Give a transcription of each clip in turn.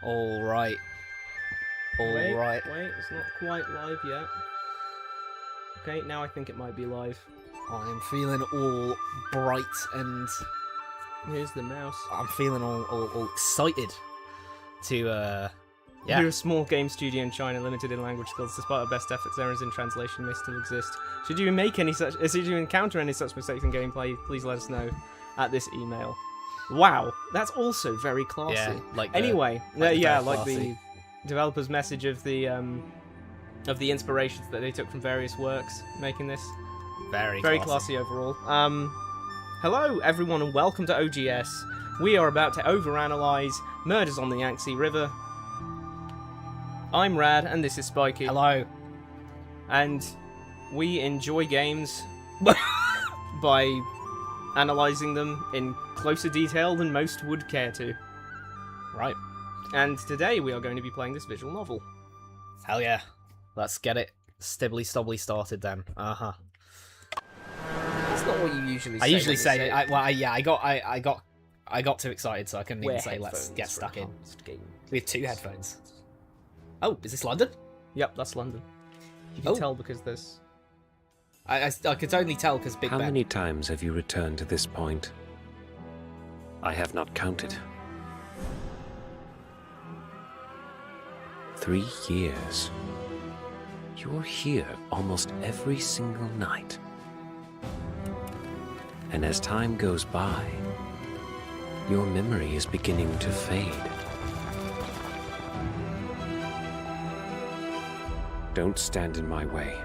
All right. All right. Wait, it's not quite live yet. Okay, now I think it might be live. I'm feeling all bright and Here's the mouse. I'm feeling all excited to We're a small game studio in China, limited in language skills. Despite our best efforts, errors in translation may still exist. Should you encounter any such mistakes in gameplay, please let us know at this email. Wow, that's also very classy. Yeah, like anyway, very like classy. the developer's message of the inspirations that they took from various works making this. very Classy overall. Hello everyone and welcome to OGS. We are about to overanalyze Murders on the Yangtze River. I'm Rad and this is Spiky. Hello. And we enjoy games by analysing them in closer detail than most would care to. Right. And today we are going to be playing this visual novel. Hell yeah. Let's get it stibbly stobbly started then. Uh-huh. That's not what you usually say. I usually when say, you I got too excited, so I couldn't wear even say let's headphones get for stuck in. enhanced game. We have two headphones. Oh, is this London? Yep, that's London. You can Oh. tell because there's... I could only tell because Big How Ben. many times have you returned to this point? I have not counted. 3 years. You're here almost every single night. And as time goes by, your memory is beginning to fade. Don't stand in my way.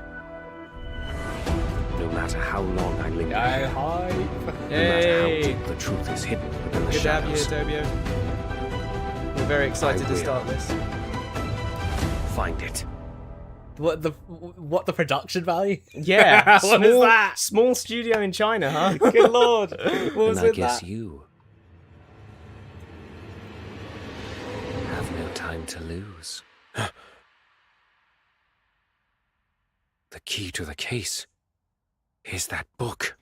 No matter how long I linger here, hi. no matter how Hey! deep the truth is hidden within the Good to have you shadows, here, Tobio. We're very excited to start this. find it. What the production value? Yeah, What is that? Small studio in China, huh? Good lord. What was And I with guess that? you have no time to lose. The key to the case is that book.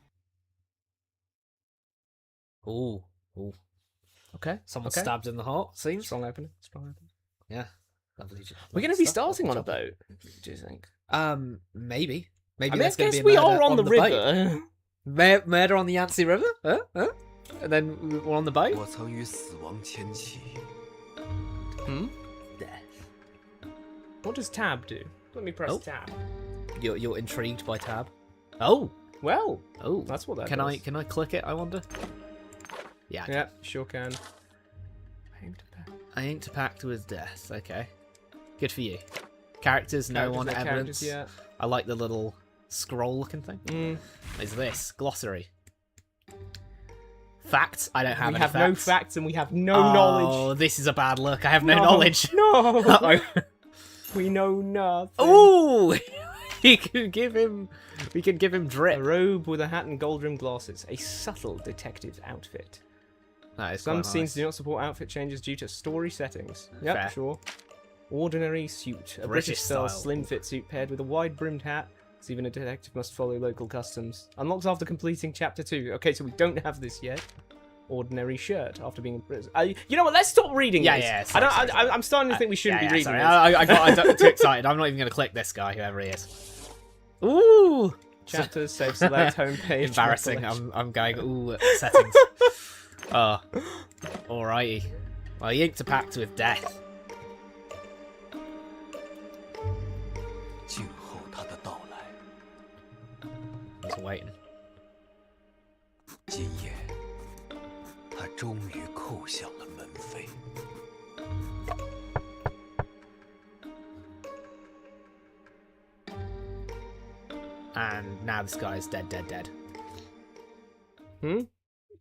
Ooh. Ooh. Okay. Someone okay. stabbed in the heart, seems. Strong opening. Strong opening. Yeah. Lovely. We're going to be stuff. starting on a boat. Do you think? Maybe. Maybe I mean, I there's going to guess be a we murder are on the boat. river. Murder on the Yangtze River? Huh? And then we're on the boat? 我曾与死亡前妻。 Hmm? Death. What does tab do? Let me press Oh. tab. You're intrigued by tab? Oh. Well, Oh. that's what that Can does. I click it, I wonder? Yeah. Yeah, sure can. Aim to pack. I ain't to pact with death. Okay. Good for you. Characters, no one, Characters, evidence. yeah. I like the little scroll looking thing. Mm. Is this? Glossary. Facts? I don't have We any have facts. no facts and we have no Oh, knowledge. this is a bad look. I have no knowledge. No. Uh-oh. We know nothing. Ooh! We can give him drip. A robe with a hat and gold-rimmed glasses. A subtle detective outfit. That is Some quite scenes nice. do not support outfit changes due to story settings. Yep, Fair. sure. Ordinary suit. A British British-style style. slim-fit suit paired with a wide-brimmed hat. So even a detective must follow local customs. Unlocks after completing Chapter 2. Okay, so we don't have this yet. Ordinary shirt after being in prison. You know what? Let's stop reading Yeah, this. yeah, sorry, I'm starting to think we shouldn't be reading sorry. this. I got too excited. I'm not even going to click this guy, whoever he is. Ooh! Chapters, save select, homepage. Embarrassing. recollection. I'm going, ooh, settings. Alrighty. Well, he inked a pact with death. 静候他的到来。 He's waiting. 今夜，他终于叩响了门扉。 And now this guy's dead. Hmm?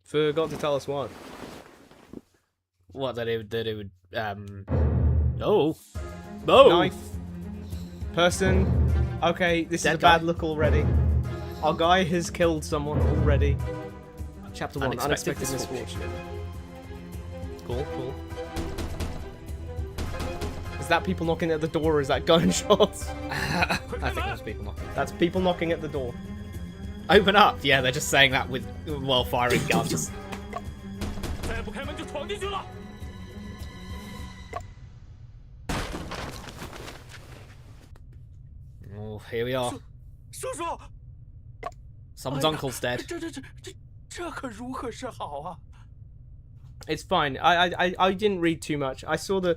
Forgot to tell us what. What, that it would, Oh! Oh! Knife. Person. Okay, this Dead is a bad guy. look already. Our guy has killed someone already. Chapter 1, Unexpected Unexpected Misfortune. Cool. Is that people knocking at the door or is that gunshots? I think there's people knocking. That's people knocking at the door. Open up! Yeah, they're just saying that with, while firing guns. here we are. 叔叔， Someone's uncle's dead. 这可如何是好啊？ It's fine. I didn't read too much. I saw the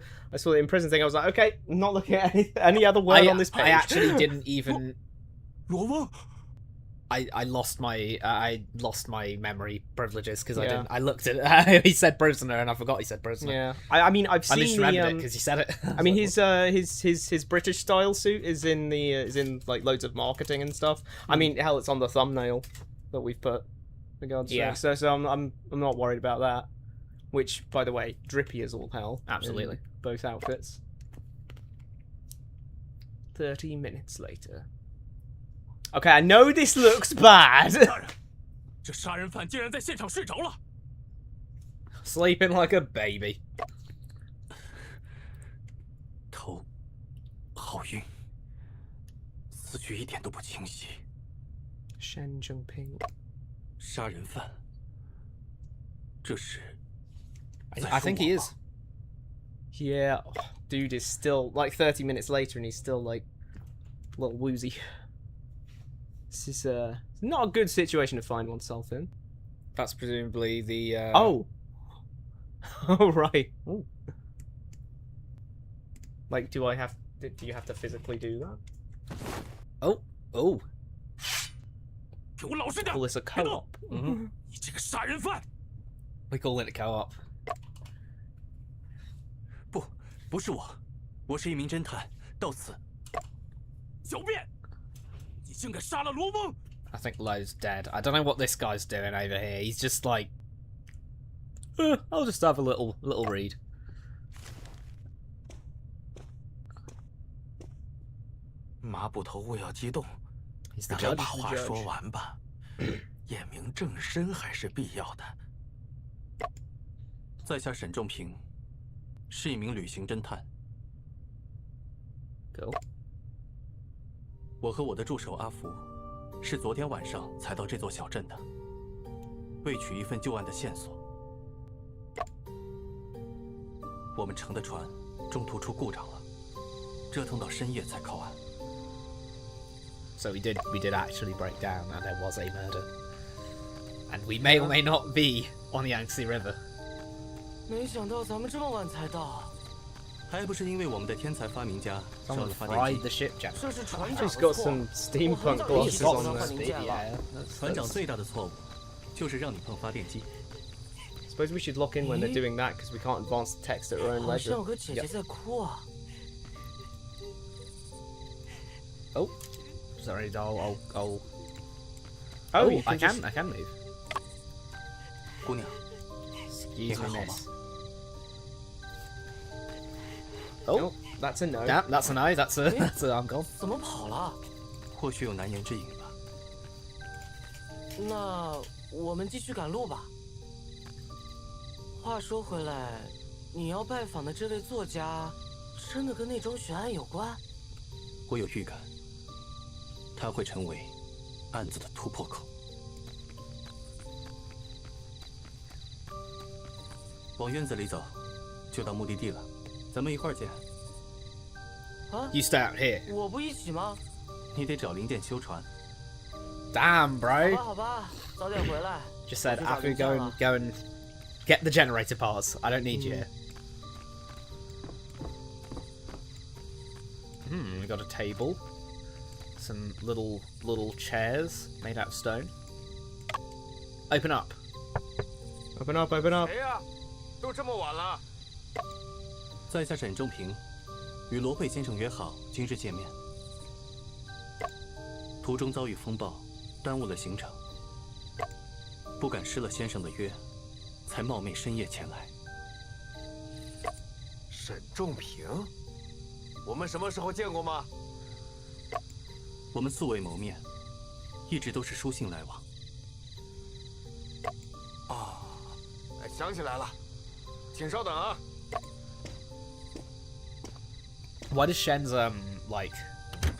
in prison thing. I was like, okay, I'm not looking at any other word on this page. I actually didn't even. 罗翁， I lost my memory privileges because I Yeah. didn't. I looked at it. He said prisoner, and I forgot he said prisoner. Yeah. I mean, I've I seen just the. remembered it because he said it. I mean, his British style suit is in like loads of marketing and stuff. I mean, hell, it's on the thumbnail that we've put. For God's Yeah. sake. So I'm not worried about that. Which, by the way, drippy as all hell. Absolutely. In both outfits. 30 minutes later. Okay, I know this looks bad. 大人，这杀人犯竟然在现场睡着了。 Sleeping like a baby. 头好晕，思绪一点都不清晰。 Shen Zhongping. 杀人犯，这是 I think he is. Yeah, dude is still like 30 minutes later and he's still like a little woozy. This is not a good situation to find oneself in. That's presumably the. Oh. Oh right. Ooh. Like, do you have to physically do that? Oh. 给我老实点！ Call this a 别动 co-op. 嗯你这个杀人犯！ We call it a co-op. 不是我，我是一名侦探。到此，狡辩！你竟敢杀了罗翁！ I think Lowe's dead. I don't know what this guy's doing over here. He's just like, I'll just have a little read. 麻布头不要激动， He's the 让 judge. 把话说完吧。验明正身还是必要的。在下沈仲平，是一名旅行侦探。 Cool. 我和我的助手阿福，是昨天晚上才到这座小镇的，为取一份旧案的线索。我们乘的船中途出故障了，折腾到深夜才靠岸。 So we did actually break down, and there was a murder, and we may or may not be on the Yangtze River. 没想到咱们这么晚才到， 还不是因为我们的天才发明家上 Someone 了发电 fried 机。 the ship, Jack. 这是船长 She's 的 got 错。 some steampunk 我 glasses 很早 on 就 there. 发明件了。 Yeah, 船长最大的错误，就是让你碰发电机。 Suppose we should lock in when they're doing that because we can't advance the text at our own 好 leisure. 像有个姐姐在哭啊。 Oh, sorry, I'll. Oh, you I can can move. 姑娘， Excuse me, miss. Oh, Oh, that's a no. yeah, that's a no. That's a I'm gone. 怎么跑了？或许有难言之隐吧。那我们继续赶路吧。话说回来，你要拜访的这位作家，真的跟那桩悬案有关？我有预感，他会成为案子的突破口。往院子里走，就到目的地了。咱们一块儿见。啊， You stay out here. 我不一起吗？你得找零件修船。 Damn, 好 bro. 吧，好吧，早点回来。 Just said, 我去找 Afu, 零件了。 go and get the generator parts. I don't need you here. We got a table. Some little chairs made out of stone. Open up. Open up, open up. 谁呀？都这么晚了，在下沈仲平，与罗慧先生约好今日见面。途中遭遇风暴，耽误了行程，不敢失了先生的约，才冒昧深夜前来。沈仲平，我们什么时候见过吗？我们素未谋面，一直都是书信来往。哎，想起来了，请稍等啊。 Why does Shen's like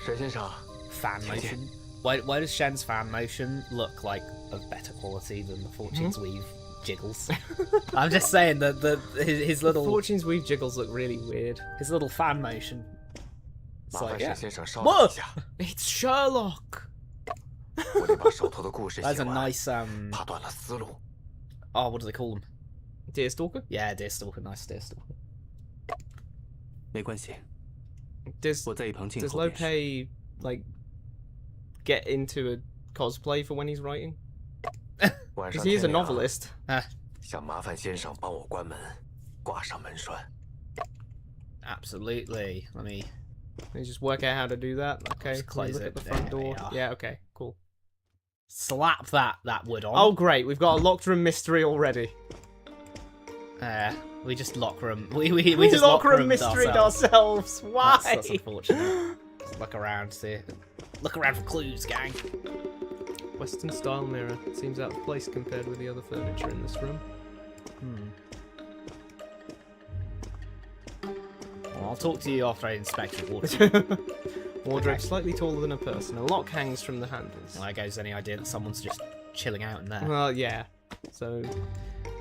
沈先生， fan motion? Why does Shen's fan motion look like of better quality than the Fortune's Weave jiggles? I'm just saying that his little Fortune's Weave jiggles look really weird. his little fan motion 麻 like, 烦 yeah. 沈先生稍 Whoa! 等一下， It's Sherlock. 我得把手头的故事 That's 写 a 完， nice 打断了思路。 Oh, what do they call them? Deerstalker. Yeah, deerstalker. Nice deerstalker. 没关系， Does 我在一旁静 does 候便是。 Lope like get into a cosplay for when he's writing? 晚 Because 上 he is a 天亮 novelist. 想麻烦先生帮我关门，挂上门栓。 Absolutely. Let me Let me just work out how to do that. Okay. Just close look it. at the front There we door. are. Yeah. Okay. Cool. slap that wood on. Oh, great. We've got a locked room mystery already. We just lock room. We just lock room roomed mysteryed ourselves. Why? That's unfortunate. Just look around, see. Look around for clues, gang. Western style mirror. Seems out of place compared with the other furniture in this room. Well, I'll talk to you after I inspect your wardrobe. Wardrobe slightly taller than a person. A lock hangs from the handles. Like, goes any idea that someone's just chilling out in there? Well, yeah. So,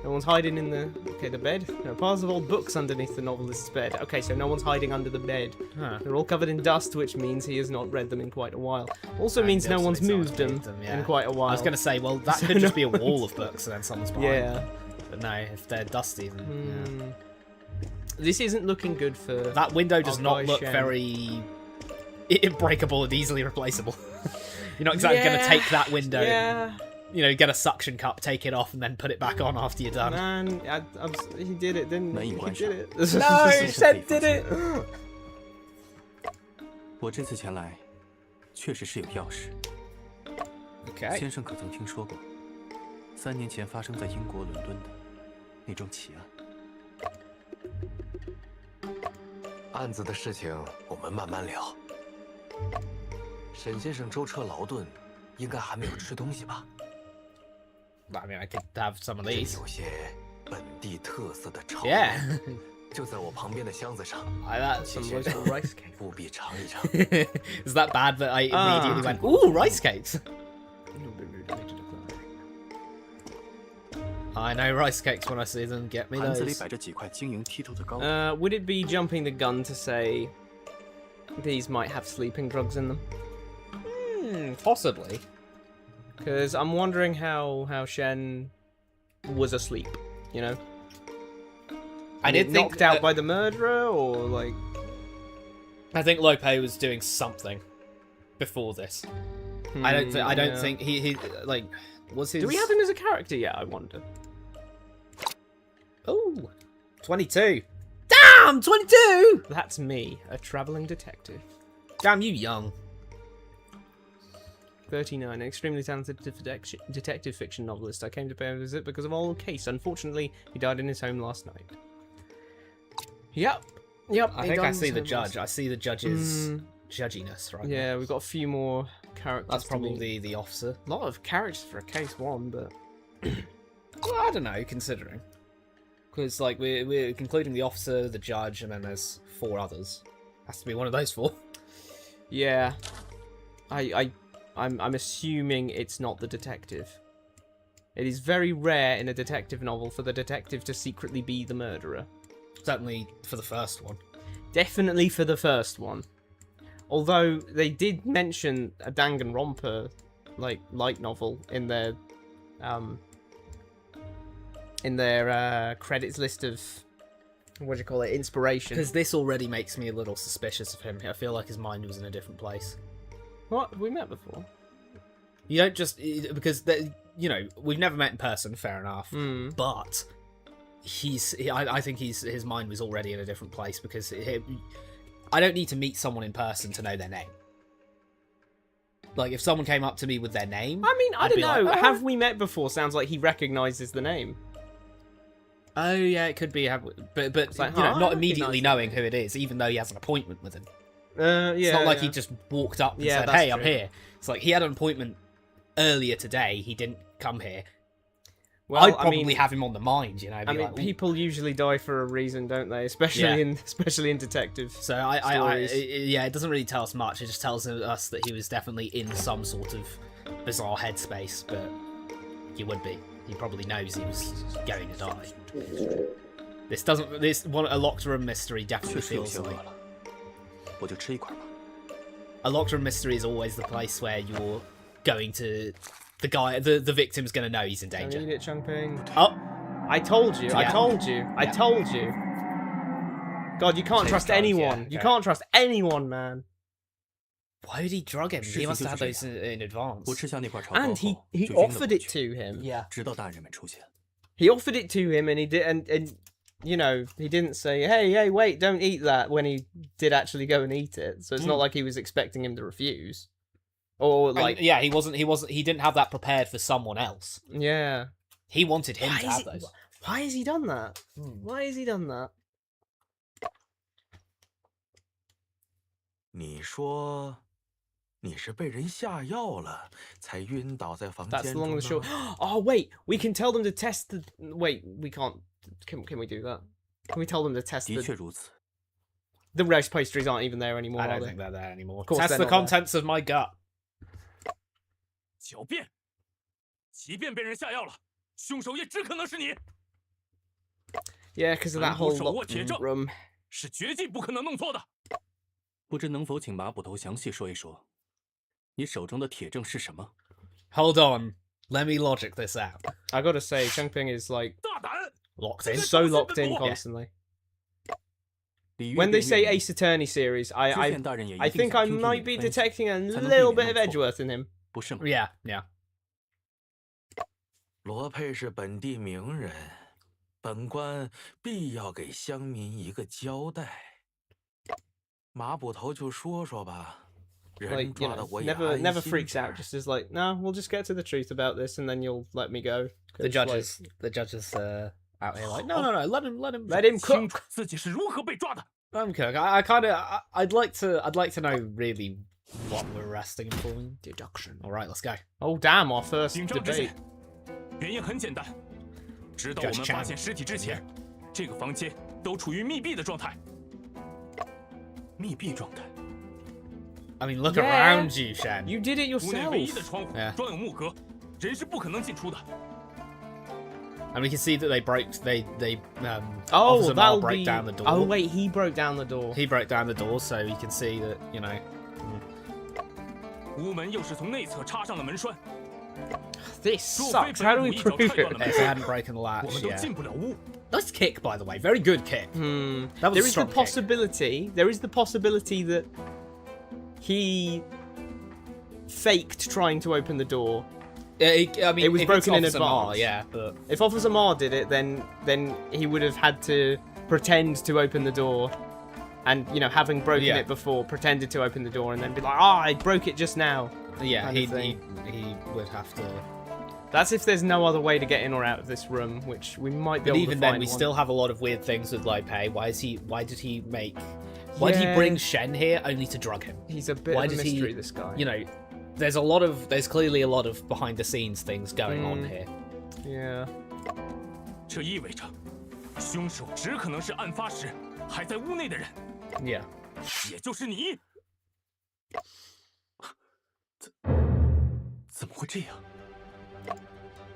no one's hiding in the... Okay, the bed. There are piles of old books underneath the novelist's bed. Okay, so no one's hiding under the bed. Huh. They're all covered in dust, which means he has not read them in quite a while. Also And means no also one's means moved them, yeah. in quite a while. I was going to say, well, that So could just no be a wall one's- of books and then someone's behind Yeah. them. But no, if they're dusty, then yeah. This isn't looking good for... That window does Our not guy look Shen. very breakable and easily replaceable. You're not exactly going to Yeah, take that window, Yeah. you know, get a suction cup, take it off, and then put it back on after you're done. Man, he did it, didn't he?难以 He 观 did 赏。 it. No, 先生 Shen 可以 did 放 it! 心我这次前来，确实是有要事。 Okay. 先生可曾听说过3年前发生在英国伦敦的那桩奇案？ 案子的事情我们慢慢聊。沈先生舟车劳顿，应该还没有吃东西吧？ I mean, I could have some of 这里 these. 有些本地特色的炒 Yeah. 面，就在我旁边的箱子上， Like that. 请 Some 先 local 生 rice cake. 务必尝一尝。 Is that bad that I immediately Ah. went, ooh, rice cakes? I know rice cakes when I see them. Get me 盘子里 those. 摆着几块晶莹剔透的糕点， Would it be jumping the gun to say these might have sleeping drugs in them? Possibly. Because I'm wondering how Shen was asleep, you know? I did think knocked out by the murderer, or like... I think Lope was doing something before this. I don't yeah. think he like was his. Do we have him as a character yet, I wonder? Oh, 22. Damn, 22. That's me, a travelling detective. Damn, you young. 39, an extremely talented detective fiction novelist. I came to pay a visit because of an old case. Unfortunately, he died in his home last night. Yep. I he think died I in see his the home judge. last- I see the judge's judginess right now. Yeah, we've got a few more characters. That's to meet. probably the officer. A lot of characters for a case one, but Well, I don't know, considering. Because, like, we're concluding the officer, the judge, and then there's 4 others. Has to be one of those 4. yeah, I'm assuming it's not the detective. It is very rare in a detective novel for the detective to secretly be the murderer. Certainly for the first one. Definitely for the first one. Although they did mention a Danganronpa like light novel in their credits list of what do you call it, inspiration. Because this already makes me a little suspicious of him. I feel like his mind was in a different place. What? Have we met before? You don't just... Because, you know, we've never met in person, fair enough. But I think his mind was already in a different place because I don't need to meet someone in person to know their name. Like, if someone came up to me with their name... I mean, I I'd don't be know. like, "Oh." Have we met before? Sounds like he recognises the name. Oh, yeah, it could be. But like, you know, huh, not I immediately recognise knowing who it is, even though he has an appointment with him. Yeah, It's not like yeah. he just walked up and Yeah, said, that's hey, I'm true. here. It's like he had an appointment earlier today. He didn't come here. Well, I'd probably I mean, have him on the mind, you know. I Be mean, like, "Ooh." people usually die for a reason, don't they? Especially Yeah. especially in detective. So yeah, it doesn't really tell us much. It just tells us that he was definitely in some sort of bizarre headspace. But he would be. He probably knows he was going to die. This a locked room mystery definitely 确实有 feels 些饿 like. 了，我就吃一块吧。a locked room mystery is always the place where you're going to the victim's going to know he's in danger. Don't eat it, Changping. Oh, I told you. I Yeah. told you. I told you. God, you can't Please trust don't, anyone. yeah, You okay. can't trust anyone, man. why would he drug him? He must have had those in advance. 我吃下那块炒糕 And 后 he 就晕了 offered 过 it 去 to him. Yeah. 直到大人们出现。 He offered it to him, and he did, and you know, he didn't say, "Hey, wait, don't eat that." When he did actually go and eat it, so it's not like he was expecting him to refuse, or like, yeah, he wasn't. He didn't have that prepared for someone else. yeah. He wanted him to is have those. Why has he done that? Why has he done that? 你说你是被人下药了，才晕倒在房 That's 间 the long 中 and the short. 呢？ Oh wait, we can tell them to test the. Wait, we can't. Can we do that? Can we tell them to test 的 the? 确如此。 The roast pastries aren't even there anymore, I are don't they? think they're there anymore. course That's they're the not there. contents of my gut. 狡辩！即便被人下药了，凶手也只可能是你， Yeah, because of that 本部 whole 手握 locked 铁证 room. 是绝技不可能弄错的。不知能否请马捕头详细说一说，你手中的铁证是什么？ Hold on. Let me logic this out. I gotta say, Changping is like 大胆！ Locked in. so locked in Yeah. constantly. 李越 When they 辩 say 越明 Ace Attorney series, 知 I 县大人也 I 一定 think 想 I 听听 might 你 be 的分析， detecting a 才能避 little 免 bit of 弄错， Edgeworth in him. 不是吗？ Yeah, yeah. 罗佩是本地名人，本官必要给乡民一个交代。马捕头就说说吧，人 Like, you 抓的 know, 我也 never 安 never 心 freaks 点 out. 儿 Just is like, no, we'll just get to the truth about this, and then you'll let me go. The 'Cause, like, judges out here like, no, let him let him 清 cook. 楚自己是如何被抓的。 let him cook. I kind of, I'd like to know really what we're arresting him for. Deduction. All right, let's go. Oh damn, our first 警长知 debate. 县，原因很简单，直到我们发现尸体之前，这个房间都处于密闭的状态。密闭状态， I mean, look Yeah. around you, Shen. You did it 屋内唯一的 yourself. 窗户 Yeah. 装有木格，人是不可能进出的。 And we can see that they Oh, Officer Ma that'll broke be. down the door. Oh wait, he broke down the door. He broke down the door, so you can see that, you know. 屋门又是从内侧插上了门栓， This 若非 sucks. How 本 do 部 we 一脚 prove 踹断了 it? 门 If they 栓， hadn't broken the 我 latch, 们都 yeah. 进不了屋。 Nice kick, by the way. Very good kick. That was There a is the strong kick. possibility. There is the possibility that he faked trying to open the door. I mean, It was if broken it's in Officer Ma, advance. yeah, but If Officer Ma did it, then he would have had to pretend to open the door, and you know, having broken Yeah. it before, pretended to open the door, and then be like, "Ah, I broke it just now." yeah, Kind of he thing. would have to. That's if there's no other way to get in or out of this room, which we might be But able even to then, find we one. still have a lot of weird things with Lai Pei. Why did he Why did he bring Shen here only to drug him? He's a bit Why of a does mystery, he? this guy. You know, there's clearly a lot of behind the scenes things going on here. Yeah. 这意味着，凶手只可能是案发时还在屋内的人， Yeah. 也就是你。怎么会这样？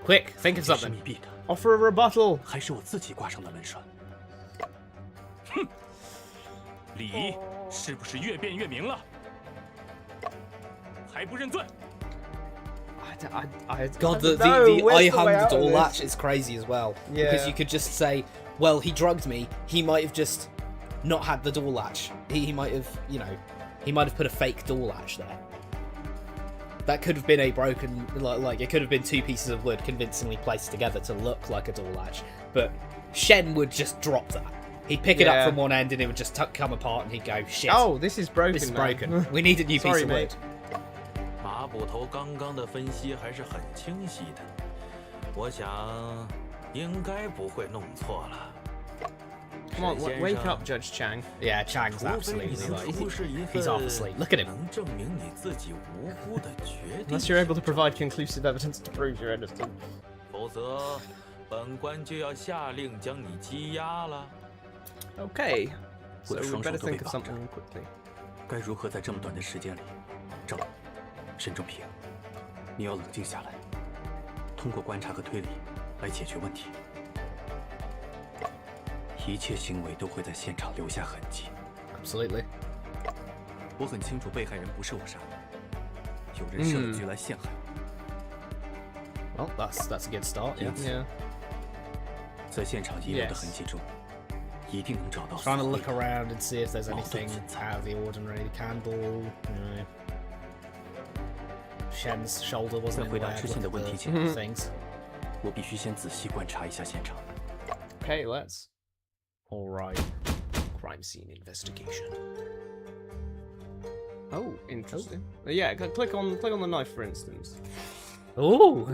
Quick, think of 这是 something. 密闭的， Offer a rebuttal. 还是我自己挂上的门栓？哼，理是不是越辩越明了？还不认罪？ I God, don't the know. Where's I the way hung out the of door this? latch is crazy as well. Yeah. Because you could just say, well, he drugged me. He might have just not had the door latch. He might have, you know, he might have put a fake door latch there. That could have been a broken, like it could have been two pieces of wood convincingly placed together to look like a door latch. But Shen would just drop that. He'd pick it up Yeah. from one end and it would just come apart and he'd go, shit, Oh, this is broken. this is man. broken. We need a new piece Sorry, of mate. wood. 马捕头刚刚的分析还是很清晰的，我想应该不会弄错了。 Come on, 沈 wake 先生 up, Judge Chang. Yeah, Chang's 除非 absolutely 你能 like, 出示一 he's 份 half asleep. Look at him. 能证明你自己无辜的决定， Unless you're able to provide conclusive evidence to prove you're innocent. 否则本官就要下令将你羁押了。 Okay. 我 So 的 we 双手 better 都被 think of 绑着， something quickly. 该如何在这么短的时间里？沈正平，你要冷静下来，通过观察和推理来解决问题。一切行为都会在现场留下痕迹。 Absolutely. 我很清楚被害人不是我杀的，有人设了局来陷害我。 Well, that's a good start. Yeah. Yeah. 在现场遗留的痕迹中，一定能找到。 Trying to look around and see if there's 矛盾 anything 存在。 out of the ordinary. Candle, you know. Shen's shoulder 在 wasn't in 回 the 答 way. 知信的 Look 问 at 题 the 前， things. 我必须先仔细观察一下现场。 Okay, let's. All right. Crime scene investigation. Oh, interesting. Yeah, click on the knife, for instance. Ooh.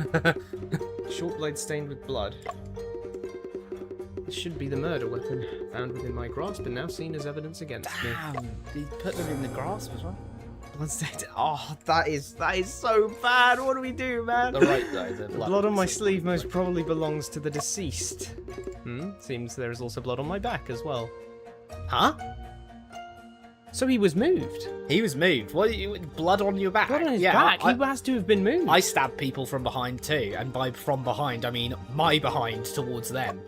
Short blade stained with blood. This should be the murder weapon found within my grasp and now seen as evidence against me. Damn. He put them in the grasp as well. Bloodstained. Oh, that is so bad. What do we do, man? The right though. The Blood on my sleeve most probably belongs to the deceased. Seems there is also blood on my back as well. Huh? So he was moved. He was moved. What? Blood on your back? Blood on his yeah, back. I, He has to have been moved. I stab people from behind too, and by from behind I mean my behind towards them.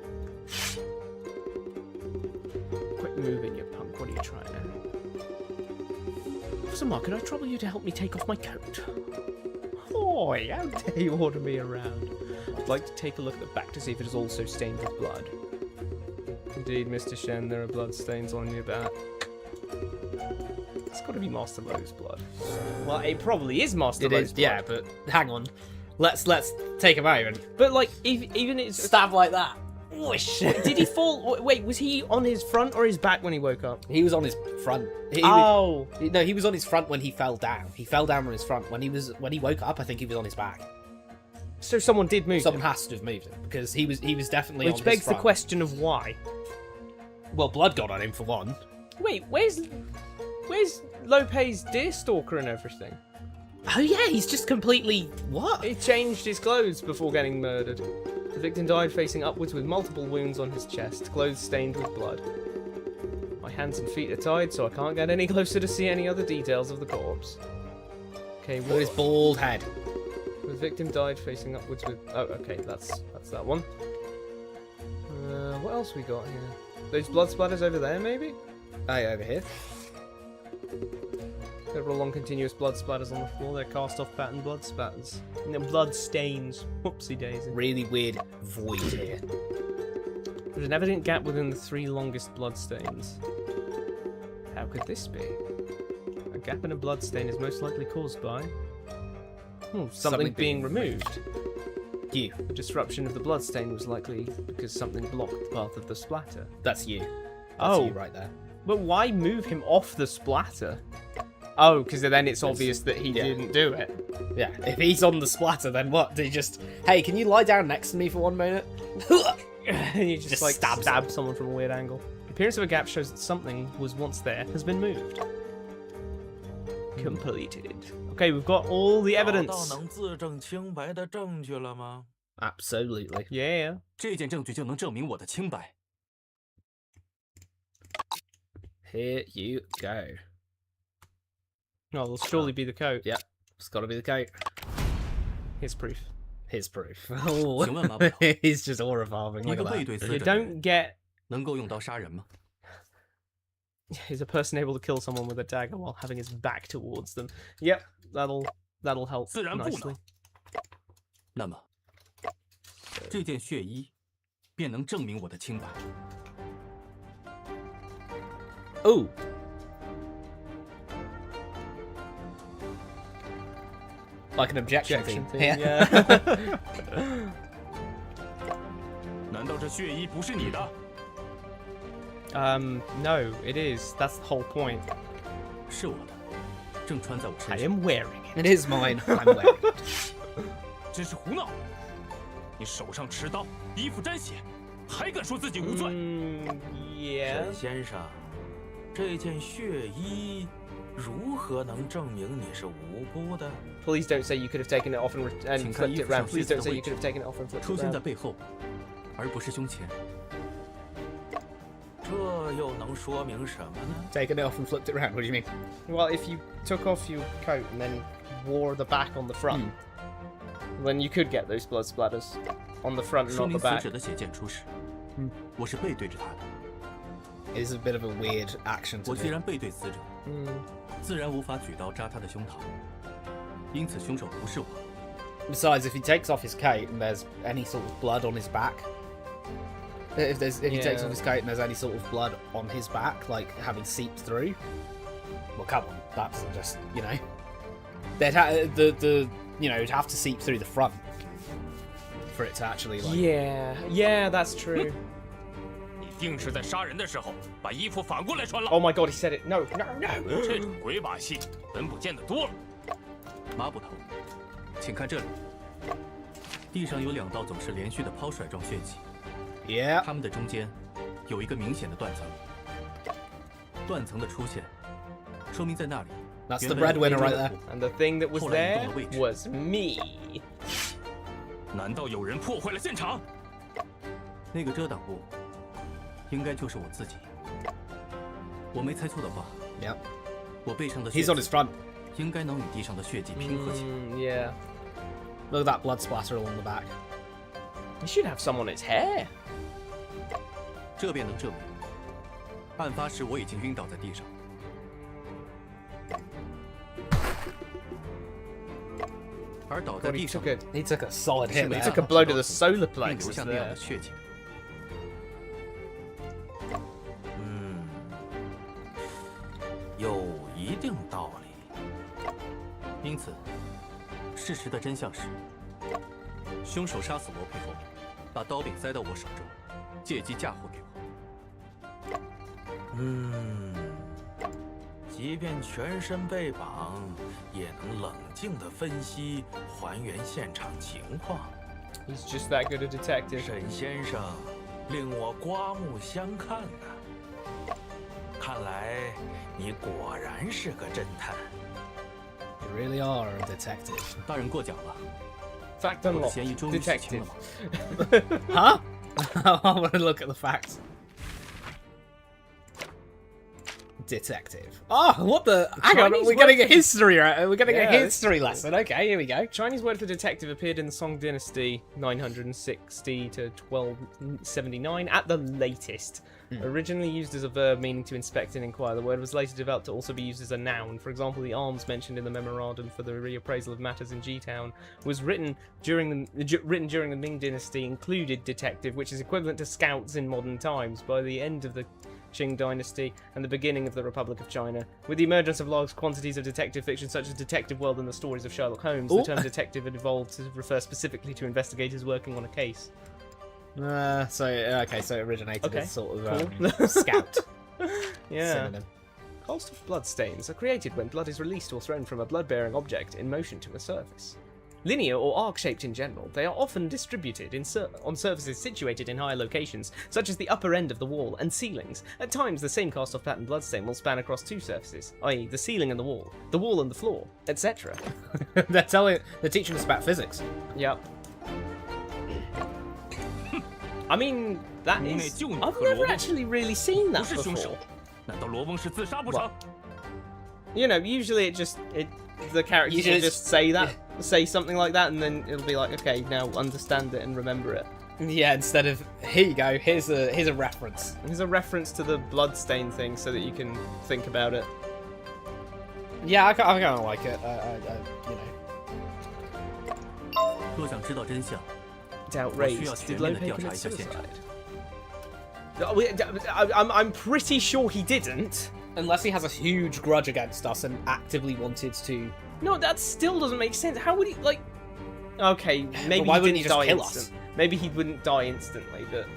Quit moving, you punk. What are you trying at? Officer Mark, could I trouble you to help me take off my coat? Oi, how dare you order me around? I'd like to take a look at the back to see if it is also stained with blood. Indeed, Mr. Shen, there are blood stains on your back. It's got to be Master Lowe's blood. Well, it probably is Master It Lowe's is, blood. yeah, but hang on. Let's take a moment. But like, even it's Stab like that. Whoosh. Did he fall? Wait, was he on his front or his back when he woke up? He was on his front. Oh, No, he was on his front when he fell down. He fell down on his front. When he woke up, I think he was on his back. so someone did move Someone him. has to have moved him because he was definitely on Which his begs the front. question of why. Well, blood got on him for one. Wait, where's Lopez Deerstalker and everything? Oh yeah, he's just completely what? He changed his clothes before getting murdered. The victim died facing upwards with multiple wounds on his chest, clothes stained with blood. My hands and feet are tied, so I can't get any closer to see any other details of the corpse. Okay, With his bald head. the victim died facing upwards with... Oh, okay, that's that one. What else we got here? Those blood splatters over there, maybe? Hey, over here. Several long continuous blood splatters on the floor. They're cast-off pattern blood spatters. No, blood stains. Whoopsie daisy. Really weird void here. There's an evident gap within the 3 longest blood stains. How could this be? A gap in a blood stain is most likely caused by... something being removed. You. The disruption of the blood stain was likely because something blocked the path of the splatter. That's you. That's Oh. you right there. But why move him off the splatter? Oh, because then it's obvious that he didn't do it. Yeah. If he's on the splatter, then what? Do you just, hey, can you lie down next to me for 1 minute? And you just like stab stab someone from a weird angle. The appearance of a gap shows that something was once there has been moved. Completed. Okay, we've got all the 找到 evidence. 能自证清白的证据了吗？ Absolutely. Yeah. 这件证据就能证明我的清白。 Here you go. Oh, it'll surely be the coat. Yeah. It's got to be the coat. Here's proof. His proof. Oh. 请问马布头， He's just awe farming. 一 Look 个 at 背 that. 对死 You 者的 don't 人 get... 能够用刀杀人吗？ Is a person able to kill someone with a dagger while having his back towards them? Yep, that'll help 自然不 nicely. 能。那么，这件血衣便能证明我的清白。 Oh. Like an objection Objection thing. thing, Yeah. yeah. 难道这血衣不是你的？ No, it is. That's the whole point. 是我的，正穿在我 I 身上。 am wearing it. It is mine. I'm wearing it. 真是胡闹！你手上持刀，衣服沾血，还敢说自己无罪？ Yeah. 沈先生，这件血衣如何能证明你是无辜的？ Please don't say you could have taken it off and 请看 flipped 衣 it 服上 round. 血 Please 渍 don't 的 say 位 you 置 could have taken it off and flipped 出 it 现在 round. 背后，而不是胸前。这又能说明什么呢？ Taken it off and flipped it around. What do you mean? Well, if you took off your coat and then wore the back on the front, then you could get those blood splatters on the front and 说 not 明 the 死 back. 者的血溅出时，我是背对着他的。 It is a bit of a weird action to 我既 do. 然背对死者，自然无法举刀扎他的胸膛，因此凶手不是我。 Besides, if he takes off his coat and there's any sort of blood on his back, if he takes off his coat and there's any sort of blood on his back, like having seeped through, well, come on, that's just they'd it'd have to seep through the front for it to actually like. Yeah, that's true. 一定是在杀人的时候把衣服反过来穿了。 Oh my god, he said it. No. 这种鬼把戏，本补见得多了。马捕头，请看这里，地上有2道总是连续的抛甩状血迹， Yeah. 它们的中间有一个明显的断层。断层的出现，说明在那里。 That's the breadwinner right there. And the thing that was there was me. 难道有人破坏了现场？那个遮挡物，应该就是我自己。我没猜错的话， Yep. 我背上的血 He's on his front. 应该能与地上的血迹拼合起来。Yeah. Look at that blood splatter along the back. He should have some on his hair. 这便能证明，案发时我已经晕倒在地上。而倒在 God, he 地上 took a He took a solid hit he there. took a blow to the solar 并留 plexus 下那样 there. 的血迹。有一定道理。因此，事实的真相是，凶手杀死罗佩后，把刀柄塞到我手中，借机嫁祸给我。即便全身被绑，也能冷静地分析、还原现场情况。 He's just that good a detective. 沈先生令我刮目相看呐、看来你果然是个侦探。 You really are a detective. 大人过奖了， Fact 我的 unlocked. 嫌疑终于洗清 Detective. 了吗？ Huh? I want to look at the facts. Detective. Oh, what the? Hang on, Chinese we're getting a word for- history. We're getting Yeah, a history lesson. Okay, here we go. Chinese word for detective appeared in the Song Dynasty 960 to 1279 at the latest. Originally used as a verb meaning to inspect and inquire, the word was later developed to also be used as a noun. For example, the arms mentioned in the memorandum for the reappraisal of matters in G-Town was written during the Ming Dynasty included detective, which is equivalent to scouts in modern times. By the end of the Qing Dynasty and the beginning of the Republic of China, with the emergence of large quantities of detective fiction such as Detective World and the stories of Sherlock Holmes, the term detective had evolved to refer specifically to investigators working on a case. So it originated as sort of cool. scout Yeah. synonym. Cost of bloodstains are created when blood is released or thrown from a blood-bearing object in motion to a surface. Linear or arc-shaped in general, they are often distributed on surfaces situated in higher locations, such as the upper end of the wall and ceilings. At times, the same cast-off pattern bloodstain will span across two surfaces, i.e. the ceiling and the wall and the floor, etc. They're teaching us about physics. Yep. I mean, that is... I've never actually really seen that 不是凶手 before. 难道罗翁是自杀不成？ You know, usually the characters Usually will just say something like that, and then it'll be like, okay, now understand it and remember it. Yeah, instead of here you go, here's a reference. Here's a reference to the bloodstain thing, so that you can think about it. Yeah, I kind of like it. You know. 若想知道真相， Doubt 我需要 raised. 全 Did 面地 Lope 调查 commit 一下现场。 suicide? I'm pretty sure he didn't. Unless he has a huge grudge against us and actively wanted to. No, that still doesn't make sense. How would he, like... Okay, maybe why he wouldn't he didn't just die kill us? instant. Maybe he wouldn't die instantly, but...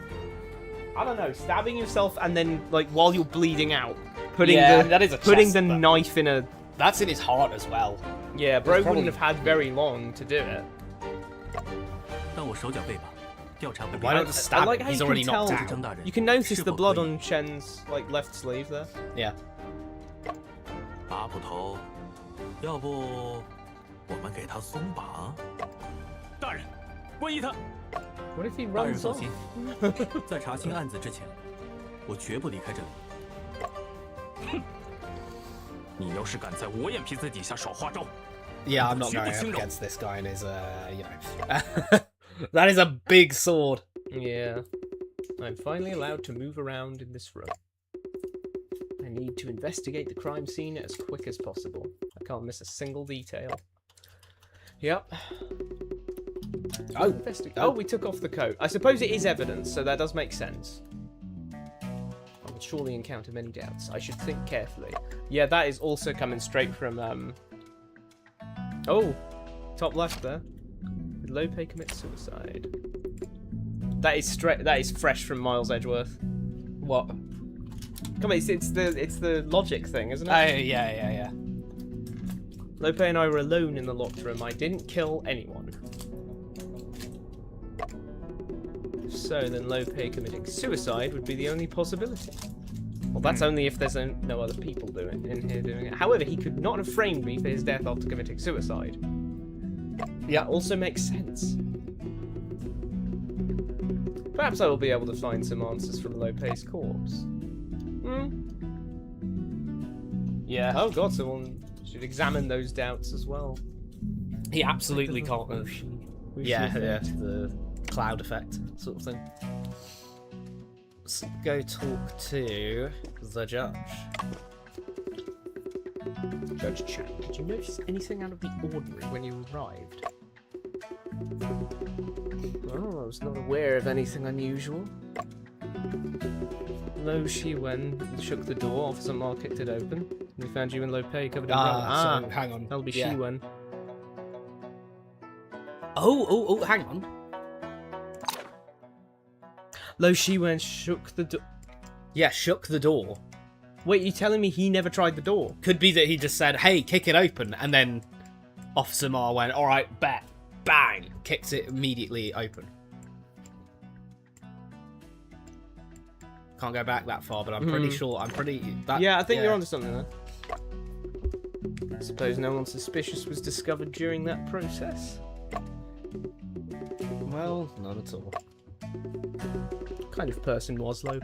I don't know, stabbing yourself and then, like, while you're bleeding out, putting that is a putting chest, the but knife in a... That's in his heart as well. Yeah, bro probably- wouldn't have had very long to do it. 但我手脚被绑，调查不 Why 了 not。just stab like him? how He's you already can knocked tell- 张 out. 大人， You can notice 是 the 否 blood 可以 on Chen's, like, left sleeve there. Yeah. 马捕头，要不我们给他松绑？大人，关押他。 What if he 大人 runs 放 off? 心，在查清案子之前，我绝不离开这里。你要是敢在我眼皮子底下耍花招， Yeah, I'm not Shoot going the up signal. against this guy and his, you know. That is a big sword. Yeah. I'm finally allowed to move around in this room. I need to investigate the crime scene as quick as possible. I can't miss a single detail. Yep. Oh, we took off the coat. I suppose it is evidence, so that does make sense. I will surely encounter many doubts. I should think carefully. Yeah, that is also coming straight from, Oh, top left there. Lope commits suicide. That is fresh from Miles Edgeworth. What? Come on, it's the logic thing, isn't it? Oh, yeah. Lope and I were alone in the locked room. I didn't kill anyone. So then Lope committing suicide would be the only possibility. Well, that's only if there's no other people doing it. However, he could not have framed me for his death after committing suicide. Yeah, also makes sense. Perhaps I will be able to find some answers from Lope's corpse. Yeah, oh god, so one should examine those doubts as well. He absolutely can't. The cloud effect sort of thing. Let's go talk to the judge. Judge Chan, did you notice anything out of the ordinary when you arrived? Oh, I was not aware of anything unusual. Lo Shiwen shook the door, Officer Ma kicked it open. We found you and Lope covered in blood. So hang on. That'll be Shiwen. Oh, hang on. Lo Shiwen shook the door. Yeah, shook the door. Wait, you telling me he never tried the door? Could be that he just said, hey, kick it open, and then Officer Ma went, alright, bet. Bang! Kicks it immediately open. Can't go back that far, but I'm pretty sure. Yeah, I think you're onto something there. I suppose no one suspicious was discovered during that process. Well, not at all. What kind of person was Lope?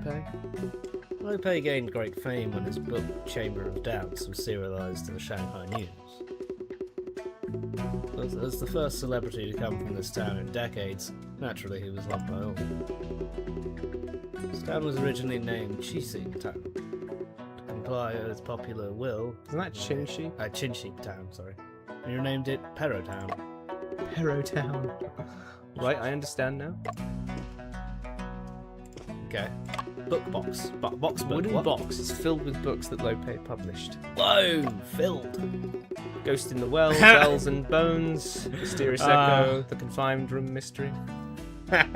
Lope gained great fame when his book Chamber of Doubts was serialized in the Shanghai News. As the first celebrity to come from this town in decades, naturally he was loved by all. This town was originally named Chising Town. To comply with its popular will... Isn't that Chinshi? Chinshi Town, sorry. And you named it Pero Town. Pero Town. Right, I understand now. Okay. Book box. Box book. Wooden box is filled with books that Lope published. Whoa! Filled. Ghost in the Well, Bells and Bones, Mysterious Echo, The Confined Room Mystery. They're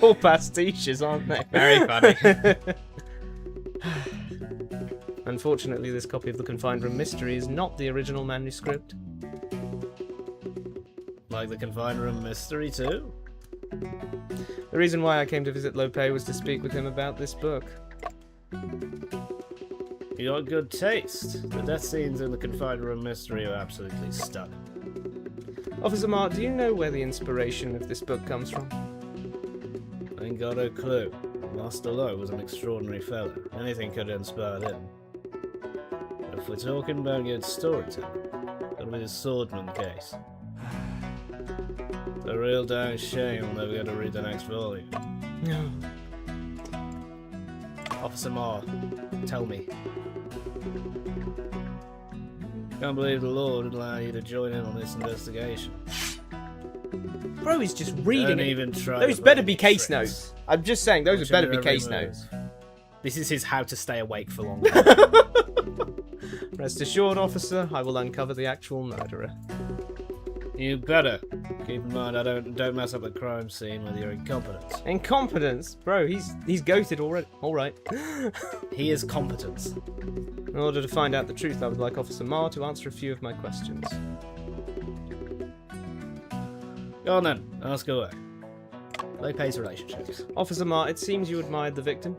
all pastiches, aren't they? Very funny. Unfortunately, this copy of The Confined Room Mystery is not the original manuscript. Like The Confined Room Mystery too? The reason why I came to visit Lope was to speak with him about this book. You got good taste. The death scenes in The Confined Room Mystery are absolutely stunning. Officer Mark, do you know where the inspiration of this book comes from? I ain't got a clue. Master Lo was an extraordinary fellow. Anything could have inspired him. If we're talking about good storytelling, it'll be the Swordman case. A real dang shame I'll never get to read the next volume. No. Officer Ma, tell me. Can't believe the Lord would allow you to join in on this investigation. Bro, he's just reading Don't it. even try. Those better be case notes. I'm just saying, those Watching better be your every case move. notes. This is his how to stay awake for longer. Rest assured, officer, I will uncover the actual murderer. You better. Keep in mind, I don't mess up the crime scene with your incompetence. Incompetence? Bro, he's goated already. Alright. He is competent. In order to find out the truth, I would like Officer Ma to answer a few of my questions. Go on then, ask away. Lope's relationships. Officer Ma, it seems you admired the victim.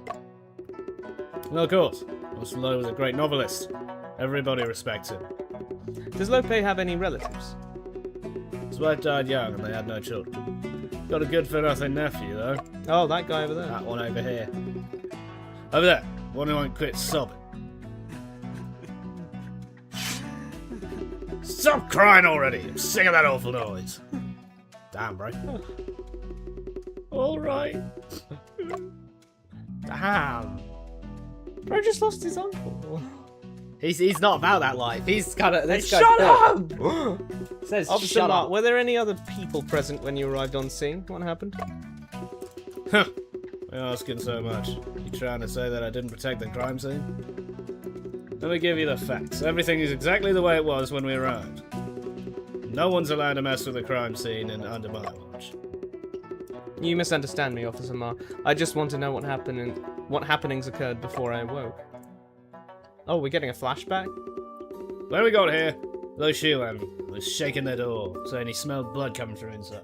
Well, of course. Master Lo was a great novelist. Everybody respects him. Does Lope have any relatives? His wife died young and they had no children. Got a good-for-nothing nephew, though. Oh, that guy over there. That one over here. Over there. One who won't quit sobbing. Stop crying already! I'm sick of that awful noise. Damn, bro. Alright. Damn. Bro just lost his uncle. He's not about that life. He's kind of. Shut up! Says Officer shut Mark, up. were there any other people present when you arrived on scene? What happened? Huh. You're asking so much. You trying to say that I didn't protect the crime scene? Let me give you the facts. Everything is exactly the way it was when we arrived. No one's allowed to mess with the crime scene and under my watch. You misunderstand me, Officer Ma. I just want to know what happened and what happenings occurred before I awoke. Oh, we're getting a flashback? When we got here, those Shilan was shaking their door, saying he smelled blood coming from inside.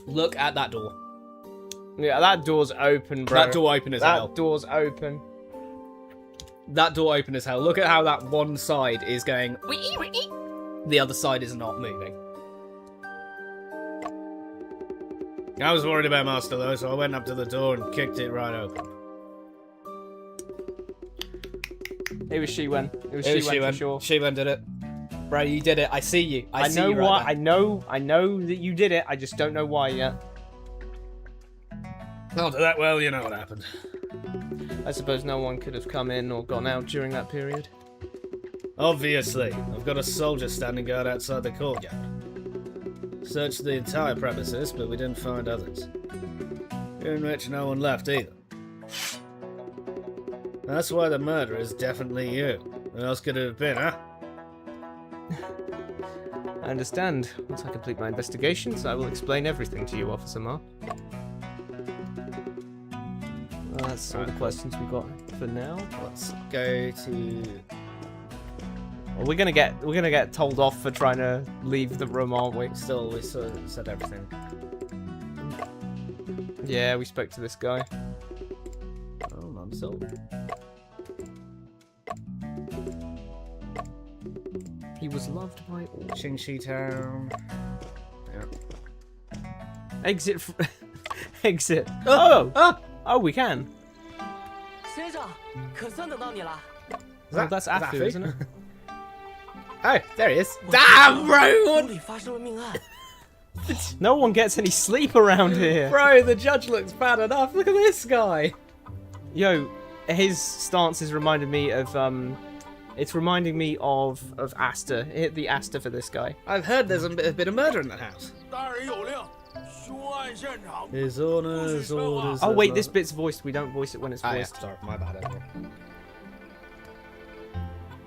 Look at that door. Yeah, that door's open, bro. That door open as hell. That door's open. That door open as hell. Look at how that one side is going. The other side is not moving. I was worried about Master though, so I went up to the door and kicked it right open. It was Shiwen. It was Shiwen for sure. Shiwen did it. Bro, you did it. I see you. I see know you right why. there. I know that you did it. I just don't know why yet. Not that well, you know what happened. I suppose no one could have come in or gone out during that period. Obviously, I've got a soldier standing guard outside the courtyard. Searched the entire premises, but we didn't find others. In which no one left either. That's why the murderer is definitely you. Who else could it have been, huh? I understand. Once I complete my investigations, I will explain everything to you, Officer Ma. Well, that's all the questions we got for now. Let's go to... Well, we're gonna get told off for trying to leave the room, aren't we? We still said everything. Yeah, we spoke to this guy. Oh, non-soul. He was loved by all. Qingxi Town. Yeah. Exit. Exit. Oh! Oh, we can. 先生，可算等到你了。 Oh, that's Afu, isn't it? Oh, there he is. Damn, bro! 屋里发生了命案， No one gets any sleep around here. Bro, the judge looks bad enough. Look at this guy. Yo, his stance has reminded me of it's reminding me of Asta. Hit the Asta for this guy. I've heard there's a bit of murder in that house. 大人有令，凶案现场 His honour's orders. Oh wait, this bit's voiced. We don't voice it when it's Oh, yeah, voiced. sorry, my bad. Edward.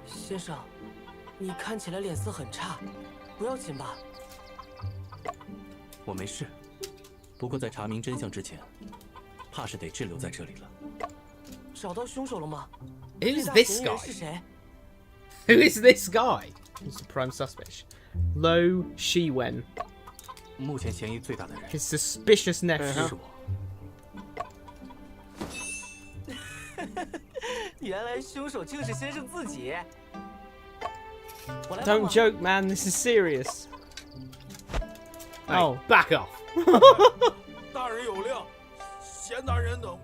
先生，你看起来脸色很差，不要紧吧？我没事，不过在查明真相之前，怕是得滞留在这里了。找到凶手了吗？ Who's 最大 this 嫌疑人 guy? 是谁？ Who is this guy? He's the prime suspect. Lo Shiwen. 目前嫌疑最大的人 His suspicious nephew. 是我。原来凶手竟是先生自己。我来帮 Don't 忙。 joke, man. This is serious. Hey, Oh. back off. 大人有令，闲杂人等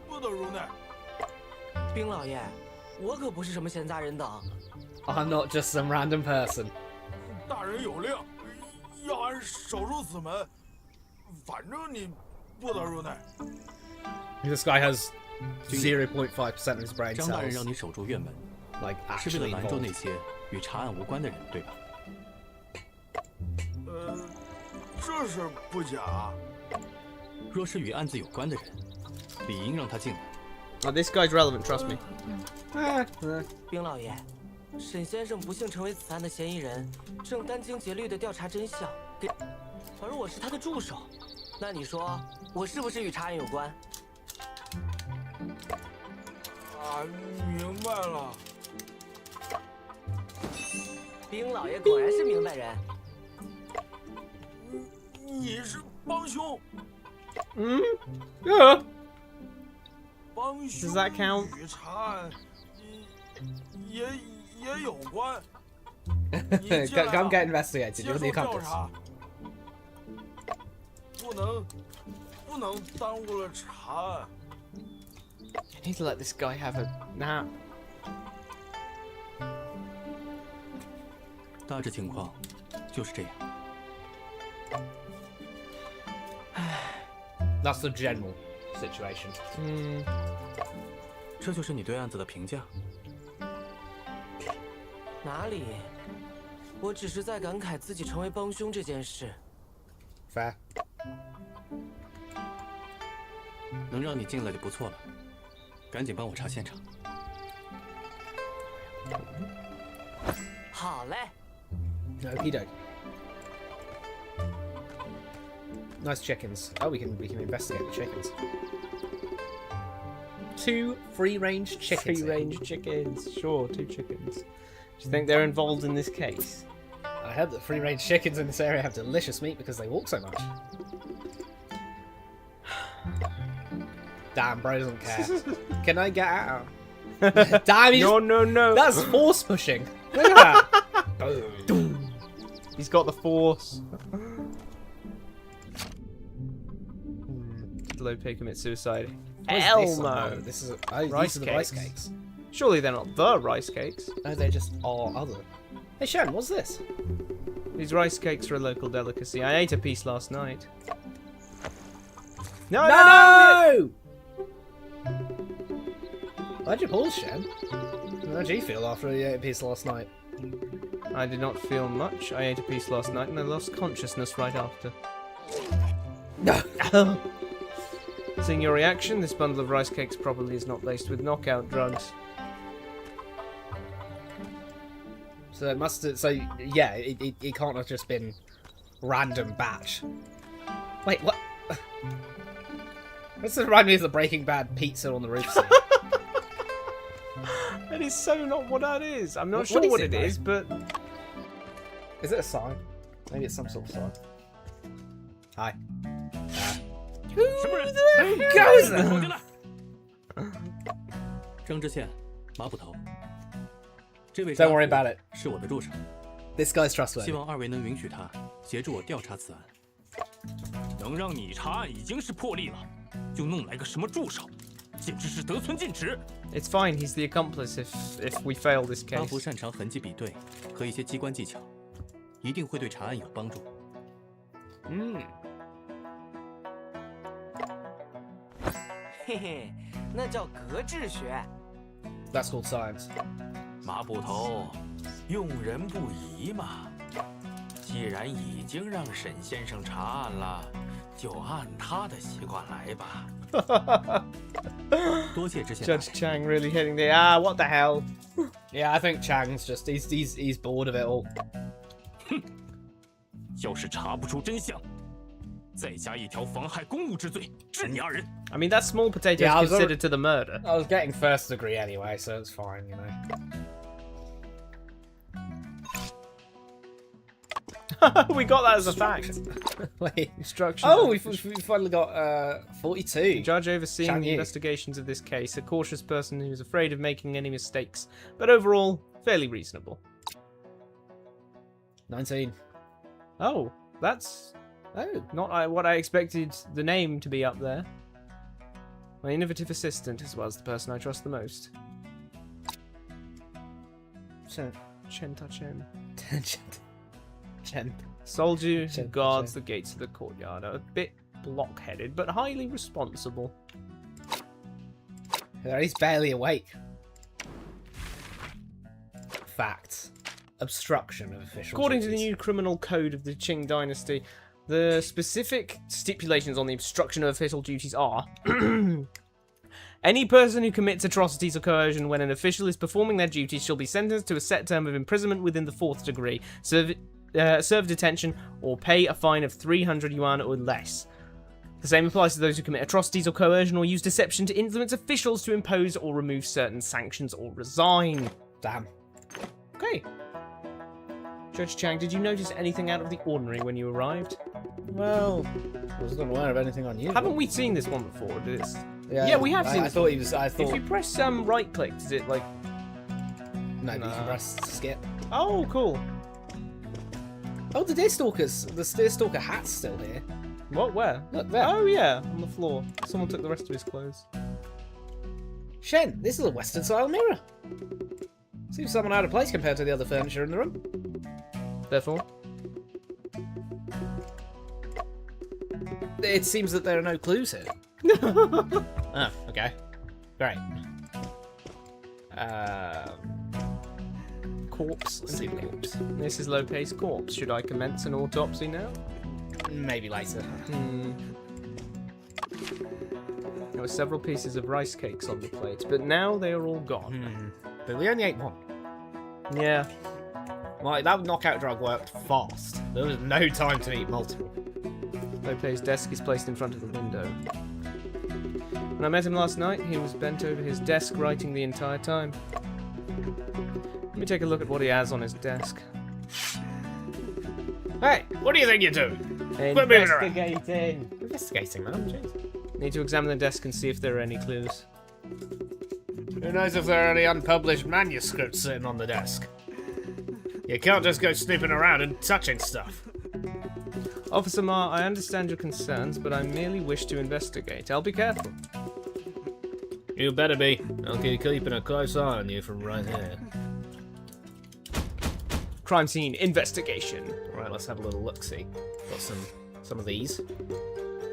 不得入内。兵老爷，我可不是什么闲杂人等。 I'm not just some random person. 大人有令，要俺守住此门，反正你不得入内。 This guy has 0.5% of his brain 张大人 cells 让你守住院门， like 是为 actually 了拦住 involved. 那些与查案无关的人，对吧？这是不假。若是与案子有关的人，理应让他进来。 Oh, this guy's relevant. Trust me. 兵老爷，沈先生不幸成为此案的嫌疑人，正殚精竭虑地调查真相，而我是他的助手。那你说，我是不是与查案有关？明白了。兵老爷果然是明白人。你是帮凶， Yeah. 帮 Does 凶 that count? 与查案也有关。 Go get investigated. 接 You're 受 the 调 accomplice. 查，不能耽误了查案。 I need to let this guy have a nap. 大致情况就是这样。 That's the general situation. 嗯，这就是你对案子的评价？哪里？我只是在感慨自己成为帮凶这件事。 Fair. 能让你进来就不错了，赶紧帮我查现场。好嘞。 Okie doke. Nice chickens. Oh, we can investigate the chickens. 2 free-range chickens. Free-range chickens. Sure, 2 chickens. Do you think they're involved in this case? I heard that free-range chickens in this area have delicious meat because they walk so much. Damn, bro doesn't care. Can I get out? Damn, he just, No. that's force pushing. Look at that. Boom. He's got the force. Did Lope commit suicide? What is Hell this no. one? This is Rice these are the rice cakes. Surely they're not the rice cakes. No, they just are other. Hey Shen, what's this? These rice cakes are a local delicacy. I ate a piece last night. No! Why'd you pause, Shen? How'd you feel after you ate a piece last night? I did not feel much. I ate a piece last night and I lost consciousness right after. No. Seeing your reaction, this bundle of rice cakes probably is not laced with knockout drugs. So it must have, so yeah, it can't have just been random batch. Wait, what? This reminds me of the Breaking Bad pizza on the roof scene. That is so not what that is. I'm not What sure is what it, it is, but Is it a sign? Maybe it's some sort of sign. Hi. Who goes there? 走进来。张知县，马捕头。这位 Don't worry about it. 是我的助手， This guy's 希 trustworthy. 望二位能允许他协助我调查此案。能让你查案已经是破例了，就弄来个什么助手，简直是得寸进尺。 it's fine. He's the accomplice if we fail this 他 case. 不擅长痕迹比对和一些机关技巧，一定会对查案有帮助。嘿嘿，那叫格致学。 That's called science. 马捕头，用人不疑嘛。既然已经让沈先生查案了，就按他的习惯来吧。多谢知县。 Judge Chang really hitting the what the hell? Yeah, I think Chang's just he's bored of it all. 要是查不出真相，再加一条妨害公务之罪，治你二人。 I mean, that's small potatoes Yeah, I was considered to the murder. I was getting first degree anyway, so it's fine, you know. We got that as a fact. Wait. Instruction. Oh, we finally got 42. Judge overseeing Chang the Yu. investigations of this case, a cautious person who's afraid of making any mistakes, but overall, fairly reasonable. 19. Oh, that's not what I expected the name to be up there. My innovative assistant, as well as the person I trust the most. Chen. Chenta Chen. Chen. Soldier who Chen- guards Chen. the gates of the courtyard. A bit block-headed, but highly responsible. He's barely awake. Facts. Obstruction of official According to the duties. new criminal code of the Qing dynasty, the specific stipulations on the obstruction of official duties are any person who commits atrocities or coercion when an official is performing their duties shall be sentenced to a set term of imprisonment within the 4th degree, serve detention, or pay a fine of 300 yuan or less. The same applies to those who commit atrocities or coercion or use deception to influence officials to impose or remove certain sanctions or resign. Damn. Okay. Judge Chang, did you notice anything out of the ordinary when you arrived? Well, I wasn't aware of anything unusual. Haven't we seen this one before? Did it? Yeah, Yeah, we have seen I this thought one. he was. I thought. If you press right click, does it like? No, but you Nah. can press skip. Oh, cool. Oh, the Deerstalkers. The Deerstalker hat's still here. What? Where? Look there. Oh yeah, on the floor. Someone took the rest of his clothes. Shen, this is a Western style mirror. Seems somewhat out of place compared to the other furniture in the room. Therefore, It seems that there are no clues here. Oh, okay. Great. Corpse. Let's see the corpse. This is Lope's corpse. Should I commence an autopsy now? Maybe later. There were several pieces of rice cakes on the plate, but now they are all gone. But we only ate one. Yeah. Like, that knockout drug worked fast. There was no time to eat multiple. Lope's desk is placed in front of the window. When I met him last night, he was bent over his desk writing the entire time. Let me take a look at what he has on his desk. Hey, what do you think you're doing? Investigating. Investigating, man. Jeez. Need to examine the desk and see if there are any clues. Who knows if there are any unpublished manuscripts sitting on the desk? You can't just go snooping around and touching stuff. Officer Ma, I understand your concerns, but I merely wish to investigate. I'll be careful. You better be. I'll keep keeping a close eye on you from right here. Crime scene investigation. Right, let's have a little look-see. Got some of these.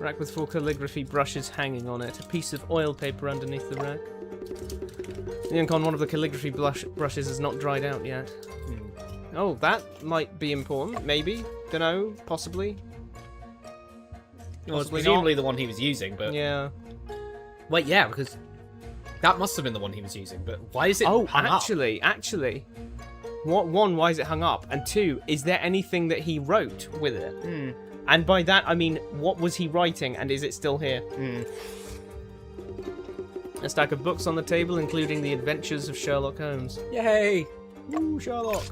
Rack with 4 calligraphy brushes hanging on it. A piece of oil paper underneath the rack. The ink on one of the calligraphy brushes has not dried out yet. Oh, that might be important. Maybe. Dunno. Possibly. Well, it's Possibly presumably the one he was using, but... Yeah. Wait, yeah, because that must have been the one he was using, but why is it hung up? Actually. One, why is it hung up? And 2, is there anything that he wrote with it? And by that, I mean, what was he writing, and is it still here? A stack of books on the table, including The Adventures of Sherlock Holmes. Yay! Woo, Sherlock!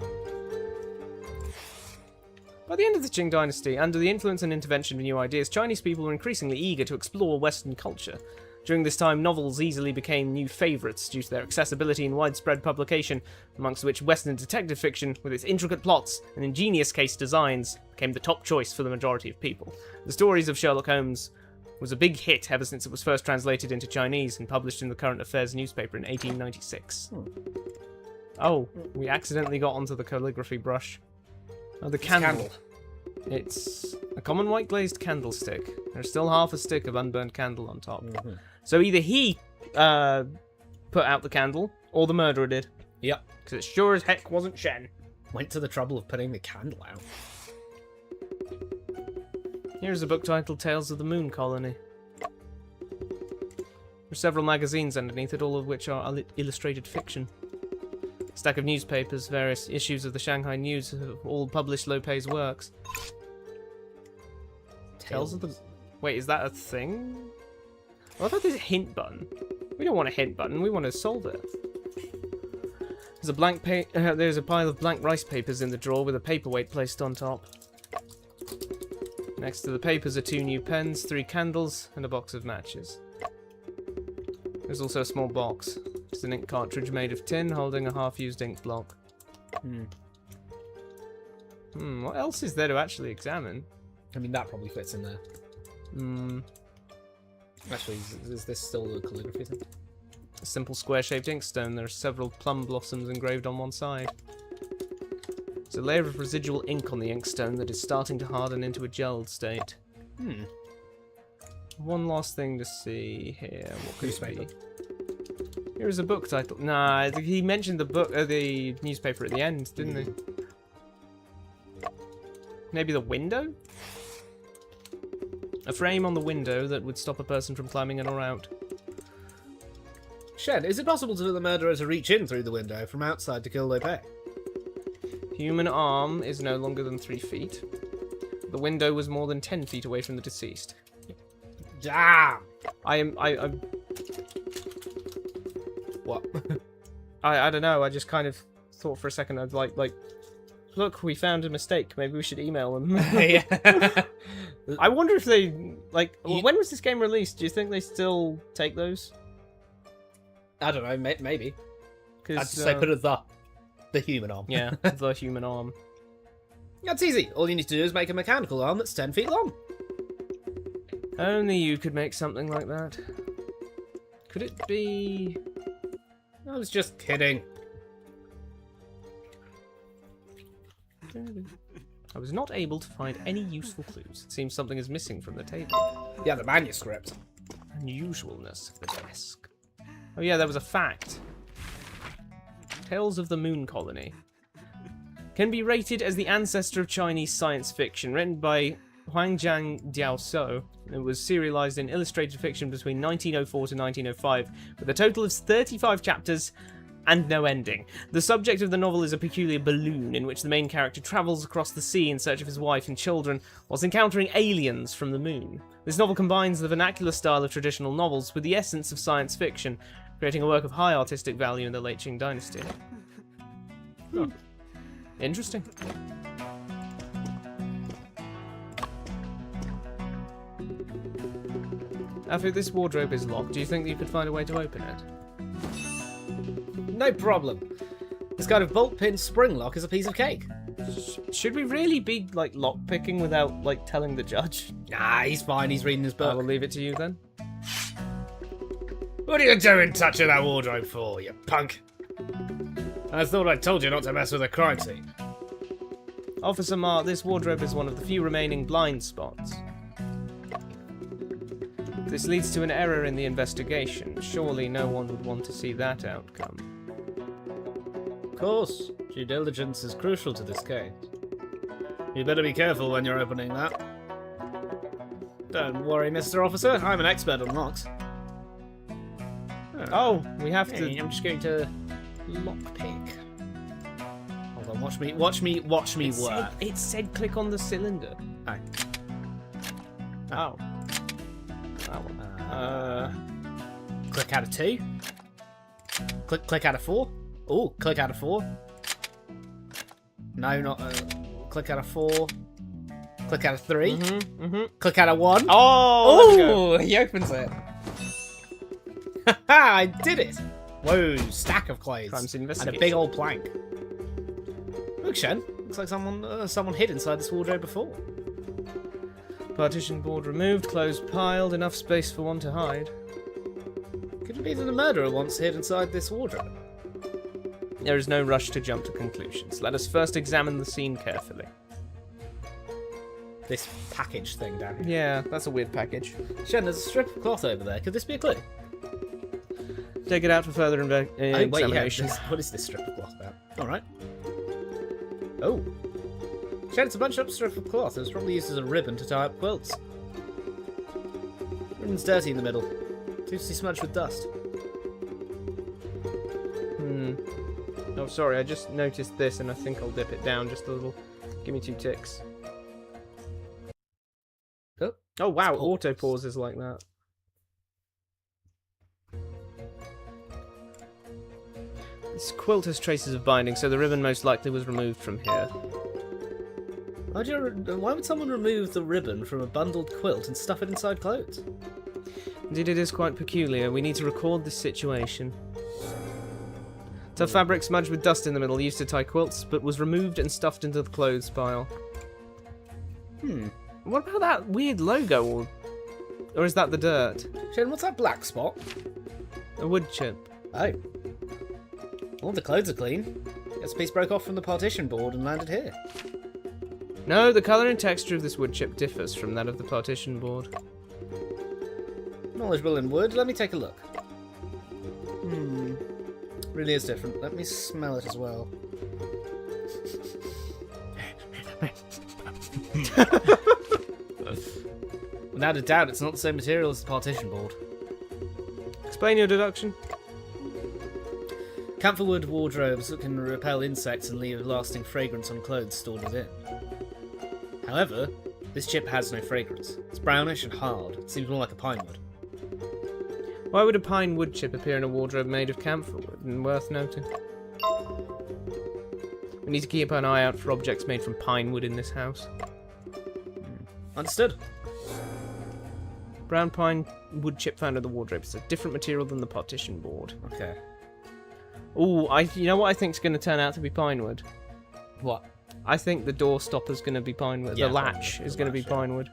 By the end of the Qing dynasty, under the influence and intervention of new ideas, Chinese people were increasingly eager to explore Western culture. During this time, novels easily became new favourites due to their accessibility and widespread publication, amongst which Western detective fiction, with its intricate plots and ingenious case designs, became the top choice for the majority of people. The stories of Sherlock Holmes was a big hit ever since it was first translated into Chinese and published in the Current Affairs newspaper in 1896. Oh, we accidentally got onto the calligraphy brush. Oh, the candle. It's a common white glazed candlestick. There's still half a stick of unburned candle on top. So either he put out the candle, or the murderer did. Yep. Because it sure as heck wasn't Shen. Went to the trouble of putting the candle out. Here's a book titled Tales of the Moon Colony. There's several magazines underneath it, all of which are illustrated fiction. A stack of newspapers, various issues of the Shanghai News have all published Lope's works. Tales of the... Wait, is that a thing? Well, I thought there's a hint button. We don't want a hint button, we want to solve it. There's a pile of blank rice papers in the drawer with a paperweight placed on top. Next to the papers are 2 new pens, 3 candles, and a box of matches. There's also a small box. It's an ink cartridge made of tin holding a half-used ink block. What else is there to actually examine? I mean, that probably fits in there. Actually, is this still the calligraphy thing? A simple square-shaped inkstone. There are several plum blossoms engraved on one side. There's a layer of residual ink on the inkstone that is starting to harden into a gelled state. One last thing to see here. What could it be? Here is a book title. Nah, he mentioned the book, the newspaper at the end, didn't he? Maybe the window? A frame on the window that would stop a person from climbing in or out. Shen, is it possible for the murderer to reach in through the window from outside to kill Lope? Human arm is no longer than 3 feet. The window was more than 10 feet away from the deceased. Damn! What? I don't know, I just kind of thought for a second, I'd like, look, we found a mistake, maybe we should email them. Yeah. I wonder if they, when was this game released? Do you think they still take those? I don't know, maybe. I'd just Because say put it the human arm. yeah, the human arm. That's easy. All you need to do is make a mechanical arm that's 10 feet long. Only you could make something like that. Could it be... I was just kidding. I was not able to find any useful clues. It seems something is missing from the table. Yeah, the manuscript. Unusualness of the desk. Oh yeah, there was a fact. Tales of the Moon Colony. Can be rated as the ancestor of Chinese science fiction, written by Huangjiang Diaoso. It was serialized in illustrated fiction between 1904 to 1905, with a total of 35 chapters and no ending. The subject of the novel is a peculiar balloon in which the main character travels across the sea in search of his wife and children, whilst encountering aliens from the moon. This novel combines the vernacular style of traditional novels with the essence of science fiction, creating a work of high artistic value in the late Qing dynasty. Oh. Interesting. Afu, this wardrobe is locked. Do you think you could find a way to open it? No problem. This kind of bolt-pin spring lock is a piece of cake. Should we really be, like, lock-picking without, like, telling the judge? Nah, he's fine. He's reading his I book. will leave it to you then. What are you doing touching that wardrobe for, you punk? I thought I told you not to mess with a crime scene. Officer Mark, this wardrobe is one of the few remaining blind spots. This leads to an error in the investigation. Surely no one would want to see that outcome. Of course, due diligence is crucial to this case. You better be careful when you're opening that. Don't worry, Mr. Officer. I'm an expert on locks. Oh, we have to... I'm just going to lockpick. Hold on, watch me work. It said click on the cylinder. Oh. Oh. Click out of 2. Click out of 4. Oh, click out of 4. No, not click out of 4. Click out of 3. Click out of 1. Oh, he opens it. I did it. Whoa, stack of clothes Crimes and a investigation. big old plank. Look, Shen. Looks like someone hid inside this wardrobe before. Partition board removed, clothes piled, enough space for one to hide. Could it be that the murderer once hid inside this wardrobe? There is no rush to jump to conclusions. Let us first examine the scene carefully. This package thing down here. Yeah, that's a weird package. Shen, there's a strip of cloth over there. Could this be a clue? Take it out for further examination. What is this strip of cloth about? Alright. Oh. Shen, it's a bunched up strip of cloth. It was probably used as a ribbon to tie up quilts. Ribbon's dirty in the middle. Seems to be smudged with dust. Oh, sorry, I just noticed this and I think I'll dip it down just a little. Give me 2 ticks. Oh wow, auto pauses like that. This quilt has traces of binding, so the ribbon most likely was removed from here. Why would someone remove the ribbon from a bundled quilt and stuff it inside clothes? Indeed, it is quite peculiar. We need to record this situation. Tough fabric smudged with dust in the middle, used to tie quilts, but was removed and stuffed into the clothes pile. What about that weird logo? Or is that the dirt? Shen, what's that black spot? A wood chip. Oh. All the clothes are clean. Guess a piece broke off from the partition board and landed here. No, the colour and texture of this wood chip differs from that of the partition board. Knowledgeable in wood. Let me take a look. Really is different. Let me smell it as well. Without a doubt, it's not the same material as the partition board. Explain your deduction. Camphor wood wardrobes can repel insects and leave a lasting fragrance on clothes stored within. However, this chip has no fragrance. It's brownish and hard. It seems more like a pine wood. Why would a pine wood chip appear in a wardrobe made of camphor wood? And worth noting. We need to keep an eye out for objects made from pine wood in this house. Understood. Brown pine wood chip found in the wardrobe is a different material than the partition board. Okay. Ooh, you know what I think is going to turn out to be pine wood? What? I think the door stopper's going to be pine wood. Yeah, the latch is going to be pine wood.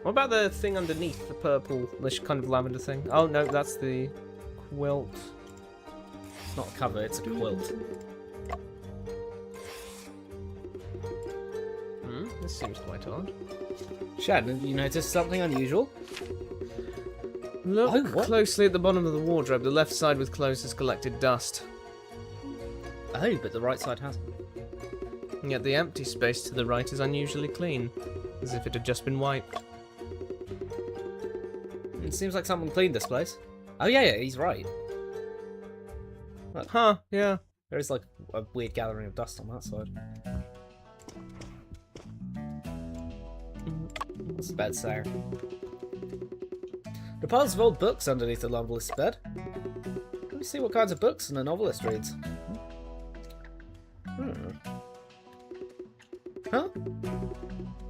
What about the thing underneath, the purple-ish kind of lavender thing? Oh no, that's the quilt. It's not a cover, it's a quilt. This seems quite odd. Shad, have you noticed something unusual? Look Oh, what? closely at the bottom of the wardrobe. The left side with clothes has collected dust. Oh, but the right side hasn't. And yet the empty space to the right is unusually clean, as if it had just been wiped. It seems like someone cleaned this place. Oh yeah, he's right. Huh, yeah. There is like a weird gathering of dust on that side. What's the bed saying? The piles of old books underneath the novelist's bed. Let me see what kinds of books the novelist reads. Huh?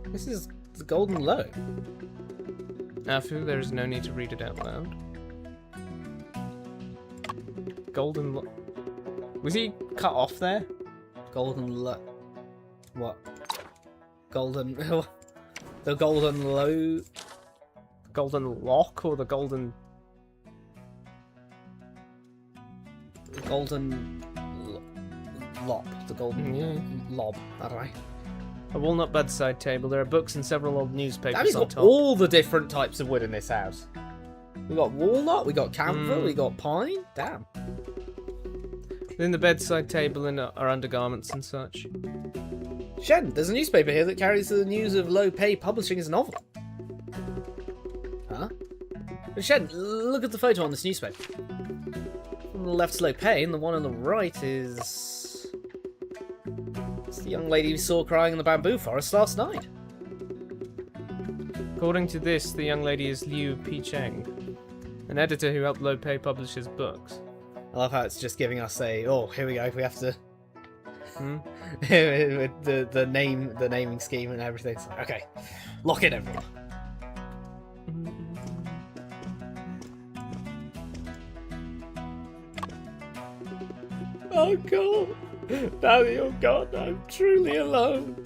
This is the Golden Low. Afu, there is no need to read it out loud. Golden Low. Was he cut off there? Golden Low. What? Golden. The Golden Low. Golden Lock or the Golden... Golden Lop. The Golden Lob. I don't know. A walnut bedside table. There are books and several old newspapers Daddy's on got top. all the different types of wood in this house. We got walnut, we got camphor, we got pine. Damn. Within the bedside table are undergarments and such. Shen, there's a newspaper here that carries the news of Lo Pei publishing his novel. Huh? Shen, look at the photo on this newspaper. On the left's Lo Pei, and the one on the right is... It's the young lady we saw crying in the bamboo forest last night. According to this, the young lady is Liu Picheng, an editor who helped Lo Pei publish his books. I love how it's just giving us a, oh, here we go, we have to... With the naming scheme and everything. It's like, okay, lock in everyone. Oh god, now that you're gone, I'm truly alone.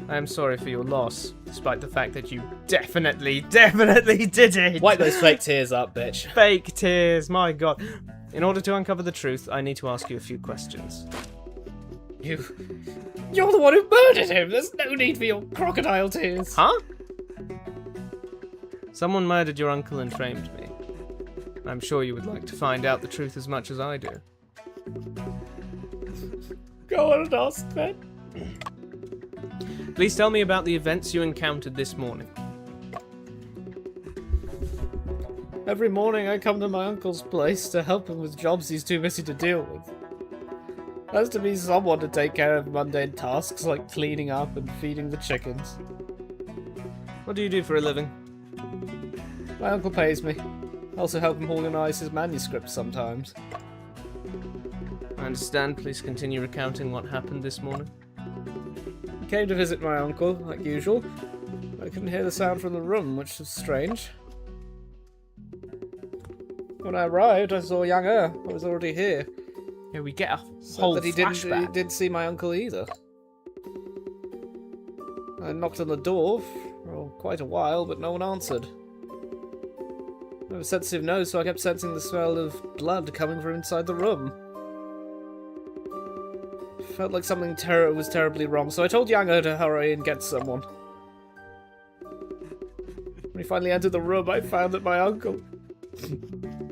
I am sorry for your loss, despite the fact that you definitely did it! Wipe those fake tears up, bitch. Fake tears, my god. In order to uncover the truth, I need to ask you a few questions. You're the one who murdered him! There's no need for your crocodile tears! Huh? Someone murdered your uncle and framed me. I'm sure you would like to find out the truth as much as I do. Go on and ask then. Please tell me about the events you encountered this morning. Every morning I come to my uncle's place to help him with jobs he's too busy to deal with. Has to be someone to take care of mundane tasks like cleaning up and feeding the chickens. What do you do for a living? My uncle pays me. I also help him organise his manuscripts sometimes. I understand. Please continue recounting what happened this morning. I came to visit my uncle, like usual. I couldn't hear the sound from the room, which was strange. When I arrived, I saw Yang I was already here. Yeah, we get a Said whole that he flashback. didn't see my uncle either. I knocked on the door for quite a while, but no one answered. I have a sensitive nose, so I kept sensing the smell of blood coming from inside the room. Felt like something was terribly wrong, so I told Yang to hurry and get someone. When he finally entered the room, I found that my uncle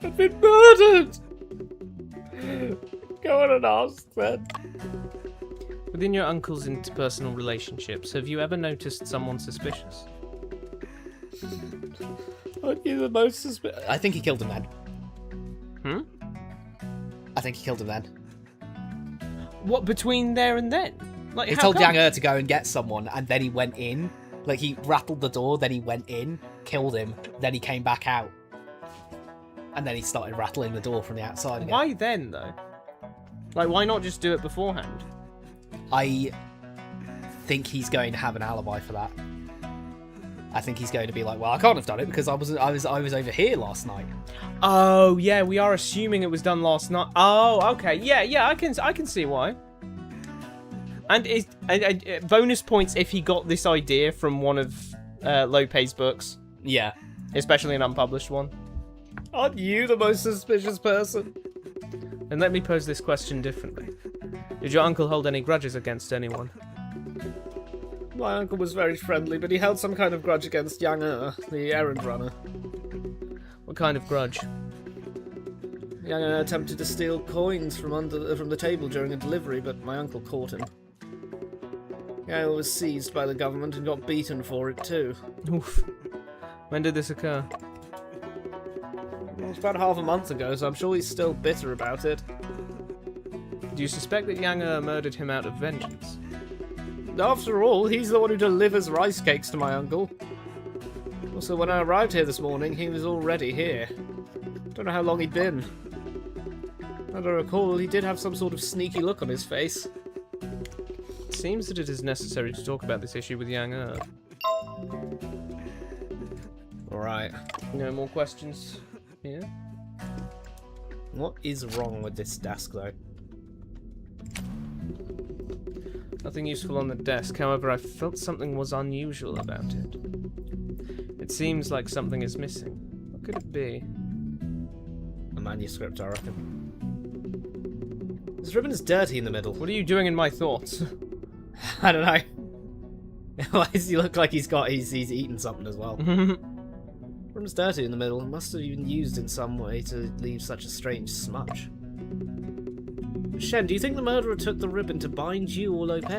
had been murdered! Go on and ask then. Within your uncle's interpersonal relationships, have you ever noticed someone suspicious? Aren't you the most suspicious? I think he killed him then. I think he killed him then. What, between there and then? Like, He how told come? Yang to go and get someone, and then he went in. Like, he rattled the door, then he went in, killed him, then he came back out. And then he started rattling the door from the outside again. Why then, though? Like, why not just do it beforehand? I think he's going to have an alibi for that. I think he's going to be like, well, I can't have done it because I was over here last night. Oh, yeah, we are assuming it was done last night. Oh, okay. Yeah, I can see why. And bonus points if he got this idea from one of Lo Pei's books. Yeah. Especially an unpublished one. Aren't you the most suspicious person? And let me pose this question differently. Did your uncle hold any grudges against anyone? My uncle was very friendly, but he held some kind of grudge against Yang the errand runner. What kind of grudge? Yang attempted to steal coins from the table during a delivery, but my uncle caught him. Yang was seized by the government and got beaten for it too. Oof. When did this occur? It was about half a month ago, so I'm sure he's still bitter about it. Do you suspect that Yangtze murdered him out of vengeance? After all, he's the one who delivers rice cakes to my uncle. Also, when I arrived here this morning, he was already here. Don't know how long he'd been. As I recall, he did have some sort of sneaky look on his face. It seems that it is necessary to talk about this issue with Yangtze. Alright. No more questions here? What is wrong with this desk, though? Nothing useful on the desk, however, I felt something was unusual about it. It seems like something is missing. What could it be? A manuscript, I reckon. This ribbon is dirty in the middle. What are you doing in my thoughts? I don't know. Why does he look like he's eaten something as well? Ribbon's dirty in the middle. It must have been used in some way to leave such a strange smudge. Shen, do you think the murderer took the ribbon to bind you or Lope?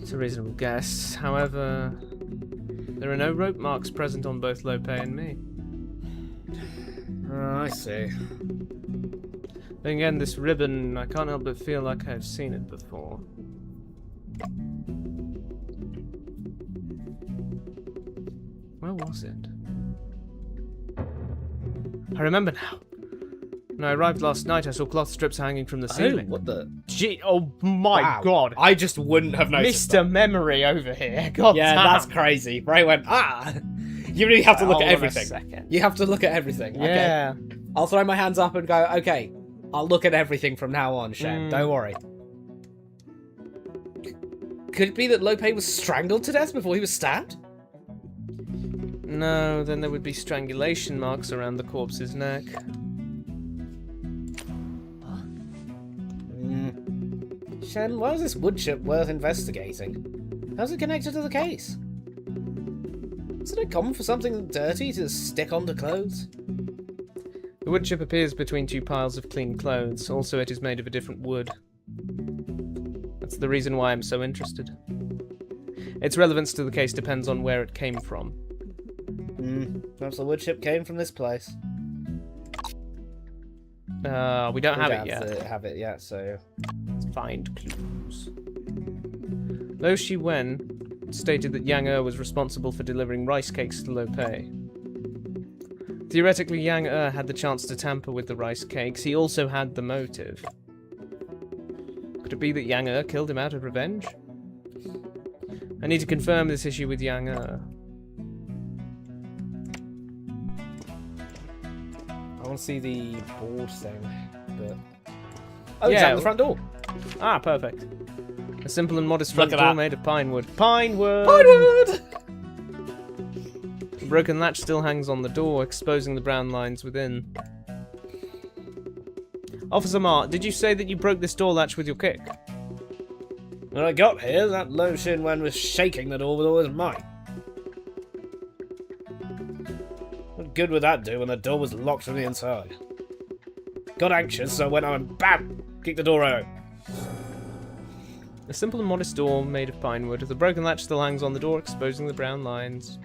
It's a reasonable guess. However, there are no rope marks present on both Lope and me. Oh, I see. Then again, this ribbon, I can't help but feel like I've seen it before. Where was it? I remember now. When I arrived last night, I saw cloth strips hanging from the ceiling. Oh, what the? Gee, oh my Wow. god. I just wouldn't have noticed. Mr. Memory over here. God Yeah, damn. that's crazy. Ray went, ah! You really have to look at Hold on a everything. second. You have to look at everything. Yeah. Okay. I'll throw my hands up and go, okay, I'll look at everything from now on, Shen. Don't worry. Could it be that Lope was strangled to death before he was stabbed? No, then there would be strangulation marks around the corpse's neck. Shen, why is this wood chip worth investigating? How's it connected to the case? Isn't it common for something dirty to stick onto clothes? The wood chip appears between two piles of clean clothes. Also, it is made of a different wood. That's the reason why I'm so interested. Its relevance to the case depends on where it came from. Perhaps the wood chip came from this place. We don't have it yet. Have it yet, so Let's find clues. Lo Shi-wen stated that Yang was responsible for delivering rice cakes to Lope. Theoretically, Yang had the chance to tamper with the rice cakes. He also had the motive. Could it be that Yang killed him out of revenge? I need to confirm this issue with Yang. I want to see the board thing. But oh, Yeah, it's out the front door. Ah, perfect. A simple and modest Look front at door that. made of pine wood. Pine wood! Pinewood! The broken latch still hangs on the door, exposing the brown lines within. Officer Mart, did you say that you broke this door latch with your kick? When I got here, that Lo Shin-wen was shaking the door with all his might. What good would that do when the door was locked from the inside? Got anxious, so I went on and BAM! Kicked the door open. A simple and modest door made of pine wood. The broken latch still hangs on the door, exposing the brown lines.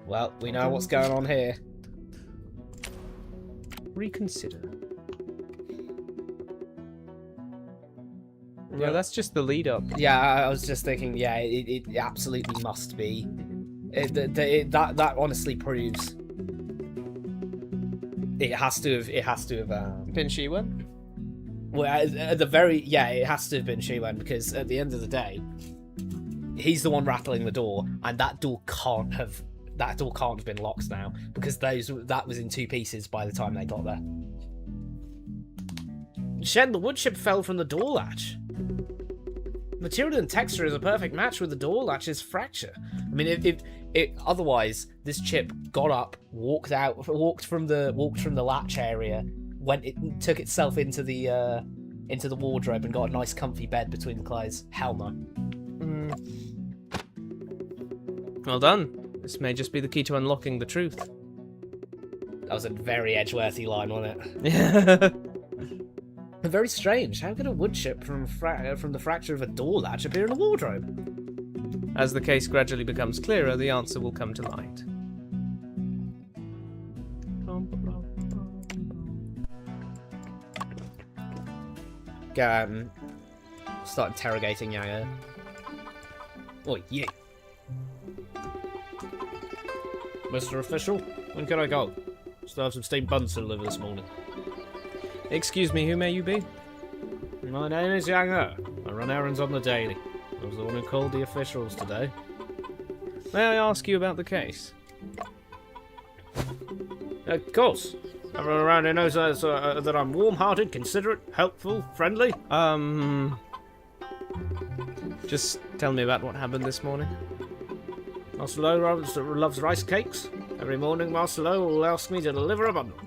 Well, we know what's going on here. Reconsider. Yeah, that's just the lead up. Yeah, I was just thinking, yeah, it absolutely must be. That honestly proves it has to have Pin Shi-wen? well, at the very, yeah, it has to have been Shi-wen, because at the end of the day, he's the one rattling the door, and that door can't have been locked now, because that was in two pieces by the time they got there. Shen, the wood chip fell from the door latch. Material and texture is a perfect match with the door latch's fracture. I mean, if otherwise this chip got up, walked from the latch area, took itself into the wardrobe and got a nice comfy bed between the clothes. Hell no. Well done. This may just be the key to unlocking the truth. was a very Edgeworthy line, wasn't it? Yeah. Very strange. How could a wood chip from the fracture of a door latch appear in a wardrobe? As the case gradually becomes clearer, the answer will come to light. Go start interrogating Yang. Oi, you. Mr. Official, when can I go? Still have some steamed buns to deliver this morning. Excuse me, who may you be? My name is Yang. I run errands on the daily. I was the one who called the officials today. May I ask you about the case? Of course. Everyone around here knows that I'm warm-hearted, considerate, helpful, friendly. Just tell me about what happened this morning. Master Lowe loves rice cakes. Every morning, Master Lowe will ask me to deliver a bundle.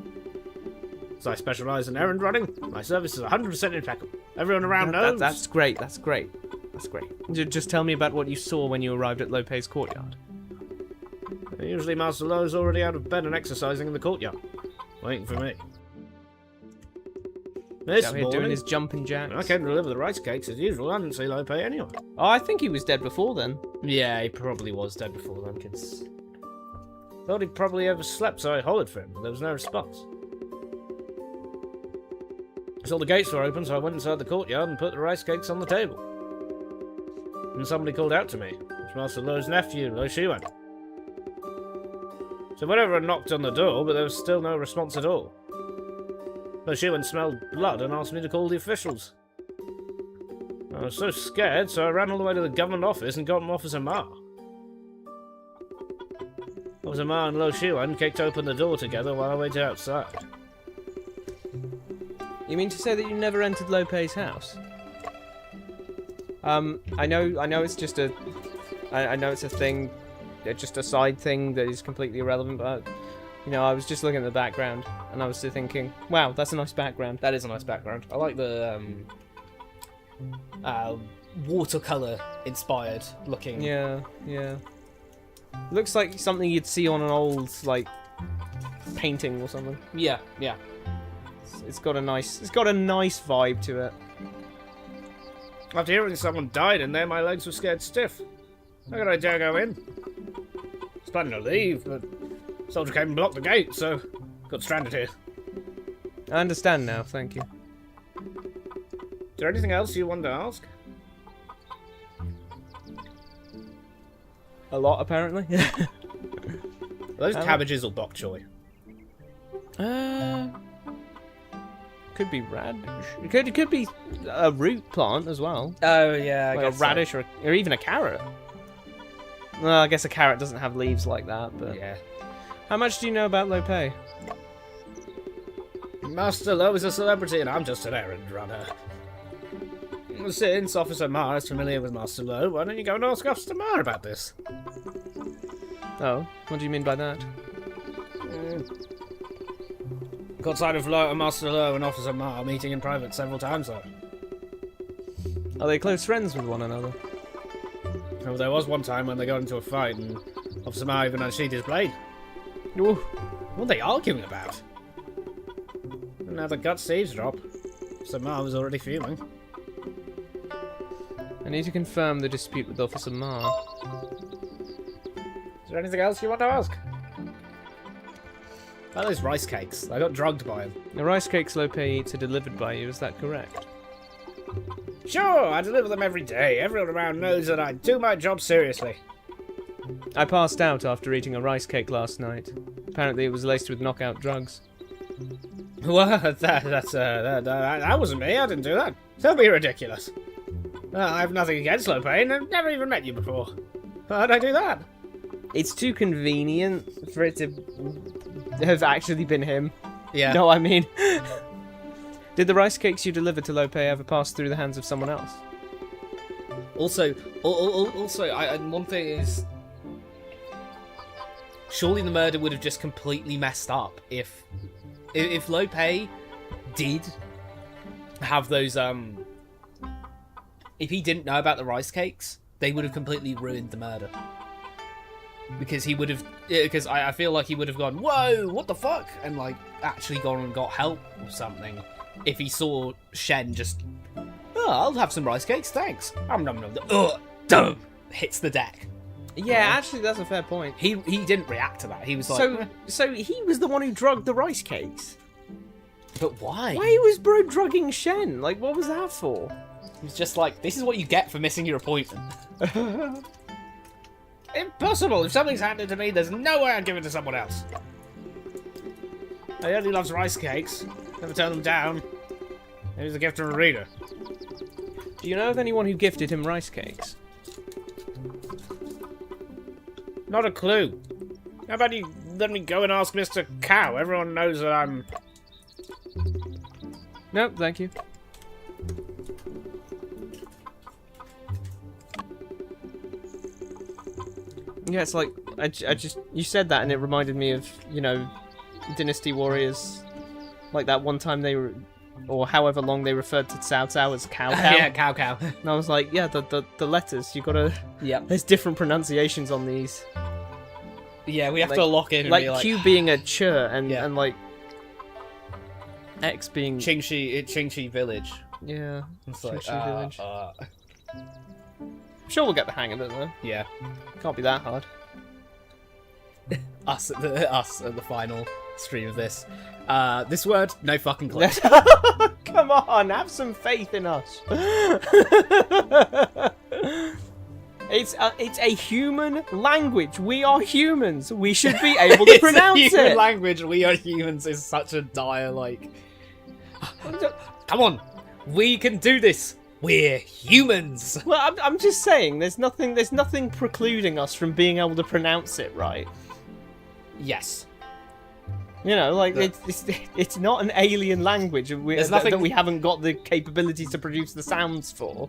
As I specialise in errand running, my service is 100% impeccable. Everyone around knows. That's great. That's great. That's great. Just tell me about what you saw when you arrived at Lopez's courtyard. Usually, Master Lowe's already out of bed and exercising in the courtyard, waiting for me. This Out here morning, doing his jumping jacks. I came to deliver the rice cakes as usual. I didn't see Lope anyway. Oh, I think he was dead before then. Yeah, he probably was dead before then, kids. Thought he probably overslept, so I hollered for him, but there was no response. I saw the gates were open, so I went inside the courtyard and put the rice cakes on the table. And somebody called out to me. It's Master Lowe's nephew, Lo Shiwen. So whenever I knocked on the door, but there was still no response at all. Lo Shiwen smelled blood and asked me to call the officials. I was so scared, so I ran all the way to the government office and got Officer Ma. Officer Ma and Lo Shiwen kicked open the door together while I waited outside. You mean to say that you never entered Lopez's house? I know it's just a... I know it's a thing, just a side thing that is completely irrelevant, but, you know, I was just looking at the background, and I was still thinking, wow, that's a nice background. That is a nice background. I like the, watercolour inspired looking. Yeah. Looks like something you'd see on an old, like, painting or something. Yeah. It's got a nice vibe to it. After hearing someone died in there, my legs were scared stiff. How could I dare go in? I was planning to leave, but a soldier came and blocked the gate, so got stranded here. I understand now, thank you. Is there anything else you wanted to ask? A lot, apparently. Are those cabbages or bok choy? Could be radish. It could be a root plant as well. Oh yeah, Like a radish or even a carrot. Well, I guess a carrot doesn't have leaves like that, but... Yeah. How much do you know about Lope? Master Lowe is a celebrity and I'm just an errand runner. Since Officer Ma is familiar with Master Lowe, why don't you go and ask Officer Ma about this? Oh, what do you mean by that? Got sight of Master Lowe and Officer Ma meeting in private several times though. Are they close friends with one another? Oh, there was one time when they got into a fight and Officer Ma even unsheathed his blade. Ooh. What were they arguing about? And now the guts eavesdrop. Officer Ma was already fuming. I need to confirm the dispute with Officer Ma. Is there anything else you want to ask? About those rice cakes. I got drugged by them. The rice cakes Lope eats are delivered by you, is that correct? Sure, I deliver them every day. Everyone around knows that I do my job seriously. I passed out after eating a rice cake last night. Apparently it was laced with knockout drugs. Well, that wasn't me. I didn't do that. Don't be ridiculous. I have nothing against Lope, and I've never even met you before. How'd I do that? It's too convenient for it to have actually been him. Yeah. You know what I mean? Did the rice cakes you delivered to Lope ever pass through the hands of someone else? Also, one thing is, surely the murder would have just completely messed up if Lope did have those if he didn't know about the rice cakes, they would have completely ruined the murder. because he would have, because I feel like he would have gone, whoa, what the fuck, and like actually gone and got help or something if he saw Shen just, oh, I'll have some rice cakes, thanks. Hits the deck. Yeah, actually, that's a fair point. He didn't react to that. He was like, so he was the one who drugged the rice cakes. but why? Why was bro drugging Shen? Like, what was that for? He was just like, this is what you get for missing your appointment. Impossible! If something's handed to me, there's no way I'd give it to someone else. He only loves rice cakes. Never turn them down. Maybe it's a gift from a reader. Do you know of anyone who gifted him rice cakes? Not a clue. How about you let me go and ask Mr. Cow? Everyone knows that I'm... No, thank you. Yeah, it's like, I just, you said that and it reminded me of, you know, Dynasty Warriors. Like that one time they were, or however long they referred to Cao Cao as Cow Cow. Yeah, Cow Cow. And I was like, yeah, the letters, you gotta, Yeah. there's different pronunciations on these. Yeah, we have Like- to lock in and Like be like... Q being a ch and, Yeah. and like X being... Qingxi Village. Yeah. It's like, Qingxi Village. I'm sure we'll get the hang of it though. yeah. Can't be that hard. Us at the final stream of this. This word, no fucking clue. Come on, have some faith in us. It's a human language. We are humans. We should be able to pronounce It's a human it. language. We are humans is such a dire like. Come on, we can do this. We're humans. Well, I'm just saying, there's nothing precluding us from being able to pronounce it right. Yes. You know, like it's not an alien language There's nothing that we haven't got the capabilities to produce the sounds for.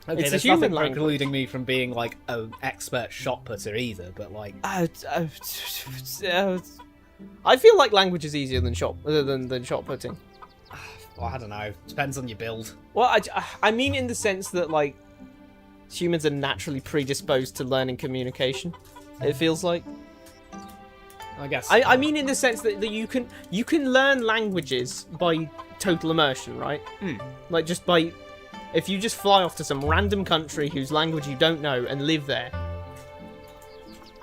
Okay, It's a there's human nothing language. precluding me from being like an expert shot putter either, but like. I feel like language is easier than shot putting. Well, I don't know. Depends on your build. Well, I mean in the sense that, like, humans are naturally predisposed to learning communication, it feels like. I guess. I mean in the sense that you can learn languages by total immersion, right? Like, just by... If you just fly off to some random country whose language you don't know and live there,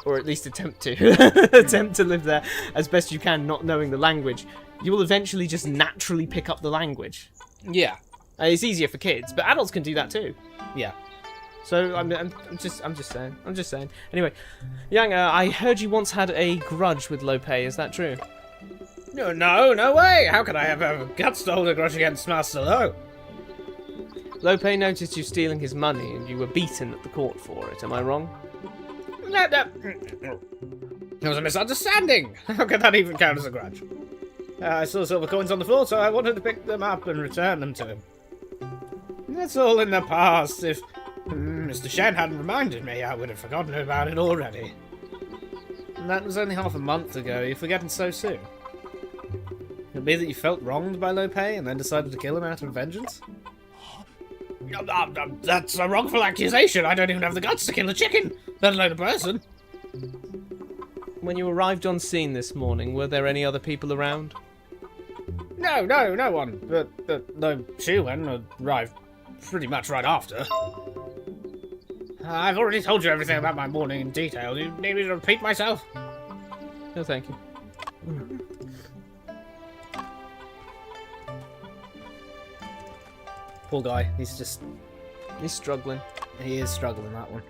or at least attempt to live there as best you can, not knowing the language, you will eventually just naturally pick up the language. Yeah. It's easier for kids, but adults can do that too. Yeah. So I'm just saying. Anyway, Yang, I heard you once had a grudge with Lope. Is that true? No way! How could I have guts to hold a grudge against Master Lo? Lope noticed you stealing his money, and you were beaten at the court for it. Am I wrong? No. There was a misunderstanding. How could that even count as a grudge? I saw silver coins on the floor, so I wanted to pick them up and return them to him. That's all in the past. If Mr. Shen hadn't reminded me, I would have forgotten about it already. And that was only half a month ago. You're forgetting so soon. Could it be that you felt wronged by Lope and then decided to kill him out of vengeance? That's a wrongful accusation. I don't even have the guts to kill a chicken, let alone a person. When you arrived on scene this morning, were there any other people around? No one. But no, Shiwen arrived pretty much right after. I've already told you everything about my morning in detail. Do you need me to repeat myself? No, thank you. Poor guy. He's struggling. He is struggling, that one.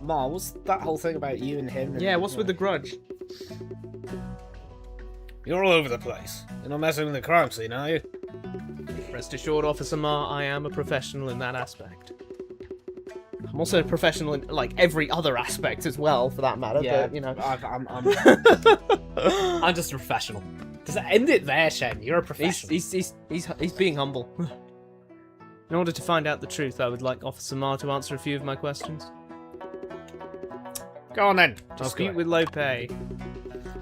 Ma, what's that whole thing about you and him? Yeah, what's with the grudge? You're all over the place. You're not messing with the crime scene, are you? Rest assured, Officer Ma, I am a professional in that aspect. I'm also a professional in, like, every other aspect as well, for that matter, Yeah, but, you know. I'm just a professional. Does that end it there, Shen? You're a professional. He's being humble. In order to find out the truth, I would like Officer Ma to answer a few of my questions. Go on then. Dispute with Lope.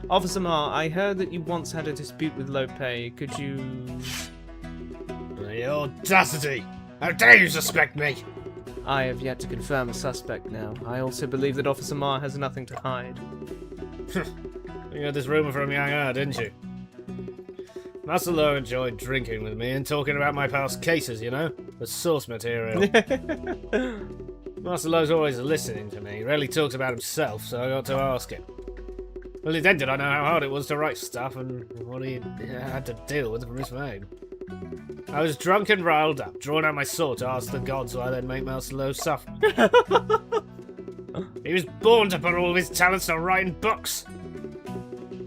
Officer Ma, I heard that you once had a dispute with Lope. Could you... The audacity! How dare you suspect me? I have yet to confirm the suspect now. I also believe that Officer Ma has nothing to hide. You heard this rumor from Yang, didn't you? Master Lo enjoyed drinking with me and talking about my past cases, you know? The source material. Master Lo's always listening to me. He rarely talks about himself, so I got to ask him. Well, then did I know how hard it was to write stuff and what he had to deal with from his fame. I was drunk and riled up, drawing out my sword to ask the gods why they'd make Master Lo suffer. He was born to put all of his talents to writing books.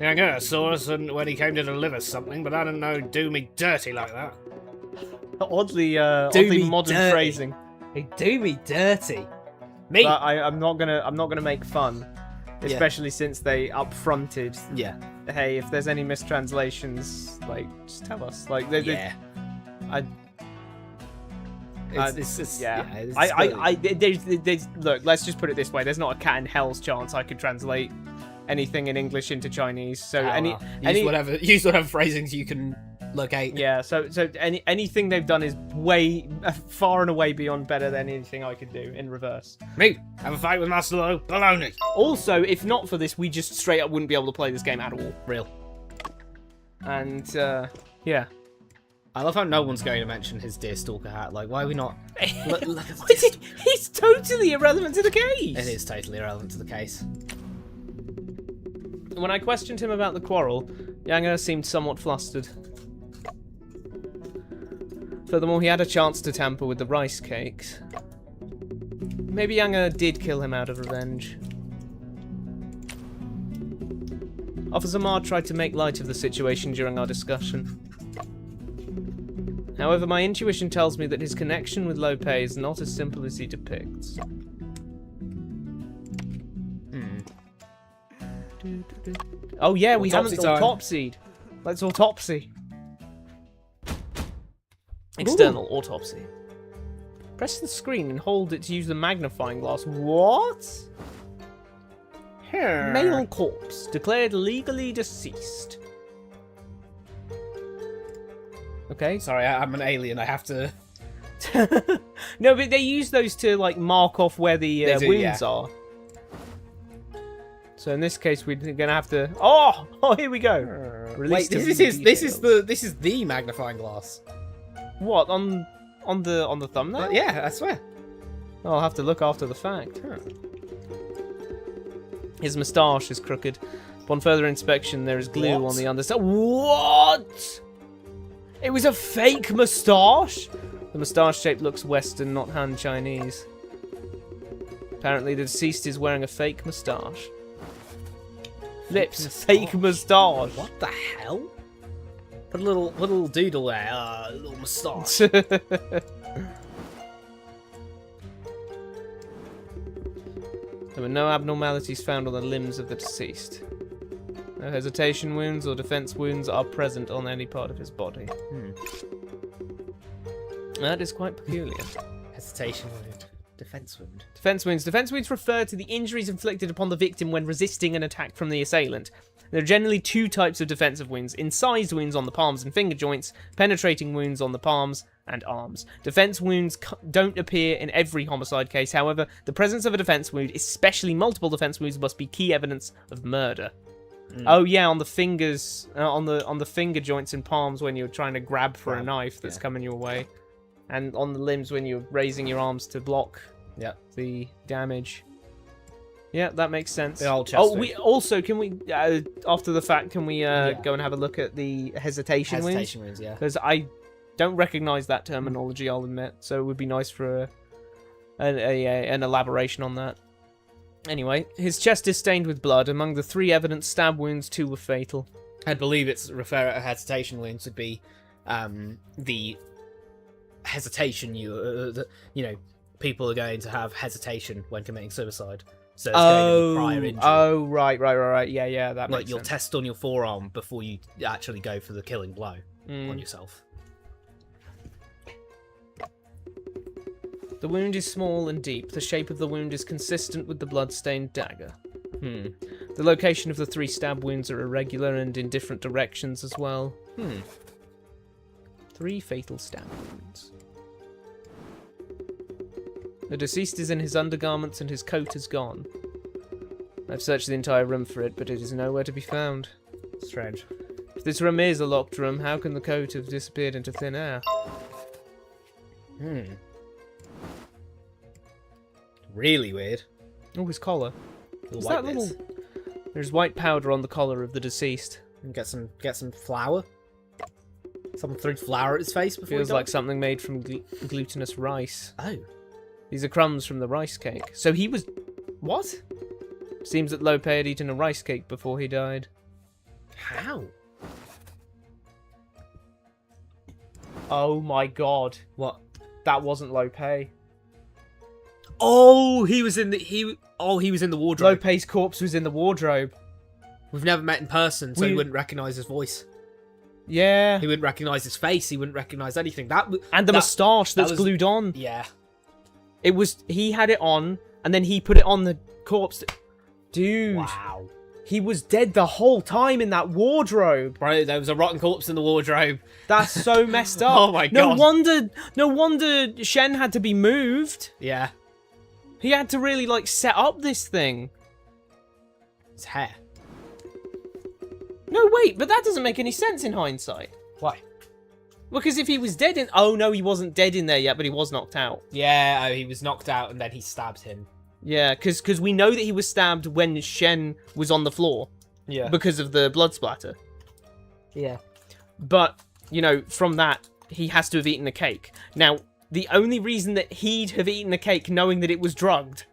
Yang saw us when he came to deliver something, but I didn't know he'd do me dirty like that. Oddly me modern dirty. phrasing. He'd do me dirty. Me? But I'm not gonna make fun, especially since they upfronted. Yeah. Hey, if there's any mistranslations, like, just tell us. Like, Yeah. Look, let's just put it this way. There's not a cat in hell's chance I could translate anything in English into Chinese. So use whatever phrasings you can locate. Yeah, so anything they've done is way far and away beyond better than anything I could do in reverse. Me, have a fight with Master Lo? Baloney. Also, if not for this, we just straight up wouldn't be able to play this game at all. Real. And yeah. I love how no one's going to mention his deer stalker hat. Like, why are we not? Look at this. He's totally irrelevant to the case. It is totally irrelevant to the case. When I questioned him about the quarrel, Yang seemed somewhat flustered. Furthermore, he had a chance to tamper with the rice cakes. Maybe Yang did kill him out of revenge. Officer Ma tried to make light of the situation during our discussion. However, my intuition tells me that his connection with Lo Pei is not as simple as he depicts. Oh yeah, we haven't autopsied. Let's autopsy. External autopsy. Press the screen and hold it to use the magnifying glass. What? Male corpse declared legally deceased. Okay. Sorry, I'm an alien. I have to. No, but they use those to like mark off where the wounds are. So in this case, we're gonna have to. Oh, here we go. Wait, this is the magnifying glass. What on the thumbnail? Yeah, I swear. I'll have to look after the fact. His moustache is crooked. Upon further inspection, there is glue on the underside. What? It was a fake moustache? The moustache shape looks Western, not Han Chinese. Apparently, the deceased is wearing a fake moustache. Lips, fake moustache. What the hell? Put a little doodle there, a little moustache. There were no abnormalities found on the limbs of the deceased. No hesitation wounds or defense wounds are present on any part of his body. That is quite peculiar. Hesitation wound. Defense wound. Defense wounds. Defense wounds refer to the injuries inflicted upon the victim when resisting an attack from the assailant. There are generally two types of defensive wounds: incised wounds on the palms and finger joints, penetrating wounds on the palms and arms. Defense wounds don't appear in every homicide case. However, the presence of a defense wound, especially multiple defense wounds, must be key evidence of murder. Oh yeah, on the fingers, on the finger joints and palms when you're trying to grab for a knife that's coming your way, and on the limbs when you're raising your arms to block the damage. Yeah, that makes sense. The old chest wound. We also can we after the fact can we go and have a look at the hesitation wounds? Hesitation wounds, yeah. Because I don't recognise that terminology, I'll admit. So it would be nice for an elaboration on that. Anyway, his chest is stained with blood. Among the 3 evident stab wounds, 2 were fatal. I'd believe it's hesitation wounds would be the hesitation people are going to have hesitation when committing suicide. So it's going to be prior injury. Oh, right. Yeah, that makes sense. You'll test on your forearm before you actually go for the killing blow on yourself. The wound is small and deep. The shape of the wound is consistent with the blood-stained dagger. The location of the 3 stab wounds are irregular and in different directions as well. 3 fatal stab wounds. The deceased is in his undergarments and his coat is gone. I've searched the entire room for it, but it is nowhere to be found. Strange. If this room is a locked room, how can the coat have disappeared into thin air? Really weird. Oh, his collar. Little Is white that little... bits. There's white powder on the collar of the deceased. And get some flour. Someone threw flour at his face before Feels he died? like something made from glutinous rice. Oh. These are crumbs from the rice cake. So he was... What? Seems that Lope had eaten a rice cake before he died. How? Oh my god. What? That wasn't Lope. Oh, he was in the was in the wardrobe. Lope's corpse was in the wardrobe. We've never met in person, so he wouldn't recognise his voice. Yeah. He wouldn't recognise his face. He wouldn't recognise anything. And the moustache that's was- glued on. Yeah. It was... He had it on, and then he put it on the corpse. Dude. Wow. He was dead the whole time in that wardrobe. Bro, there was a rotten corpse in the wardrobe. That's so messed up. Oh my god. No wonder Shen had to be moved. Yeah. He had to really, like, set up this thing. His hair. No, wait, but that doesn't make any sense in hindsight. Why? Because if he was dead in... Oh, no, he wasn't dead in there yet, but he was knocked out. Yeah, he was knocked out and then he stabbed him. Yeah, because we know that he was stabbed when Shen was on the floor. Yeah. Because of the blood splatter. Yeah. But, you know, from that, he has to have eaten a cake. Now, the only reason that he'd have eaten a cake knowing that it was drugged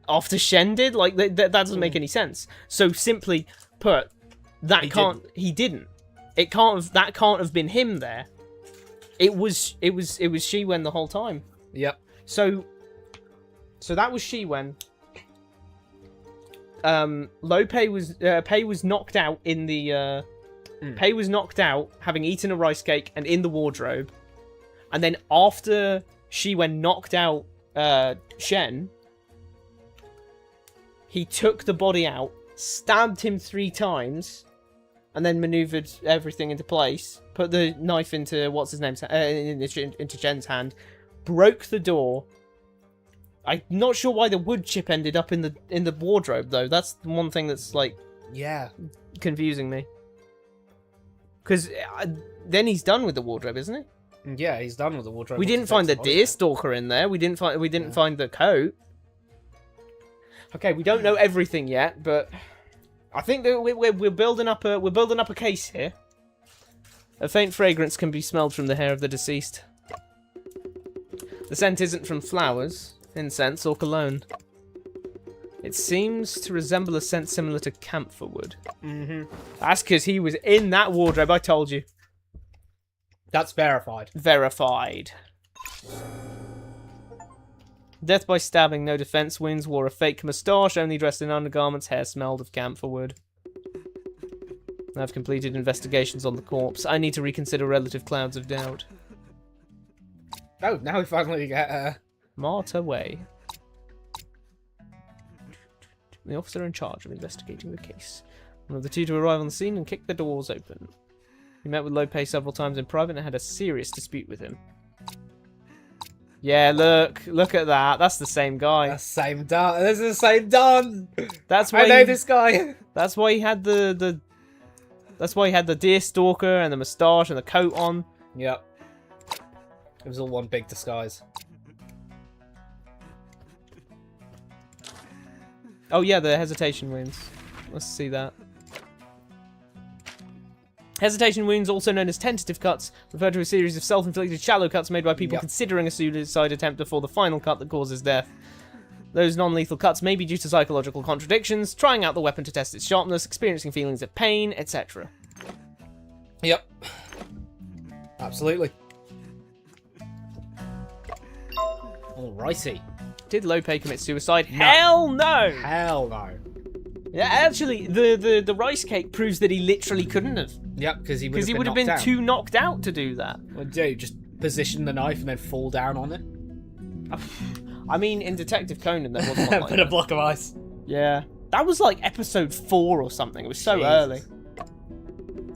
after Shen did, like, that doesn't make any sense. So, simply put, he didn't. That can't have been him there. It was Shi-Wen the whole time. Yep. So that was Shi-Wen. Pei was knocked out in the Pei was knocked out having eaten a rice cake and in the wardrobe. And then after Shi-Wen knocked out Shen, he took the body out, stabbed him 3 times, and then maneuvered everything into place. Put the knife into into Shen's hand, broke the door. I'm not sure why the wood chip ended up in the wardrobe though. That's the one thing that's like confusing me. Because then he's done with the wardrobe, isn't he? Yeah, he's done with the wardrobe. We didn't find the deer stalker in there. We didn't find the coat. Okay, we don't know everything yet, but I think that we're building up a case here. A faint fragrance can be smelled from the hair of the deceased. The scent isn't from flowers, incense, or cologne. It seems to resemble a scent similar to camphor wood. That's because he was in that wardrobe. I told you. That's verified. Verified. Death by stabbing, no defense wounds, wore a fake moustache, only dressed in undergarments, hair smelled of camphor wood. I've completed investigations on the corpse. I need to reconsider relative clouds of doubt. Oh, now we finally get Marta Way. The officer in charge of investigating the case. One of the 2 to arrive on the scene and kick the doors open. He met with Lope several times in private and had a serious dispute with him. Yeah, look at that. That's the same guy. That's the same Don. This is the same Don. That's why I know this guy. That's why he had That's why he had the deer stalker and the moustache and the coat on. Yep. It was all one big disguise. Oh yeah, the hesitation wounds. Let's see that. Hesitation wounds, also known as tentative cuts, refer to a series of self-inflicted shallow cuts made by people considering a suicide attempt before the final cut that causes death. Those non-lethal cuts may be due to psychological contradictions, trying out the weapon to test its sharpness, experiencing feelings of pain, etc. Yep. Absolutely. Alrighty. Did Lope commit suicide? No. Hell no! Hell no. Yeah, actually, the rice cake proves that he literally couldn't have. Yep, because he would have been too knocked out to do that. Well, dude, just position the knife and then fall down on it. I mean, in Detective Conan, there was one like Put a block of ice. Yeah. That was like episode 4 or something. It was so early.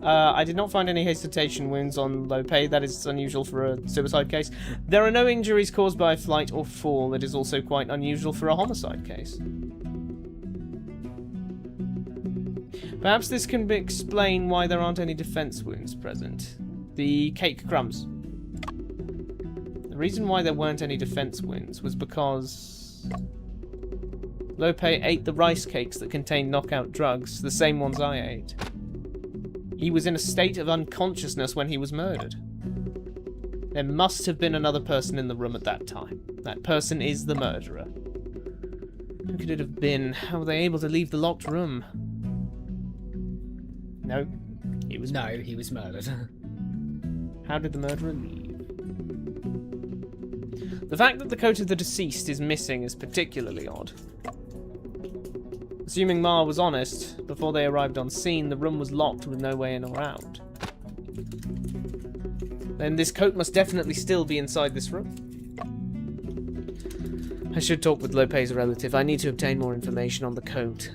I did not find any hesitation wounds on Lope. That is unusual for a suicide case. There are no injuries caused by flight or fall. It is also quite unusual for a homicide case. Perhaps this can explain why there aren't any defense wounds present. The cake crumbs. The reason why there weren't any defense wounds was because Lope ate the rice cakes that contained knockout drugs, the same ones I ate. He was in a state of unconsciousness when he was murdered. There must have been another person in the room at that time. That person is the murderer. Who could it have been? How were they able to leave the locked room? No, he was murdered. He was murdered. How did the murderer leave? The fact that the coat of the deceased is missing is particularly odd. Assuming Ma was honest, before they arrived on scene, the room was locked with no way in or out. Then this coat must definitely still be inside this room. I should talk with Lope's relative. I need to obtain more information on the coat.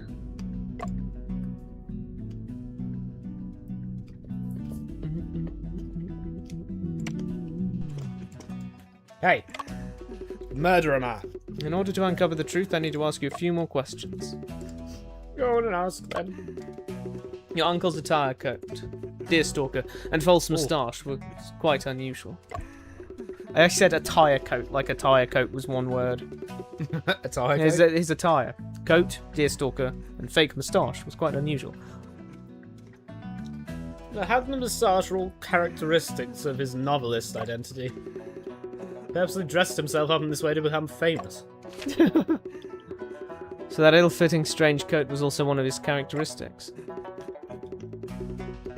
Hey, murderer man. In order to uncover the truth, I need to ask you a few more questions. Go on and ask then. Your uncle's attire coat, deerstalker, and false moustache was quite unusual. I said attire coat, like attire coat was one word. Attire His, coat? his attire, coat, deerstalker, and fake moustache was quite unusual. Now, how the moustache are all characteristics of his novelist identity. Perhaps he dressed himself up in this way to become famous. So that ill-fitting strange coat was also one of his characteristics.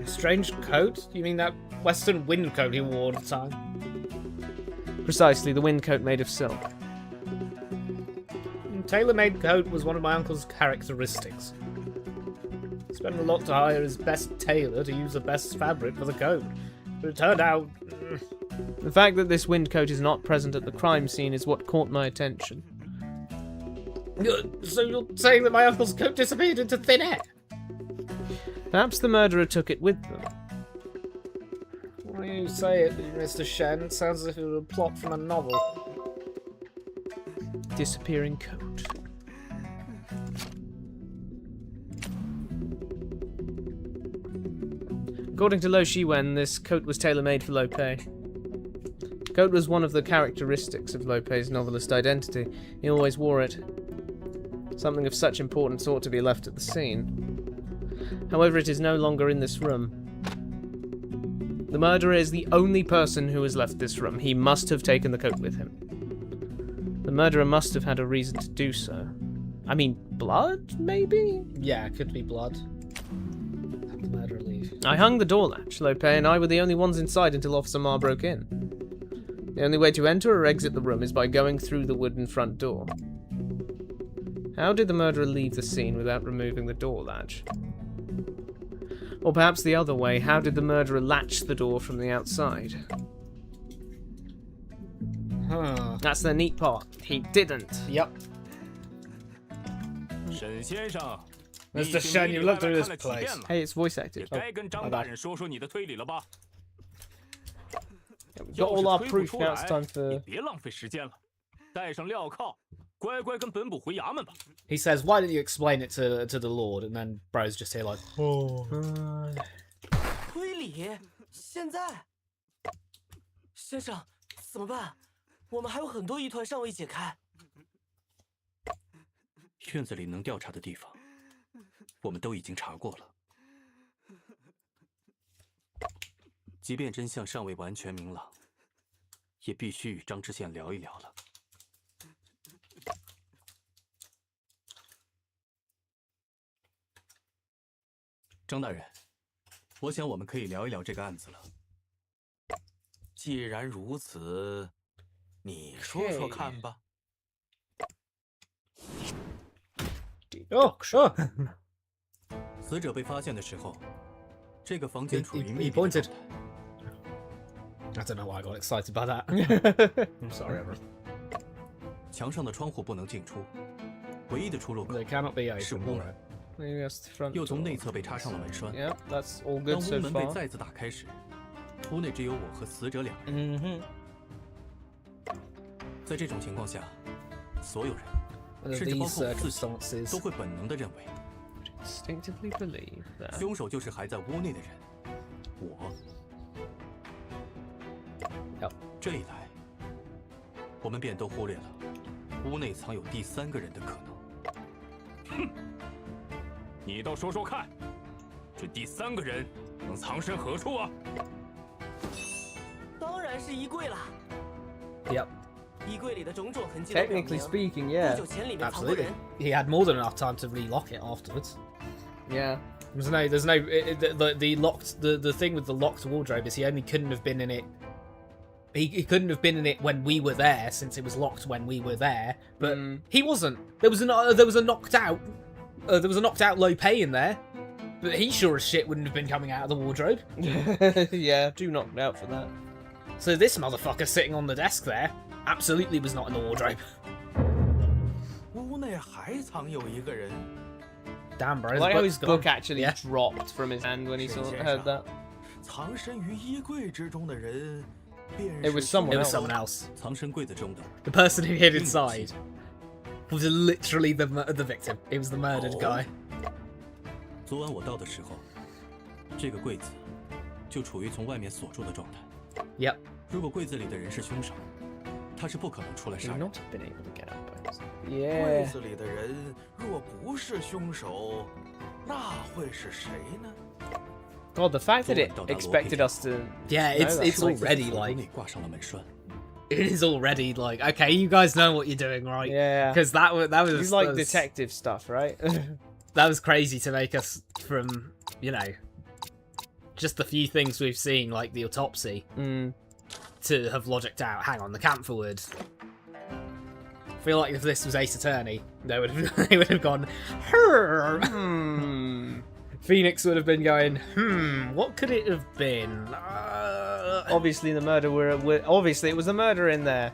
Strange coat? You mean that western wind coat he wore all the time? Precisely, the wind coat made of silk. Tailor-made coat was one of my uncle's characteristics. He spent a lot to hire his best tailor to use the best fabric for the coat. But it turned out... The fact that this wind coat is not present at the crime scene is what caught my attention. So you're saying that my uncle's coat disappeared into thin air? Perhaps the murderer took it with them. When you say it, Mr. Shen, it sounds as if it were a plot from a novel. Disappearing coat. According to Lo Shiwen, this coat was tailor-made for Lope. Coat was one of the characteristics of Lope's novelist identity. He always wore it. Something of such importance ought to be left at the scene. However, it is no longer in this room. The murderer is the only person who has left this room. He must have taken the coat with him. The murderer must have had a reason to do so. I mean, blood, maybe? Yeah, it could be blood. Have the murderer leave. I hung the door latch. Lope and I were the only ones inside until Officer Ma broke in. The only way to enter or exit the room is by going through the wooden front door. How did the murderer leave the scene without removing the door latch? Or perhaps the other way, how did the murderer latch the door from the outside? Huh. That's the neat part. He didn't. Yep. 沈先生， Mr. Shen, you looked through this place. Hey, it's voice acted. 也该跟张大人说说你的推理了吧？ We've got 要 all our 是推不 proof 出 now. It's time 来， for... 你别浪费时间了，带上镣铐，乖乖跟本部回衙门吧。 He says, why don't you explain it to the Lord? And then Bro's just here like, oh. 推理？现在？先生，怎么办？我们还有很多疑团尚未解开。院子里能调查的地方，我们都已经查过了。即便真相尚未完全明朗，也必须与张知县聊一聊了。张大人，我想我们可以聊一聊这个案子了。既然如此，你说说看吧。 Oh, sure. 死者被发现的时候，这个房间处于 He 密闭的 pointed. 状态。 I don't know why I got excited by that. I'm sorry, everyone. 墙上的窗户不能进出，唯一的出入口 They cannot be 是 open. 屋 All 门 right.。Maybe that's the front 又从 door. 内侧被插上了门栓。 Yep, that's all 当 good 屋 so 门被 far. 再次打开时，屋内只有我和死者两人。 Mm-hmm. 在这种情况下，所有人， Under 甚至包 these 括我自己， circumstances, 都会本能地认为， Instinctively believe that. 凶手就是还在屋内的人。我。 Yep. 这一来，我们便都忽略了屋内藏有第三个人的可能。哼，你倒说说看，这第三个人能藏身何处啊？ 当然是衣柜了。 Yep. 衣柜里的种种痕迹都表明， Technically speaking, 不 yeah. 久前里面藏过 Absolutely. 人。 He had more than enough time to relock it afterwards. Yeah. There's no the locked the thing with the locked wardrobe is he only couldn't have been in it. He couldn't have been in it when we were there since it was locked when we were there. But he wasn't. There was a knocked out Lope in there. But he sure as shit wouldn't have been coming out of the wardrobe. Yeah, do knock me out for that. So this motherfucker sitting on the desk there absolutely was not in the wardrobe. 屋内还藏有一个人。 Damn, bro. I the like how book's his gone. book actually Yeah. dropped from his hand when he heard that. 藏身于衣柜之中的人，便 It 是 was someone It was else. someone else. 藏身柜子中的 The person who hid inside was literally the victim. It was the murdered guy. 昨晚我到的时候，这个柜子就处于从外面锁住的状态。 Yep. 如果柜子里的人是凶手，他是不可能出来 Would 杀 not 人。 have been able to get out by himself. 柜 Yeah. 子里的人若不是凶手，那会是谁呢？ God, the fact that it expected us to. Yeah, know it's that. it's 柜子 already 锁屋 like 内挂上了门栓。 it is already like okay, you guys know what you're doing, right? Yeah. Because that was You like that was- detective stuff, right? that was crazy to make us from just the few things we've seen like the autopsy to have logicked out. Hang on, the camphor wood. I feel like if this was Ace Attorney, they would have gone. Phoenix would have been going. What could it have been? Obviously, the murderer. Obviously, it was a murder in there.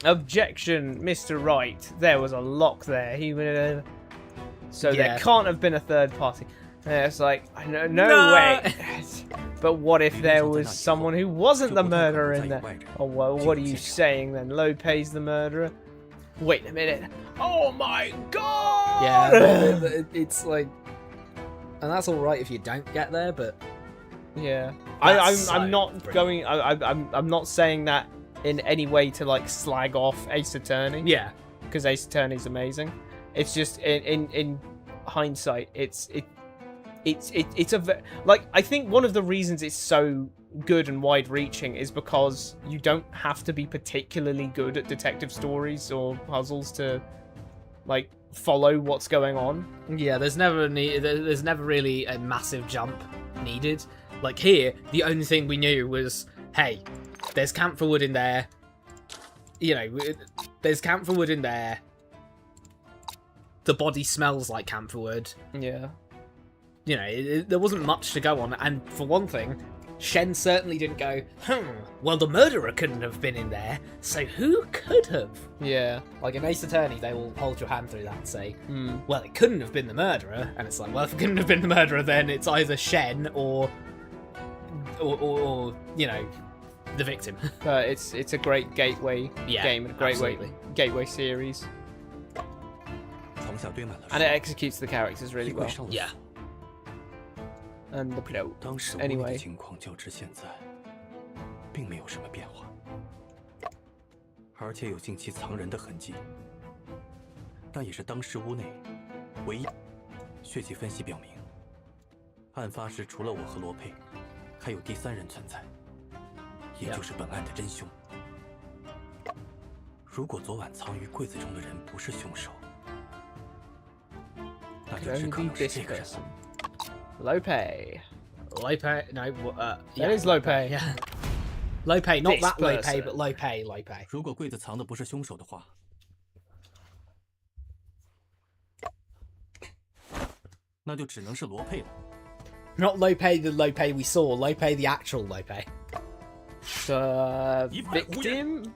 Objection, Mr. Wright. There was a lock there. He would. So there Yeah. can't have been a third party. And it's like, no No. way. But what if there was someone who wasn't the murderer in there? Oh, well, what are you saying then? Lope's the murderer? Wait a minute. Oh my god! Yeah, it's like, and that's all right if you don't get there, but Yeah, That's I'm so not brilliant. going. I'm not saying that in any way to like slag off Ace Attorney. yeah, Because Ace Attorney's amazing. It's just in hindsight, it's like I think one of the reasons it's so good and wide-reaching is because you don't have to be particularly good at detective stories or puzzles to like follow what's going on. yeah. There's never really a massive jump needed. Like here, the only thing we knew was, hey, there's camphor wood in there. There's camphor wood in there. The body smells like camphor wood. Yeah. There wasn't much to go on, and for one thing, Shen certainly didn't go, well, the murderer couldn't have been in there, so who could have? Yeah. Like in Ace Attorney, they will hold your hand through that and say, well, it couldn't have been the murderer, and it's like, well, if it couldn't have been the murderer, then it's either Shen or the victim. But it's a great gateway Yeah, game and a great absolutely. gateway series, 床下堆满了 and it 书， executes the characters 衣 really 柜 well 上了 Yeah. 锁。 and the plot. 当时屋内 Anyway 的情况较之现在，并没有什么变化，而且有近期藏人的痕迹。那也是当时屋内唯一。血迹分析表明，案发时除了我和罗佩，还有第三人存在，也就是本案的真凶。如果昨晚藏于柜子中的人不是凶手，那就 Could 只 only 可 be 能是 this 这个人。 person. Lope. Lope, no, That is Lope. Yeah. Lope, not This that Lope, person. but Lope. 如果柜子藏的不是凶手的话，那就只能是罗佩了。 Not Lope, the Lope we saw, Lope, the actual Lope. The 一派胡言！ victim.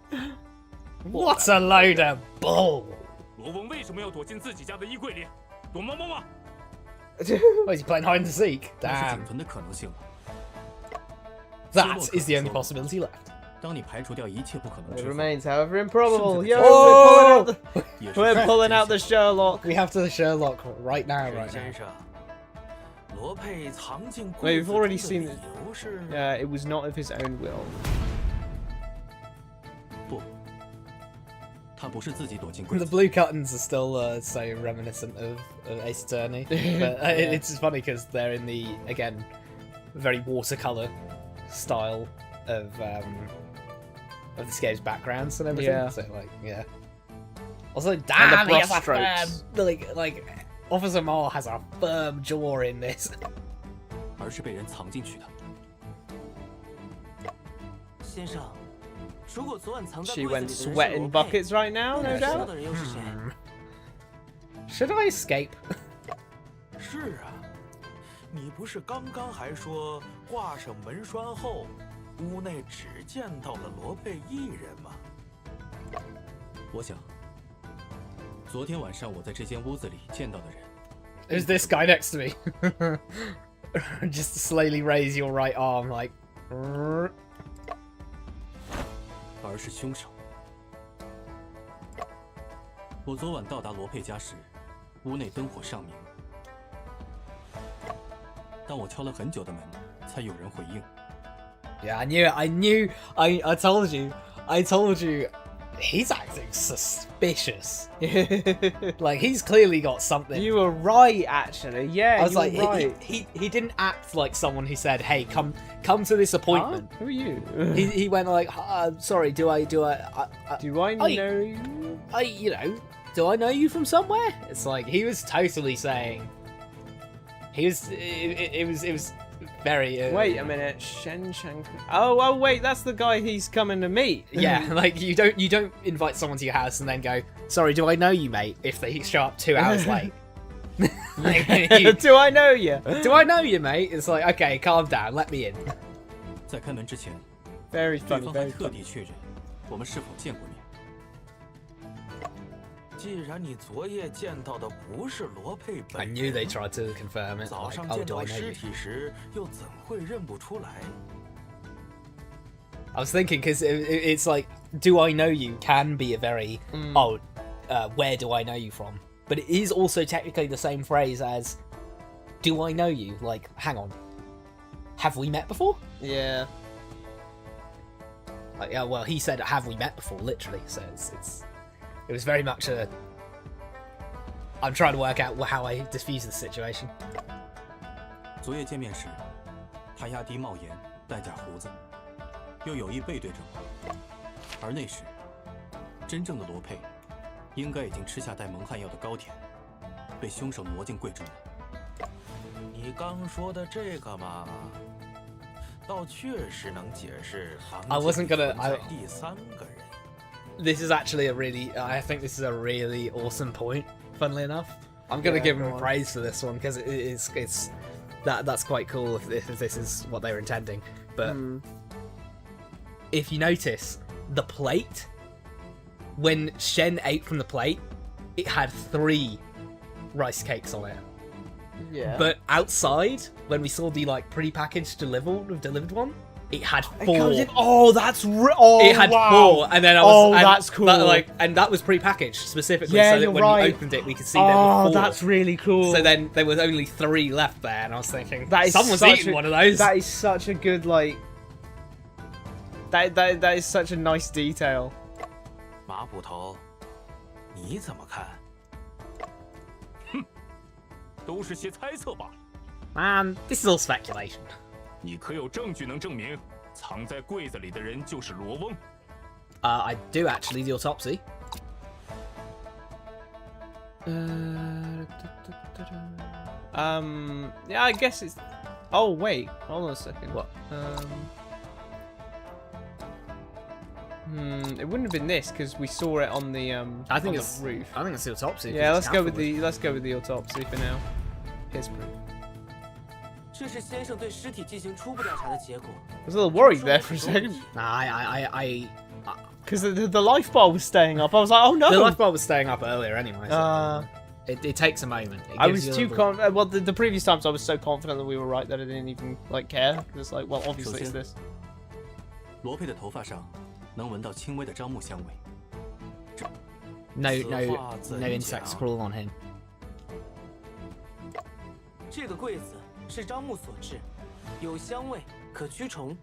What a load of bull! 罗翁为什么要躲进自己家的衣柜里？躲猫猫吗？ Oh, is he playing hide and seek? 那是 Damn. 仅存的可能性了。 That is the only possibility left. 当你排除掉一切不可能 It 之后， remains, however, improbable. 甚至 Yo, 在 Oh! we're pulling out the Sherlock. We have to the Sherlock right now, 沈 right 先 now. 生，罗佩藏进 Wait, 柜 we've 子 already 中 seen 的 it. 理由是 It was not of his own will. 不，他不是自己躲进柜 The 子。 blue curtains are still so reminiscent of Ace Attorney, but it's just funny because they're in the again very watercolor style of this game's backgrounds and everything. Yeah. So like, yeah. Also, damn, the he has a brushstrokes. firm, like Officer Mole has a firm jaw in this. 而是被人藏进去的。先生，如果昨晚藏在 She 柜 went 子里的人是 sweating 罗佩， buckets right now, 那 no 你知道 doubt. 的人又是谁？ Should I escape? 是啊，你不是刚刚还说挂上门栓后，屋内只见到了罗佩一人吗？我想，昨天晚上我在这间屋子里见到的人， Who's this guy next to me? Just slowly raise your right arm, like. 而是凶手。我昨晚到达罗佩家时，屋内灯火尚明。当我敲了很久的门，才有人回应。 Yeah, I knew it. I told you. He's acting suspicious. Like he's clearly got something. You were right, actually. Yeah, I was you like, were right. he didn't act like someone who said, "Hey, come to this appointment." Huh? Who are you? He went like, "Sorry, do I Do I know you? do I know you from somewhere?" It's like he was totally saying. It was very. Wait a minute, Shen Chang. Oh, wait, that's the guy he's coming to meet. Yeah, like you don't invite someone to your house and then go, "Sorry, do I know you, mate?" If they show up 2 hours late. Like, Do I know you? do I know you, mate? It's like, okay, calm down, let me in. 在开门之前， Very 对 funny, 方还 very 特 funny. 地确认我们是否见过面。既然你昨夜见到的不是罗佩 I 本 knew 人， they tried to confirm it. 早 Like, 上 oh, 见 do 到 I know 尸 you? 体时又怎会认不出来？ I was thinking because it's like, do I know you can be a very where do I know you from? But it is also technically the same phrase as, do I know you? Like, hang on, have we met before? Yeah. Like, yeah, well, he said, have we met before? Literally, so it was very much a. I'm trying to work out how I diffuse the situation. 昨夜见面时，他压低帽檐，戴假胡子，又有意背对着我。而那时，真正的罗佩应该已经吃下带蒙汗药的糕点，被凶手挪进柜中了。你刚说的这个嘛，倒确实能解释房 I 间 wasn't 里 gonna- 存在第三个人。 This is actually I think this is a really awesome point. Funnily enough, I'm gonna Yeah, give go him on. praise for this one because it's that's quite cool if this is what they were intending. But if you notice, the plate, when Shen ate from the plate, it had 3 rice cakes on it. Yeah. But outside, when we saw the like pre-packaged delivered one, it had 4. Oh, that's It had 4, and then I was. Oh, and that's cool. And that was pre-packaged specifically, Yeah, so that you're when right. you opened it, we could see there were 4. Oh, that's really cool. So then there was only 3 left there, and I was thinking, That is someone's such eating a- one of those. That is such a good like. That is such a nice detail. 马捕头，你怎么看？都是些猜测罢了。 Man, this is all speculation. 你可有证据能证明藏在柜子里的人就是罗翁？ I do actually the autopsy. Yeah, I guess it's. Oh wait, hold on a second. What? It wouldn't have been this because we saw it on the I think on it's the roof. I think it's the autopsy. Yeah, let's because go it's with the autopsy for now. Here's proof. 这是先生对尸体进行初步调查的结果。 I was a little worried there for a second Nah, I because the life bar was staying up. I was like, oh no. the life bar was staying up earlier anyway. So. It takes a moment. I was too confident. Well, the previous times I was so confident that we were right that I didn't even like care. It's like, well, obviously it's this. 罗佩的头发上能闻到轻微的樟木香味。 No insects crawl on him. 这个柜子是樟木所制，有香味，可驱虫。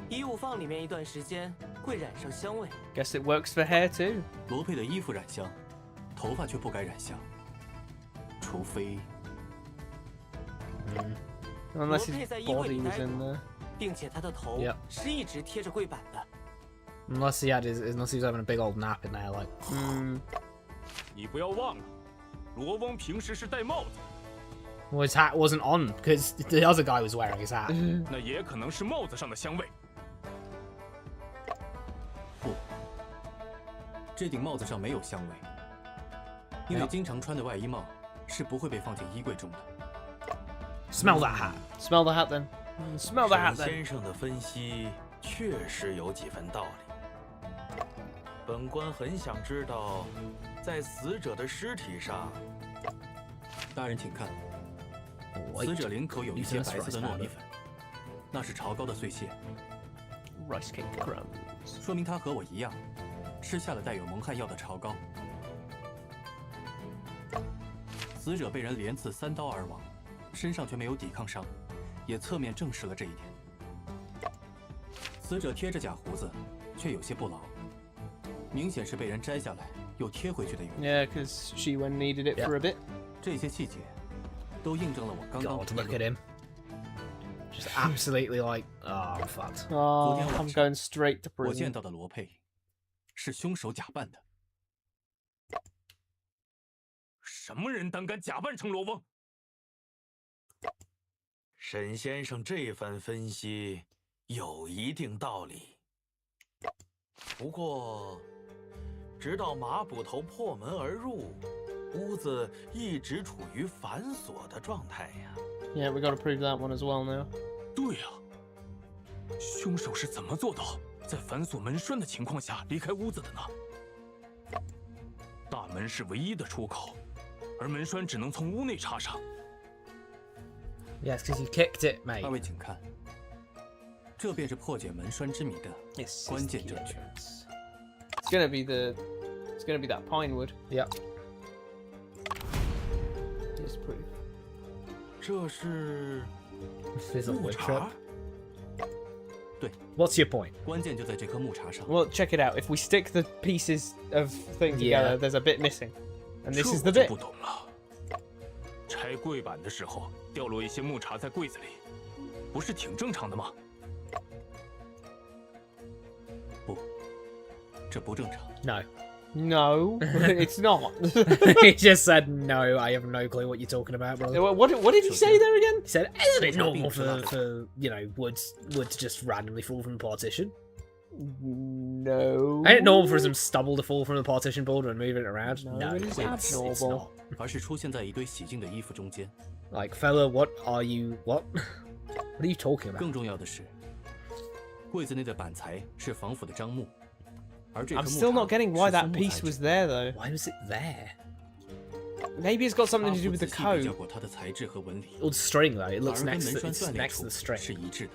衣物放里面一段时间会染上香味。 Guess it works for hair too. 罗佩的衣服染香，头发却不该染香，除非 Unless 罗佩 his 在衣柜 body 里 was 待 in 过， there. 并且他的头 Yep. 是一直贴着柜板的。 Unless he was having a big old nap in there, like. 你不要忘了，罗翁平时是戴帽子， Well, his hat wasn't on because the other guy was wearing his hat. 那也可能是帽子上的香味。不，这顶帽子上没有香味，因为经常穿的外衣帽是不会被放进衣柜中的。 Smell that hat. Smell the hat then. Smell the 沈 hat then. 先生的分析确实有几分道理。本官很想知道，在死者的尸体上，大人请看，死者领口有一些白色的糯米粉，那是潮糕的碎屑， Rice cake crumbs. 说明他和我一样，吃下了带有蒙汗药的潮糕。死者被人连刺3刀而亡，身上却没有抵抗伤，也侧面证实了这一点。死者贴着假胡子，却有些不牢，明显是被人摘下来又贴回去的原因。 Yeah, because she went and needed it for a bit. 这些细节都印证了我刚刚 God, look at him. Just absolutely like, oh, I'm fucked. Oh, I'm going straight to 我见 prison. 到的罗佩是凶手假扮的。什么人胆敢假扮成罗翁？沈先生这番分析有一定道理。不过，直到马捕头破门而入，屋子一直处于反锁的状态呀。 Yeah, we got to prove that one as well now. 对呀、凶手是怎么做到在反锁门栓的情况下离开屋子的呢？大门是唯一的出口，而门栓只能从屋内插上。 Yes, because you kicked it, mate. 二位请看，这便是破解门栓之谜的 Yes, 关键证据。 It's gonna be that pine wood. Yep. Disprove. 这是 This is a 木 wood 茬 shop. 对， What's your point? 关键就在这颗木茬上。 Well, check it out. If we stick the pieces of thing Yeah. together, there's a bit missing, and this 这 is the 我就 bit. 不懂了。拆柜板的时候掉落一些木茬在柜子里，不是挺正常的吗？不，这不正常。 No. No, it's not. He just said no. I have no clue what you're talking about, brother. What did he say there again? He said, "Isn't it normal for wood to just randomly fall from the partition? No. Ain't it normal for some stubble to fall from the partition border and moving it around? No, it is it's abnormal. not. 而是出现在一堆洗净的衣服中间。 Like, fella, what are you? What? What are you talking about? 更重要的是，柜子内的板材是防腐的樟木，而这颗 I'm 木 still 茬 not getting why 是 that 松木 piece 材质 was there though. Why was it there? Maybe it's got something 阿 to do 福 with the 仔细比较 code. 过它的材质和纹理， Well, the string though. It 反 looks 而跟 next 门 to 栓 it's 断裂 next 处 to the 是 string. 一致的。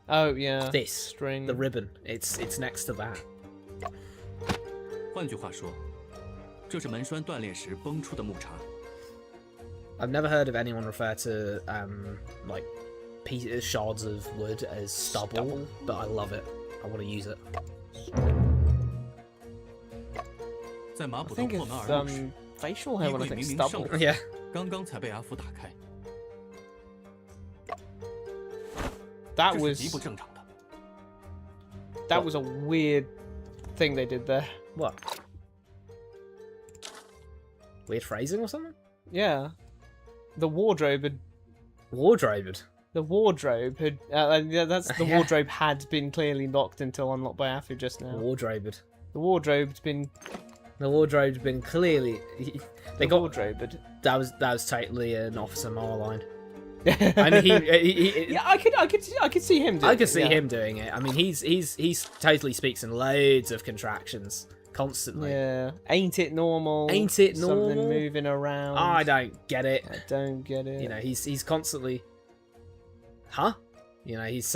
Oh yeah. This string. the ribbon. It's next to that. 换句话说，这是门栓断裂时崩出的木茬。 I've never heard of anyone refer to like shards of wood as stubble, but I love it. I want to use it. 在马 I 捕头 think 破门 it's 而入时， facial hair 衣 when I 柜 think 明明上 stubble. 锁 Yeah. 刚刚才被阿福打开， That 这是 was 极不正常的。 that was a weird thing they did there. What? Weird phrasing or something? Yeah. The wardrobe had Wardrobed. the wardrobe had yeah, that's the Yeah. wardrobe had been clearly locked until unlocked by Afu just now. Wardrobed. The wardrobe's been The wardrobe's been clearly. They got wardrobe. But... that was totally an Officer Marline. I mean, he yeah, I could see him. Doing I could see it, yeah. him doing it. I mean, he's totally speaks in loads of contractions constantly. Yeah. Ain't it normal? Ain't it normal? Something moving around. I don't get it. I don't get it. You know, he's constantly, huh? You know, he's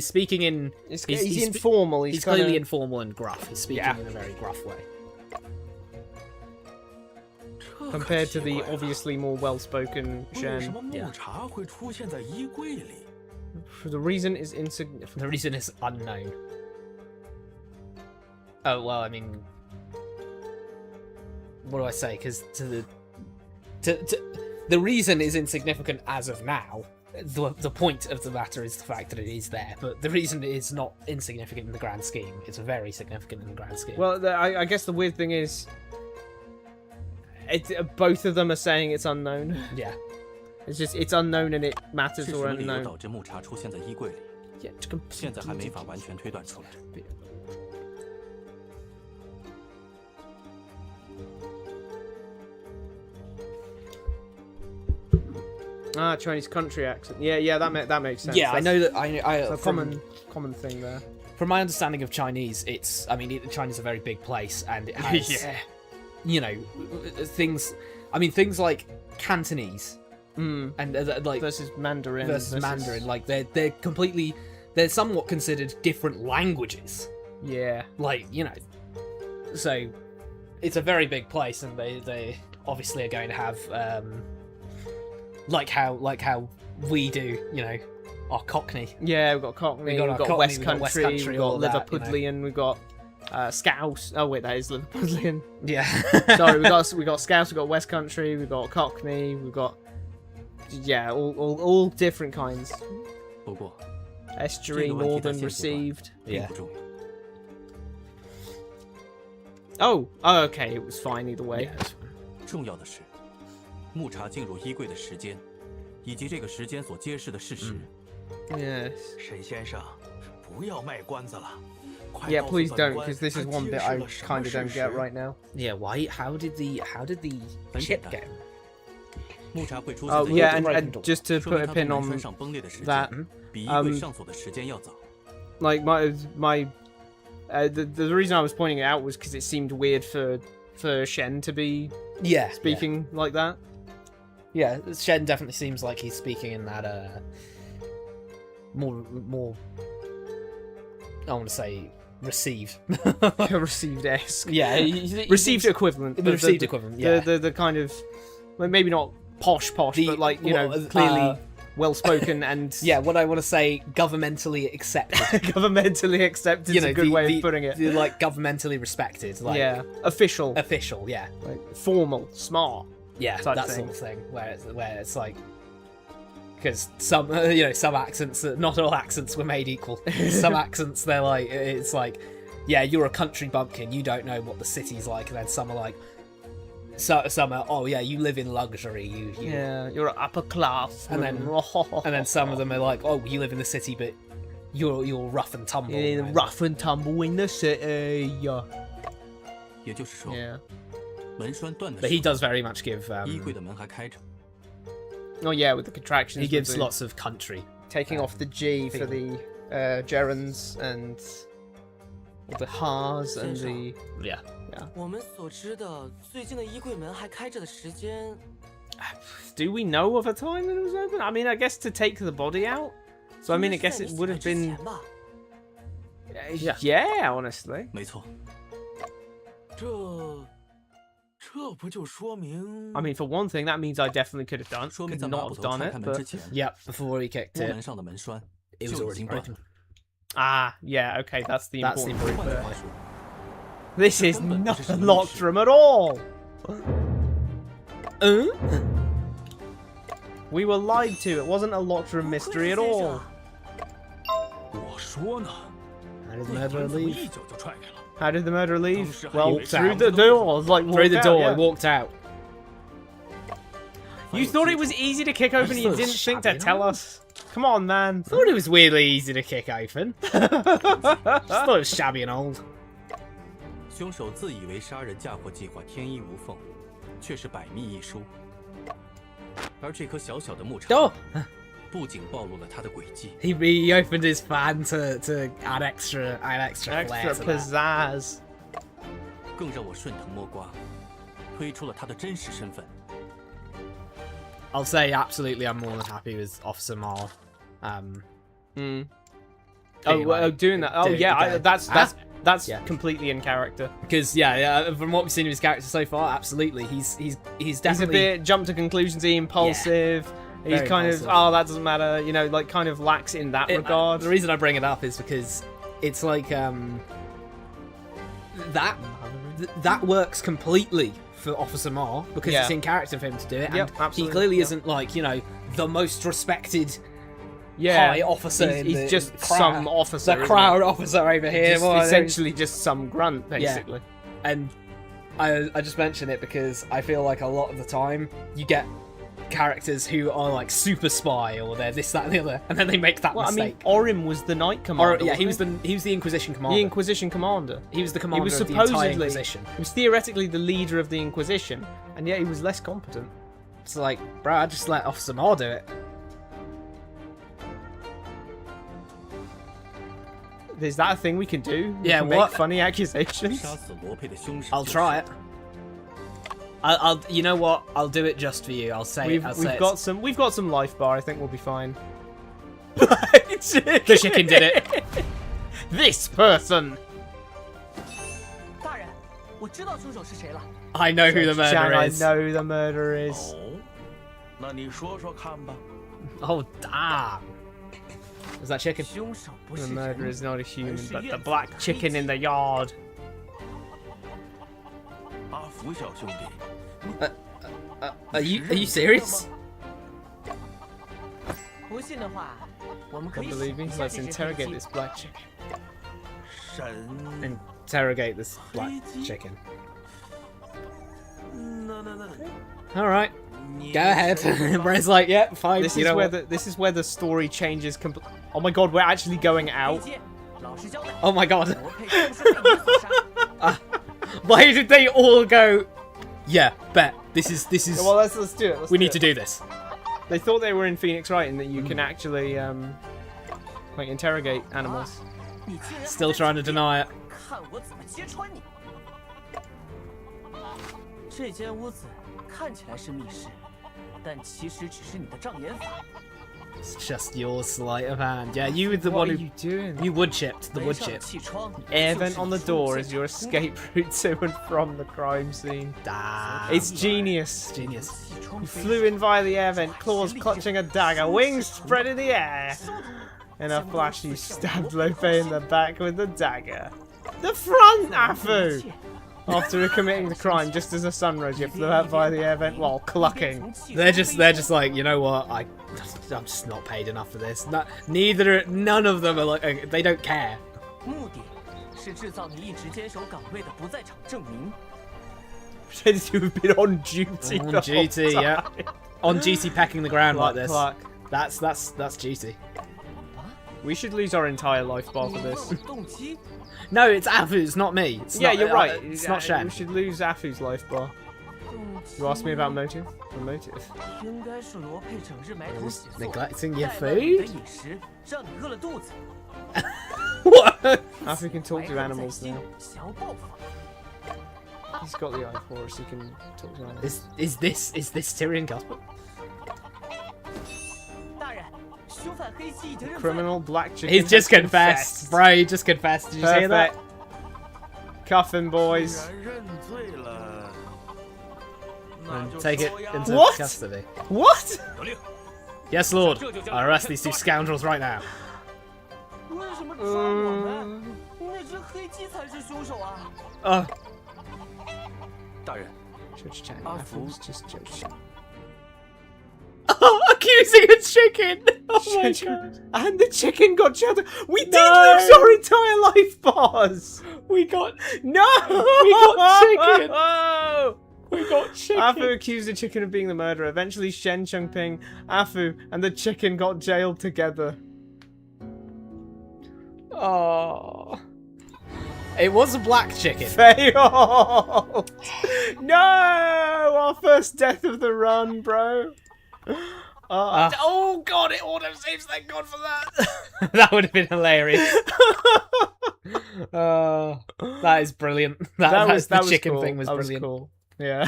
speaking in. He's informal. He's clearly informal and gruff. He's speaking in a very gruff way. Compared to the obviously more well-spoken 为 Shen. 什么木茶会出现在衣柜里？ The reason is insignificant. The reason is unknown. Oh well, I mean, what do I say? Because the reason is insignificant as of now. The point of the matter is the fact that it is there, but the reason is not insignificant in the grand scheme. It's very significant in the grand scheme. Well, I guess the weird thing is, both of them are saying it's unknown. Yeah. It's just it's unknown and it matters 是什 or 么理由 unknown. 导致木茶出现在衣柜里？ Yeah, 现在还没法完全推断出来。 Ah, Chinese country accent. Yeah, that makes sense. Yeah, I That's know that. I a common thing there. From my understanding of Chinese, China's a very big place, and it has, you know, things. I mean, things like Cantonese and like versus Mandarin. Versus Mandarin, like they're completely, they're somewhat considered different languages. Yeah. Like, you know, so it's a very big place, and they obviously are going to have like how we do, you know, our Cockney. Yeah, we've got Cockney, we've got West Country, we've got Liverpudlian, we've got Scouse. Oh wait, that is Liverpudlian. Yeah. Sorry, we got Scouse, we've got West Country, we've got Cockney, we've got all different kinds. 不过， Estuary, 这个问题在 Northern, 现阶段 Received. 并不重要。 Oh, okay, it was fine either way. 重要的是，木茶进入衣柜的时间，以及这个时间所揭示的事实。 Yes. 沈先生，不要卖关子了。快 Yeah, 告诉 please 本 don't, 官 because this is 他 one 揭 bit 示 I 了什么 kind of 事 don't get 实 right now. Yeah, why? How did the 很 chip 简单 get? 木茶会出 Oh 现在 yeah, 衣柜 and just to 说明 put a 它 pin 从门 on 栓上崩裂的时 that, 间比衣柜上锁的时间要早。 like the reason I was pointing it out was because it seemed weird for Shen to be speaking like that. Yeah, Shen definitely seems like he's speaking in that more I want to say received. Received-esque. Yeah, Received equivalent. The received equivalent. Yeah, the kind of, well, maybe not posh, but like you know, clearly well spoken and yeah. What I want to say, governmentally accepted. Governmentally accepted is a good way of putting it. Like governmentally respected. Like, yeah, official. Official. Yeah. Like formal, smart. Yeah, type that thing. sort of thing. Where it's like. Because some, you know, some accents, not all accents were made equal. Some accents, they're like, it's like, yeah, you're a country bumpkin, you don't know what the city's like. And then some are like, some are, oh yeah, you live in luxury. You yeah, you're upper class. And then some of them are like, oh, you live in the city, but you're rough and tumble. Yeah, right? rough and tumble in the city. Yeah. 也就是说， Yeah. 门栓断的 But 时 he does very much give. 候，衣柜的门还开着。 Oh yeah, with the contractions. He gives with the- lots of country. taking off the G for the gerunds and the Ha's and the Yeah. 我们所知的最近的衣柜门还开着的时间， Do we know of a time that it was open? I mean, I guess to take the body out. So I mean, I guess it would have 应 been. 该是在你死来之前吧 Yeah, honestly. 没错，这不就说明 I mean, for one thing, that means I definitely could have done. 说明 Could 在马 not 捕 have 头 done 拆 it, 开门之 but 前， Yep. Before he kicked 屋 it, 门上的门栓 it was 就已 already 经断 broken. 了。 ah, yeah, okay, that's the That's the important 换 bit 句话 there. 说， This is 根本不 not 是 a 什么 locked 密室 room at all. We were lied to. It wasn't a locked room 不愧是 mystery at 先生 all. 啊我说呢， How did the 那 murderer 门怎么 leave? 一脚就踹开了？ How did the murderer leave? Walked Well, out. through the door. Like Through the walked door, out, yeah. walked out. You thought it was easy to kick open and you thought it didn't was think to shabby, tell no? us? Come on, man. Thought it was weirdly easy to kick open. Just thought it was shabby and old. 凶手自以为杀人嫁祸计划天衣无缝，却是百密一疏。而这颗小小的木叉 Oh, 不仅暴露了他的诡计， he opened his fan to add extra flair Extra to that. pizzazz. 更让我顺藤摸瓜，推出了他的真实身份。 I'll say absolutely, I'm more than happy with Officer Ma. Doing that. Oh Dude, yeah, okay. That's Yeah. completely in character. Because yeah, from what we've seen of his character so far, absolutely, he's He's a definitely bit jump to conclusions-y, impulsive. He's very kind impulsive. of that doesn't matter, you know, like kind of lacks in that regard. The reason I bring it up is because it's like that works completely for Officer Ma because Yeah. it's in character for him to do it, Yep, and he absolutely, clearly yeah. isn't like the most respected Yeah, high officer. He's just some officer. the crowd officer over here. Just essentially just some grunt, basically. And I just mention it because I feel like a lot of the time you get characters who are like super spy or they're this, that, and the other, and then they make that Well, I mean, mistake. Orim was the Knight Commander. Yeah, he wasn't was the Inquisition commander. the Inquisition Commander. He was the He commander was of the entire supposedly, Inquisition. he was theoretically the leader of the Inquisition, and yet he was less competent. It's like, bro, I just let Officer Ma do it. Is that a thing we can do? We Yeah, can what? make funny accusations? 杀死罗佩的凶手。 I'll try it. I'll you know what? I'll do it just for you. I'll say We've it's- got some life bar. I think we'll be fine. the chicken did it. This person. 大人，我知道凶手是谁了。 I know who the Chan, murderer I is. know who the murderer is. 哦，那你说说看吧。 Oh damn! Was that chicken? 凶手不 The 是 murderer 人， is not a human, 而是 but the 院子 black 的 chicken 黑 in the 气 yard. 阿福小兄弟， Are you serious? 不信的话，我们可 Don't 以 believe me? 想一下 Let's 这只黑 interrogate 鸡 this black chicken. 神， Interrogate this black chicken. 那， All right, 你 go ahead. 说说吧 Brad's like, yeah, fine. This you is know where what? this is where the story changes. Oh my god, we're actually going 黑 out. 鸡，老实交代， Oh my god! 罗佩是不是被你所杀？ Why did they all go? Yeah, bet this is Well, let's do it. we need to do this. They thought they were in Phoenix Wright and that you can actually like interrogate animals. 你竟然还 Still 在 trying to 狡辩 deny it. 看我怎么揭穿你！这间屋子看起来是密室，但其实只是你的障眼法。 It's just your sleight of hand. Yeah, you were the What one are who you doing? you wood chipped the 门 wood 上的 chip. 气窗 Air 就是 vent on the 你 door 出 is 现 your 的 escape route to and from the crime scene. Damn. It's genius. genius. 气窗 You 飞 flew in via the air vent, claws clutching a dagger, wings spread in the air. In a flash, you stabbed Lope in the back with the dagger. The front, Afu! After committing the crime, just as the sun rose, you flew out via the air vent while clucking. They're just like, you know what? I'm just not paid enough for this. None of them are like, they don't care. 目的是制造你一直坚守岗位的不在场证明。 Pretend you've been on duty. On the whole duty, time. yeah. On duty, pecking the ground like Cluck, this. cluck. That's duty. We should lose our entire life bar for 你问 this. 我动机？ No, it's Afu's, not me. It's Yeah, not, you're right. It's not We Shen. should lose Afu's life bar. 动机 You asked me about motive? The motive. 应该是罗佩整日埋头写 Just 作， neglecting your 怠慢你的 food? 饮食，让你饿了肚子。 What? Afu can talk to 怀恨在 animals 心 now. 想要报复。 He's got the eye for us. He can talk to animals. Is this Tyrion gospel? 大人，凶犯黑鸡已经认罪了。 Criminal black chicken. He's just has confessed, bro. He just confessed. Did you hear that? Perfect. Cuffin 既 boys. 然认罪了，那 And 就 take it 收押 into What? custody. What? 得令， Yes, Lord. 这就叫 I arrest these two scoundrels right now. 为什么抓我们？那只黑鸡才是凶手啊！大人， Judge Chan. Afu. Afu's just Judge Chan. Accusing a chicken. Oh my god. And the chicken got shelter. We did No. lose our entire life bars. We got No. We got chicken. we got chicken. Afu accused the chicken of being the murderer. Eventually, Shen Chengping, Afu, and the chicken got jailed together. Oh. It was a black chicken. Failed. No, our first death of the run, bro. Oh god, it auto saves. Thank God for that. That would have been hilarious. That is brilliant. The chicken cool. thing was that brilliant. Cool. Yeah.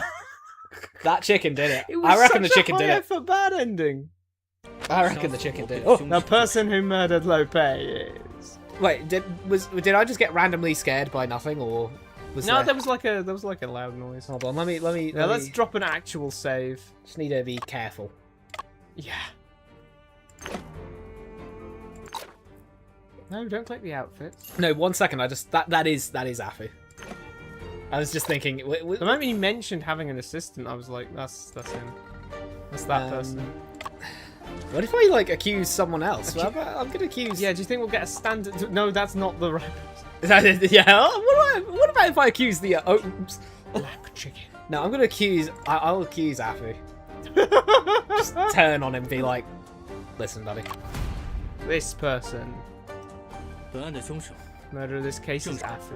That chicken did it. It was I reckon the such a chicken did high it. effort bad ending. I reckon the chicken did it. Oh, The person who murdered Lope is. wait, did I just get randomly scared by nothing, or was No, there... there was like a loud noise. Hold on, let me. Now let's drop an actual save. Just need to be careful. Yeah. No, don't click the outfit. No, 1 second. I just that is Afu. I was just thinking. The moment you mentioned having an assistant, I was like, that's him. That's that person. What if I like accuse someone else? Well, I'm gonna accuse. Yeah, do you think we'll get a standard? No, that's not the right Yeah. What about if I accuse the? Oops. black chicken. No, I'm gonna accuse. I'll accuse Afu. Just turn on him, and be like, "Listen, buddy." This person. 本案的凶手 Murder of this case is Afu.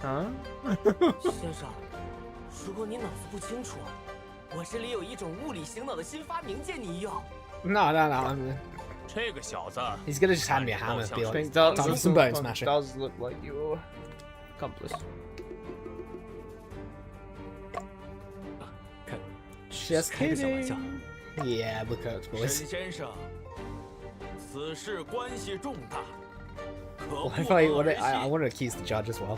Huh? 先生，如果你脑子不清楚，我这里有一种物理醒脑的新发明借你用。 No. “这个小子 He's gonna just hand me a hammer and be like, Think that "Time for some bone smasher." does look like your accomplice. 看 Just 开个小玩笑 kidding. Yeah, look out, 沈 boys. 先生，此事关系重大，可 What 不 if I 可 want 而 to? I 信。 want to accuse the judge as well.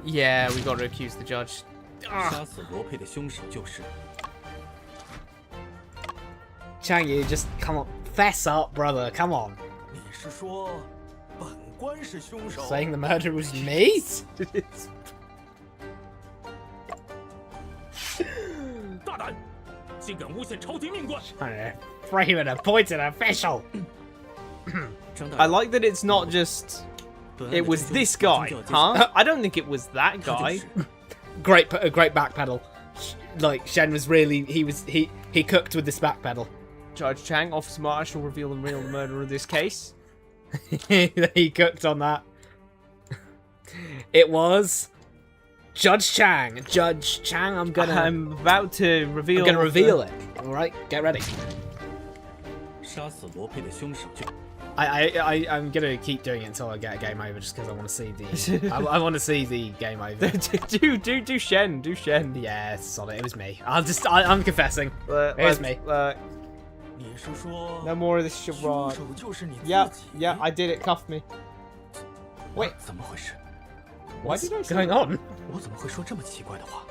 Yeah, we got to accuse the judge. 杀死罗佩的凶手就是 Chang, you just come on, fess up, brother. Come on. 你是说本官是凶手？ Saying the murder was me? 大胆，竟敢诬陷朝廷命官！ Trying to frame an appointed official. 张大 I 人 like that it's not just 本案的 it was 真凶 this 马上 guy, 就要揭晓 huh? I don't think it was that 他就 guy. 是 Great backpedal. Like Shen was really he cooked with this backpedal. Judge Chang, Officer Marshall, reveal the real murderer of this case. He cooked on that. It was Judge Chang. Judge Chang, I'm about to reveal. gonna reveal it. All right, get ready. 杀死罗佩的凶手就 I'm gonna keep doing it until I get a game over, just because I want to see the. I want to see the game over. do Shen, do Shen. Yeah, it's solid. It was me. I'm confessing. It was me. 你是说 No more of this 凶 charade. 手就是你自 Yeah, 己？ yeah, I did it. Cuff me. Wait, 怎么回事？ why did I say Going on? 我怎么会说这么奇怪的话？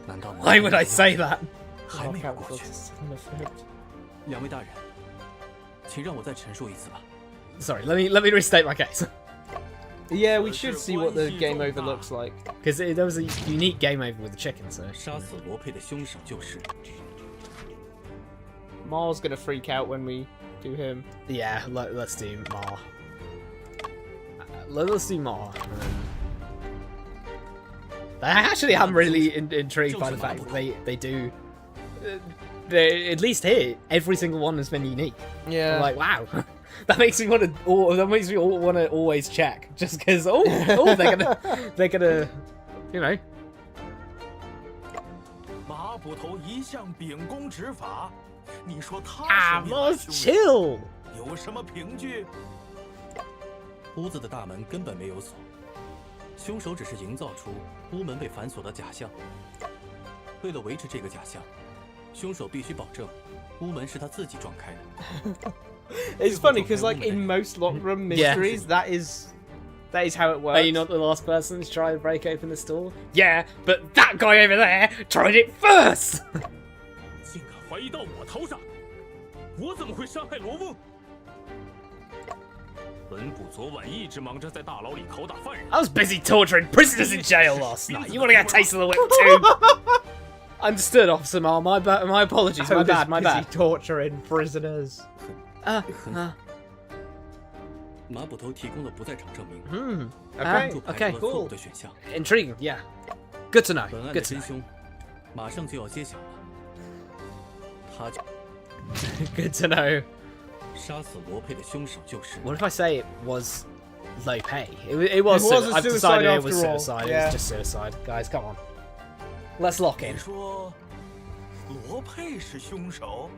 难道 Why would I say that? 还没有过去？ that? 两位大人，请让我再陈述一次吧。 Sorry, let me restate my case. Yeah, we should see what the game over looks like. Because there was a unique game over with the chicken, so. 杀死罗佩的凶手就是 Mar's gonna freak out when we do him. Yeah, let's do Ma. Let's do Ma. I actually am really intrigued by the fact that they do. They at least here, every single one has been unique. Yeah. I'm like, wow, that makes me want to. That makes me want to always check, just because. They're gonna, you know. 马捕头一向秉公执法，你说他 Ah, 是灭案 Mo's 凶手， chill. 有什么凭据？屋子的大门根本没有锁，凶手只是营造出屋门被反锁的假象。为了维持这个假象，凶手必须保证屋门是他自己撞开的。 It's funny because, like, in most locked room mysteries, that is how it works. Are you not the last person to try to break open the store? Yeah, but that guy over there tried it first. 竟敢怀疑到我头上，我怎么会伤害罗翁？本部昨晚一直忙着在大牢里拷打犯人。 I was busy torturing prisoners in jail last night. You want to get a taste of the whip too? Understood, Officer Ma. My apologies. My bad. My bad. Torturing prisoners. 马捕头提供了不在场证明， Hmm. 啊 Okay. 就排 okay, 除了错误 cool. 的选项。 Intriguing. Yeah. Good to know. 本案的 Good to 真 know. 凶马上就要揭晓了，他就 Good to know. 杀死罗佩的凶手就是 What if I say it was Lope? It was. It was a I've suicide decided it was after all. suicide. Yeah. It was just suicide. Guys, come on. Let's lock in. 你说罗佩是凶手，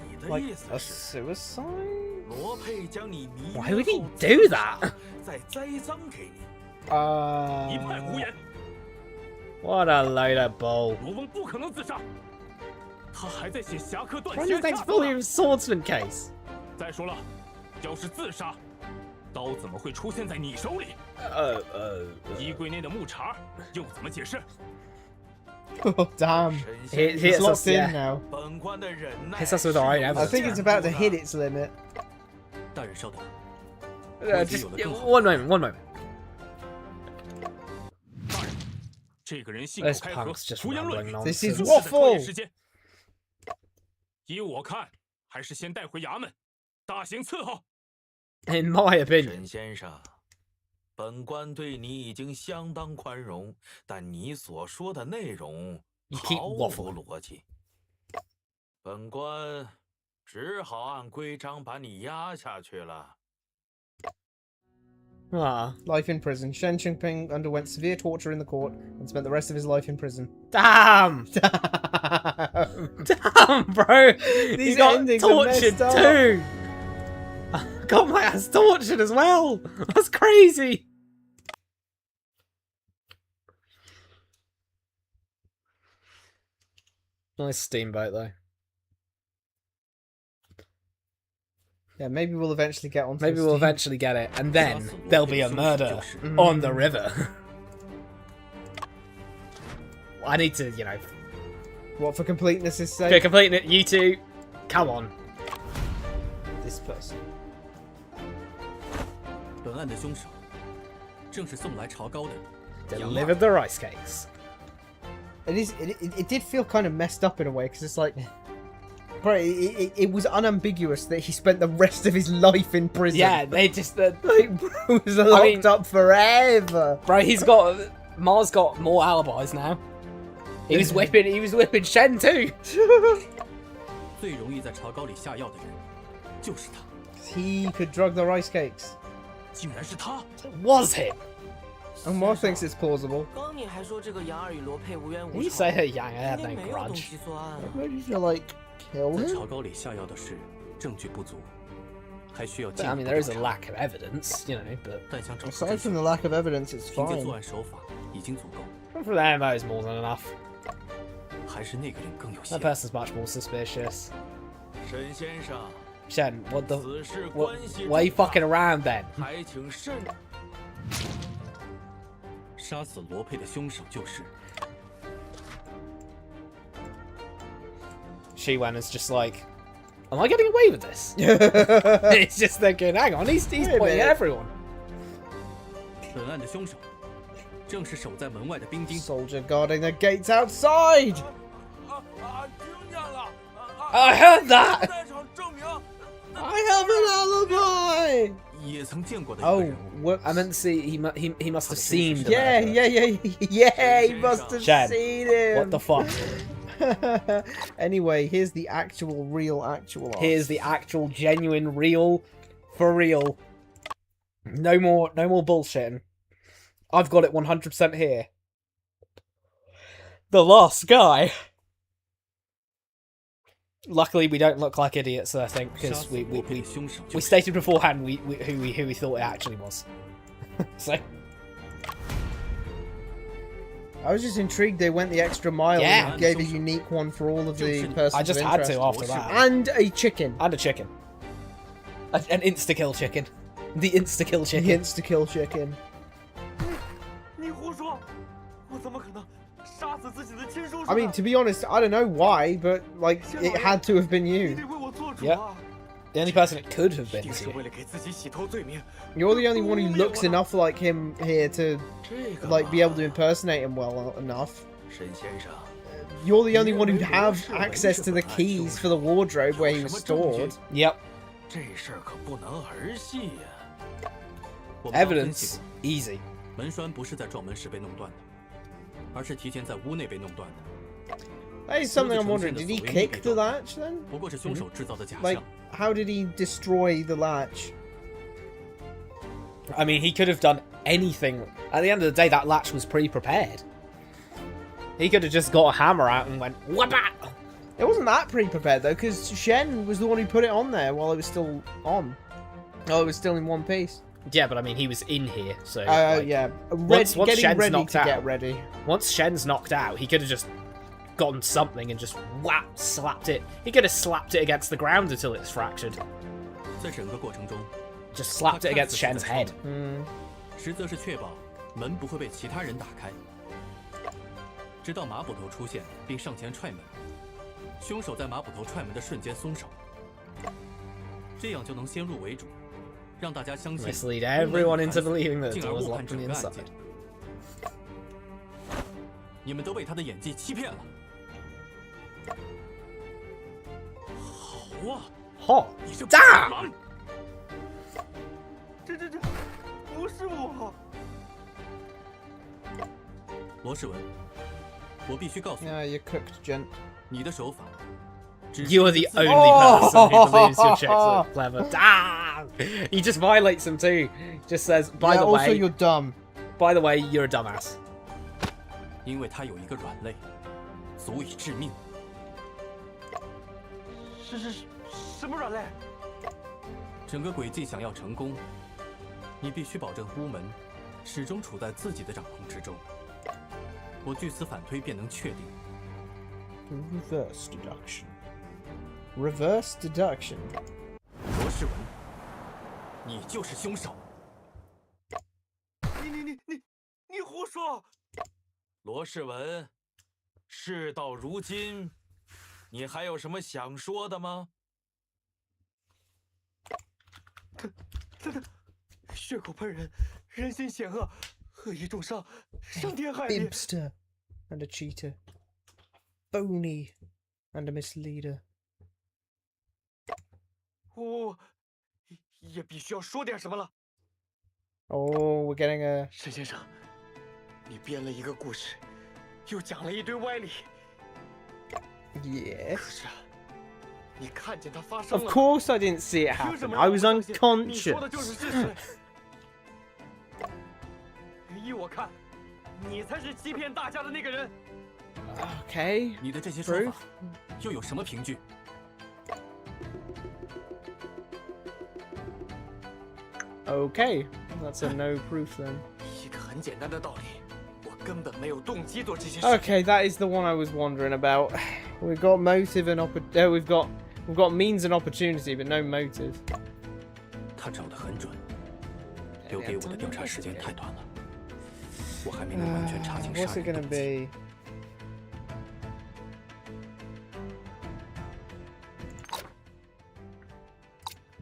你的 Like 意思 a 是， suicide? 罗佩将你迷 Why 晕 would he 后 do 自杀 that? 再栽赃给你。一派胡言！ What a load of bull. 罗翁不可能自杀，他还在写侠客断 Why 仙 does that 杀 fully 呢。 of swordsman case? 再说了，要是自杀，刀怎么会出现在你手里？衣柜内的木茬又怎么解释？ Oh, damn. 神 He- 仙 he- It's Hits locked us, in yeah. now. 本官的忍耐 Hits us with our own 是有 evidence. I think it's 限 about to 度 hit 的 its limit. 大人稍等， Just one moment, one moment. 大人，这个人信口 This 开河， punk's just 胡言乱 rambling 语， This is nonsense. 是在拖延 waffle. 时间。依我看，还是先带回衙门，大刑伺候。 In my opinion. 沈先生，本官对你已经相当宽容，但你所说的内容 You keep 毫无 waffling. 逻辑。本官只好按规章把你押下去了。 Ah, Life in prison. Shen Qingping underwent severe torture in the court and spent the rest of his life in prison. damn! Damn, bro! He These got endings are tortured messed up. too! Got my ass tortured as well! That's crazy! Nice steamboat though. Yeah, maybe we'll eventually get onto Maybe the we'll steam. eventually get it, and then there'll be a murder on the river. I need to, you know, What, for completeness' for sake? completing it, you two, come on. This person. 本案的凶手正是送来朝糕的 Delivered the rice cakes. It did feel kind of messed up in a way, because it's like... Bro, it was unambiguous that he spent the rest of his life in prison. Yeah, they just, Like, bro, was locked up forever. bro, Mars got more alibis now. He was whipping Shen too. 最容易在朝糕里下药的人就是他。 He could drug the rice cakes. 竟然是他！ Was it? And Mo thinks it's plausible. 刚你还说这个杨儿与罗佩无冤无 You 仇， say her Yang 今 had 天 no 没有动 grudge. 机作案啊。 Maybe you like kill 在 him? 朝糕里下药的事证据不足，还需要 But, 进 I 一 mean, 步 there is 调 a 查。 lack of evidence, you know, but 但想找出 Aside 真 from the 相， lack of evidence, it's 凭借作 fine. 案手法已经足够， for them, that is more than enough. 还是那个人更有嫌 That 疑。 person's much more suspicious. 沈先生， Shen, what the... 此事 What, 关系 why are you 重大 fucking around then? 还请慎。杀死罗佩的凶手就是。 She went as just like, am I getting away with this? It's just thinking, hang on, he's Wait a pointing minute. at everyone. 本案的凶手正是守在门外的兵丁。 Soldier guarding the gates outside! 听见了。 I heard that! 在场证明。 I have an alibi! 也曾见过的一个 Oh, 人物。 whoops. I meant to see, he must have seen the Yeah, murderer. yeah, he must have Shen, seen him! What the fuck? Anyway, here's the actual answer. Here's the actual, genuine, real, for real. No more bullshitting. I've got it 100% here. The last guy. Luckily, we don't look like idiots, I think, 杀 because 死 we 罗佩的凶手就 we 是。 stated beforehand who we thought it actually was. So I was just intrigued they went the extra mile Yeah. and gave a unique one for all of the persons I just of had interest. to after that. And a chicken. And a chicken. An insta-kill chicken. The insta-kill The chicken. insta-kill chicken. 你胡说！我怎么可能杀死自己的亲叔叔呢？ I mean, to be honest, I don't know why, but, like, it had to have been 你 you. 得为我做主 Yep. 啊！ The only person it could have 一 been 定 is 是 you. 为了给自己洗脱罪名。 You're the only one who looks enough like him here to, 这个 like, be able to 嘛 impersonate him well enough. 沈先生， You're the only one who'd have access to the keys for the wardrobe where he was stored. Yep. 这事儿可不能儿戏呀！我们刚分 Evidence 析过 easy. 门栓不是在撞门时被弄断的，而是提前在屋内被弄断的。 That is something I'm wondering. Did he kick the latch then? 不过是凶手制造的假 Like, 象。 how did he destroy the latch? I mean, he could have done anything. At the end of the day, that latch was pre-prepared. He could have just got a hammer out and went, whap-a! It wasn't that pre-prepared though, because Shen was the one who put it on there while it was still on. Oh, it was still in one piece. Yeah, but I mean, he was in here, so. Yeah. Once getting Shen's ready knocked to out, get ready. Once Shen's knocked out, he could have just gotten something and just slapped it. He could have slapped it against the ground until it's fractured. 在整个过程中， Just slapped it against Shen's head. 实则是确保门不会被其他人打开，直到马捕头出现并上前踹门，凶手在马捕头踹门的瞬间松手，这样就能先入为主，让大家相信 Mislead everyone into believing that the 进而 door was 误判 locked from 整 the 个案 inside. 件。你们都被他的演技欺骗了。好啊， Oh, 你这 damn! 狼！这不是我。罗世文，我必须告诉你， Yeah, you cooked, gent. 你的手法。只是 You are 一 the 个自 only 己 person who believes your checks are clever. Damn! He just violates them too. Just says, by Yeah, the also way, you're dumb. by the way, you're a dumbass. 因为他有一个软肋，足以致命。什么软肋？整个诡计想要成功，你必须保证屋门始终处在自己的掌控之中。我据此反推便能确定， Reverse deduction. Reverse deduction. 罗世文，你就是凶手。你胡说！罗世文，事到如今，你还有什么想说的吗？血口喷人，人心险恶，恶意重伤，伤天害理。 Bibster and a cheater. Phony and a misleader. 我也必须要说点什么了。 Oh, we're getting a... 沈先生，你编了一个故事，又讲了一堆歪理。 Yes. 可是，你看见它发生 Of 了， course I didn't see it 凭什 happen. 么 I 让我 was 相信你说的 unconscious. 就是事实？依我看，你才是欺骗大家的那个人。 Okay. 你的这些说法又有什么凭据？ Okay. That's a no proof then. 一个很简单的道理，我根本没有动机做这些事。 Okay, that is the one I was wondering about. We've got motive and we've got means and opportunity, but no motive. 他找得很准，留给我的调查时间太短了，我还没能完全查清杀 What's it 人 gonna 动机。 be?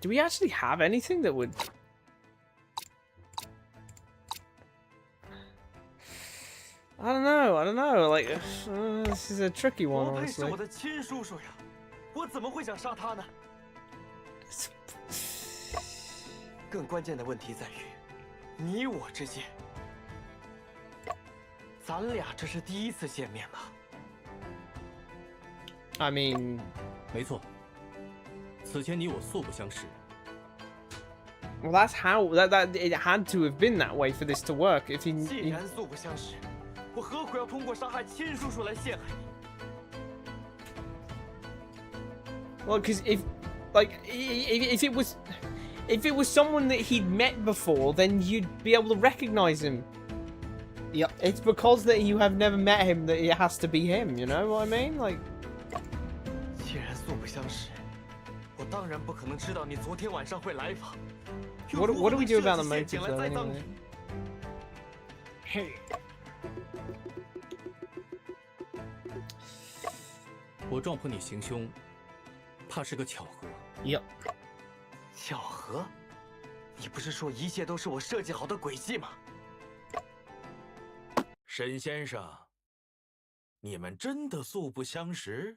Do we actually have anything that would... I don't know. Like, this is a tricky one, 罗佩是 honestly. 我的亲叔叔呀，我怎么会想杀他呢？更关键的问题在于，你我之间，咱俩这是第一次见面吧？ I mean... 没错，此前你我素不相识。 Well, that's how... That it had to have been that way for this to work. If 既 he... 然素不相识，我何苦要通过杀害亲叔叔来陷害你？ Well, because if it was someone that he'd met before, then you'd be able to recognize him. Yep. It's because that you have never met him that it has to be him. You know what I mean? Like, 既然素不相识，我当然不可能知道你昨天晚上会来访。 what do we do about the 又如何会设计陷阱 motive 来 though? 栽赃 Anyway? 你？ 我撞破你行凶，怕是个巧合。 Yep. 巧合？你不是说一切都是我设计好的诡计吗？沈先生，你们真的素不相识？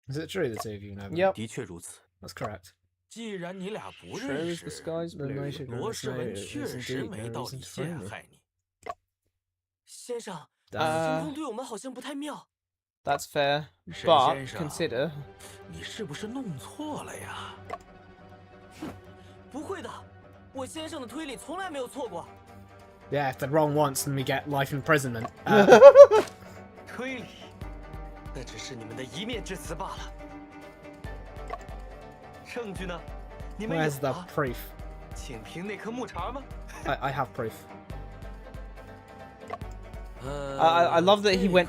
Is it true the two of you know? Yep. 的确如此。 That's correct. 既然你俩不 True 认 as the 识， skies blue, no sugar, 罗世文 no 确 is 实 indeed 没 no 道 reason 理 to 陷 frame me. 害你。先生，情 Uh, 况对我们好像不太妙。 that's fair, 沈 but 先生 consider 你是不是弄错了呀？不会的，我先生的推理从来没有错过。 Yeah, if they're wrong once, then we get life imprisonment. 推理，那只是你们的一面之词罢了。证据呢？你们有 Where's the 吗？ proof? 请凭那颗木茬吗？ I have proof. I love that he went,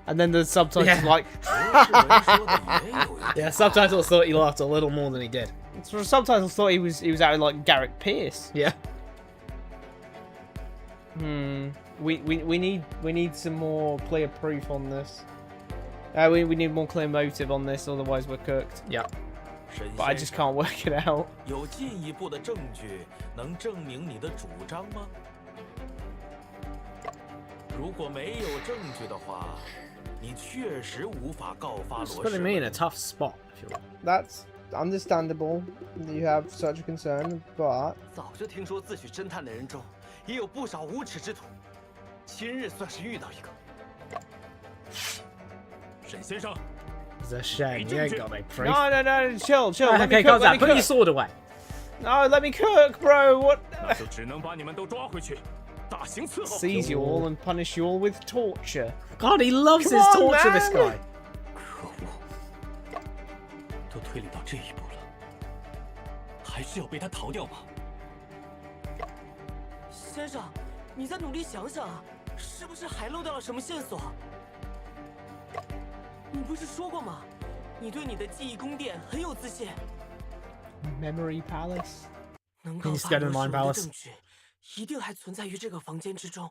and then the subtitles Yeah. like. 博士文说的也有一 Yeah, 点。 subtitles thought he laughed a little more than he did. So the subtitles thought he was out like Garrick Pierce. Yeah. We need some more clear proof on this. We need more clear motive on this, otherwise we're cooked. Yeah. 沈 But I 先 just 生， can't work it out. 有进一步的证据能证明你的主张吗？如果没有证据的话，你确实无法告发 It's 罗 putting 氏 me in 文 a tough spot, if you will. That's understandable that you have such a concern, but 早就听说自诩侦探的人中，也有不少无耻之徒。今日算是遇到一个。沈先生， It's a shame. You ain't got no proof. No, chill. Let Okay, me cook. calm Let down. me Put your cook. sword away. No, let me cook, bro. What? 那就只能把你们都抓回去，大刑伺候。 Seize you all and punish you all with torture. God, he loves Come his on, torture, this man. guy. 可恶，都推理到这一步了，还是要被他逃掉吗？先生，你再努力想想啊，是不是还漏掉了什么线索？你不是说过吗？你对你的记忆宫殿很有自信， Memory Palace. 能告 He's 发 got 罗 a 氏 mind 文的 palace. 证据，一定还存在于这个房间之中。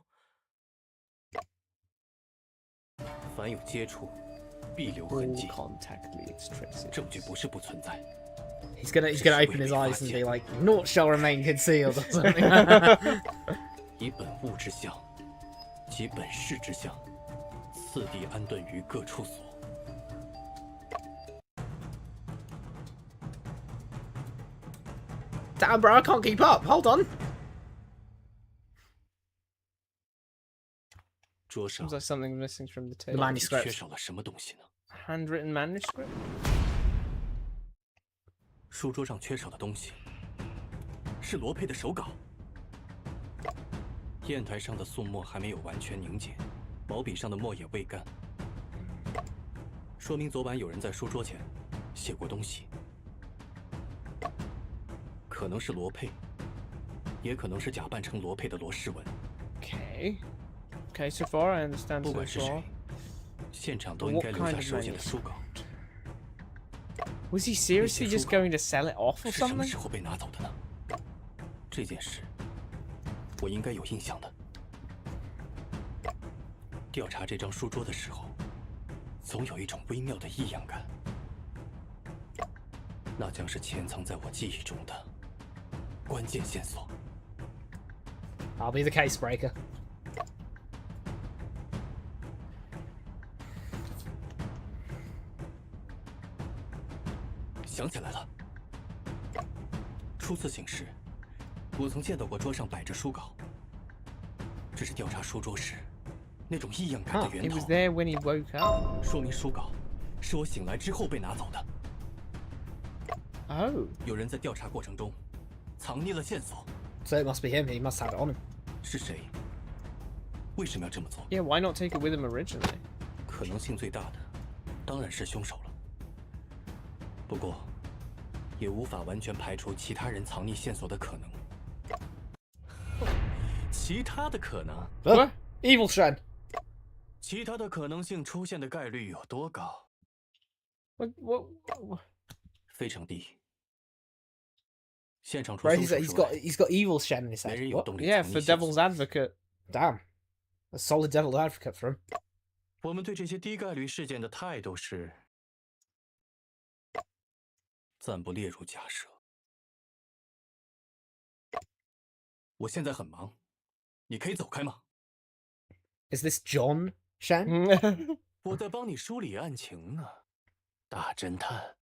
凡有接触，必留痕 All 迹。 contact leaves traces. 证据不是不存在， He's gonna open his eyes and be like, "Naught shall remain concealed" or something. 以本物之象及本事之象，次第安顿于各处所。 Damn, bro, I can't keep up. Hold on. 桌上 Seems like something missing from the The table. 到底 manuscript. 缺少了什么东西呢？ Handwritten manuscript. 书桌上缺少的东西是罗佩的手稿。砚台上的素墨还没有完全凝结，毛笔上的墨也未干，说明昨晚有人在书桌前写过东西。可能是罗佩，也可能是假扮成罗佩的罗氏文。 Okay, so far I understand 不 so 管是 far. 谁，现场都应该留下手写的书稿。 Was he seriously just going to sell it off or 是什么 something? 时候被拿走的呢？这件事，我应该有印象的。调查这张书桌的时候，总有一种微妙的异样感，那将是潜藏在我记忆中的关键线索。 I'll be the case breaker. 想起来了，初次行事，我曾见到过桌上摆着书稿，这是调查书桌时那种异样感的 He 源头 was，there when he woke up. 说明书稿是我醒来之后被拿走的。 Oh, 有人在调查过程中藏匿了线索， So it must be him. He must have it on him. 是谁？为什么要这么做？ yeah. Why not take it with him originally? 可能性最大的当然是凶手了。不过，也无法完全排除其他人藏匿线索的可能。其他的可能， Oh, evil Shen. 其他的可能性出现的概率有多高？ What? 非常低。现场除 Bro, 凶 he's 手 he's 之 got 外， he's got evil Shen in his 没 head. 人有 What? 动力 Yeah, 藏匿 for 线 devil's 索。 advocate. Damn. A solid devil advocate for him. 我们对这些低概率事件的态度是暂不列入假设。我现在很忙，你可以走开吗？ Is this John Shen? 我在帮你梳理案情呢，大侦探。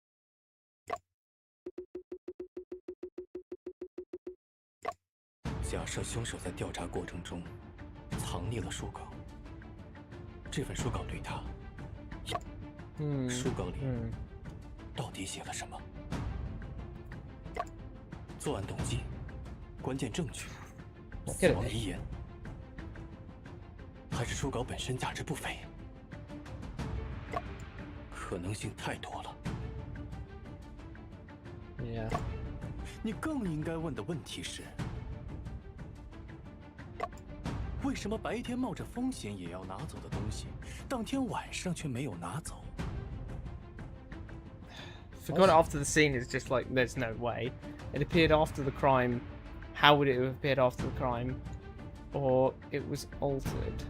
假设凶手在调查过程中藏匿了书稿，这份书稿对他，书稿里到底写了什么？作案动机、关键证据、死亡遗言，还是书稿本身价值不菲？可能性太多了。Yeah. 你更应该问的问题是：为什么白天冒着风险也要拿走的东西，当天晚上却没有拿走？ Forgot it after the scene is just like, there's no way. It appeared after the crime. How would it have appeared after the crime? Or it was altered.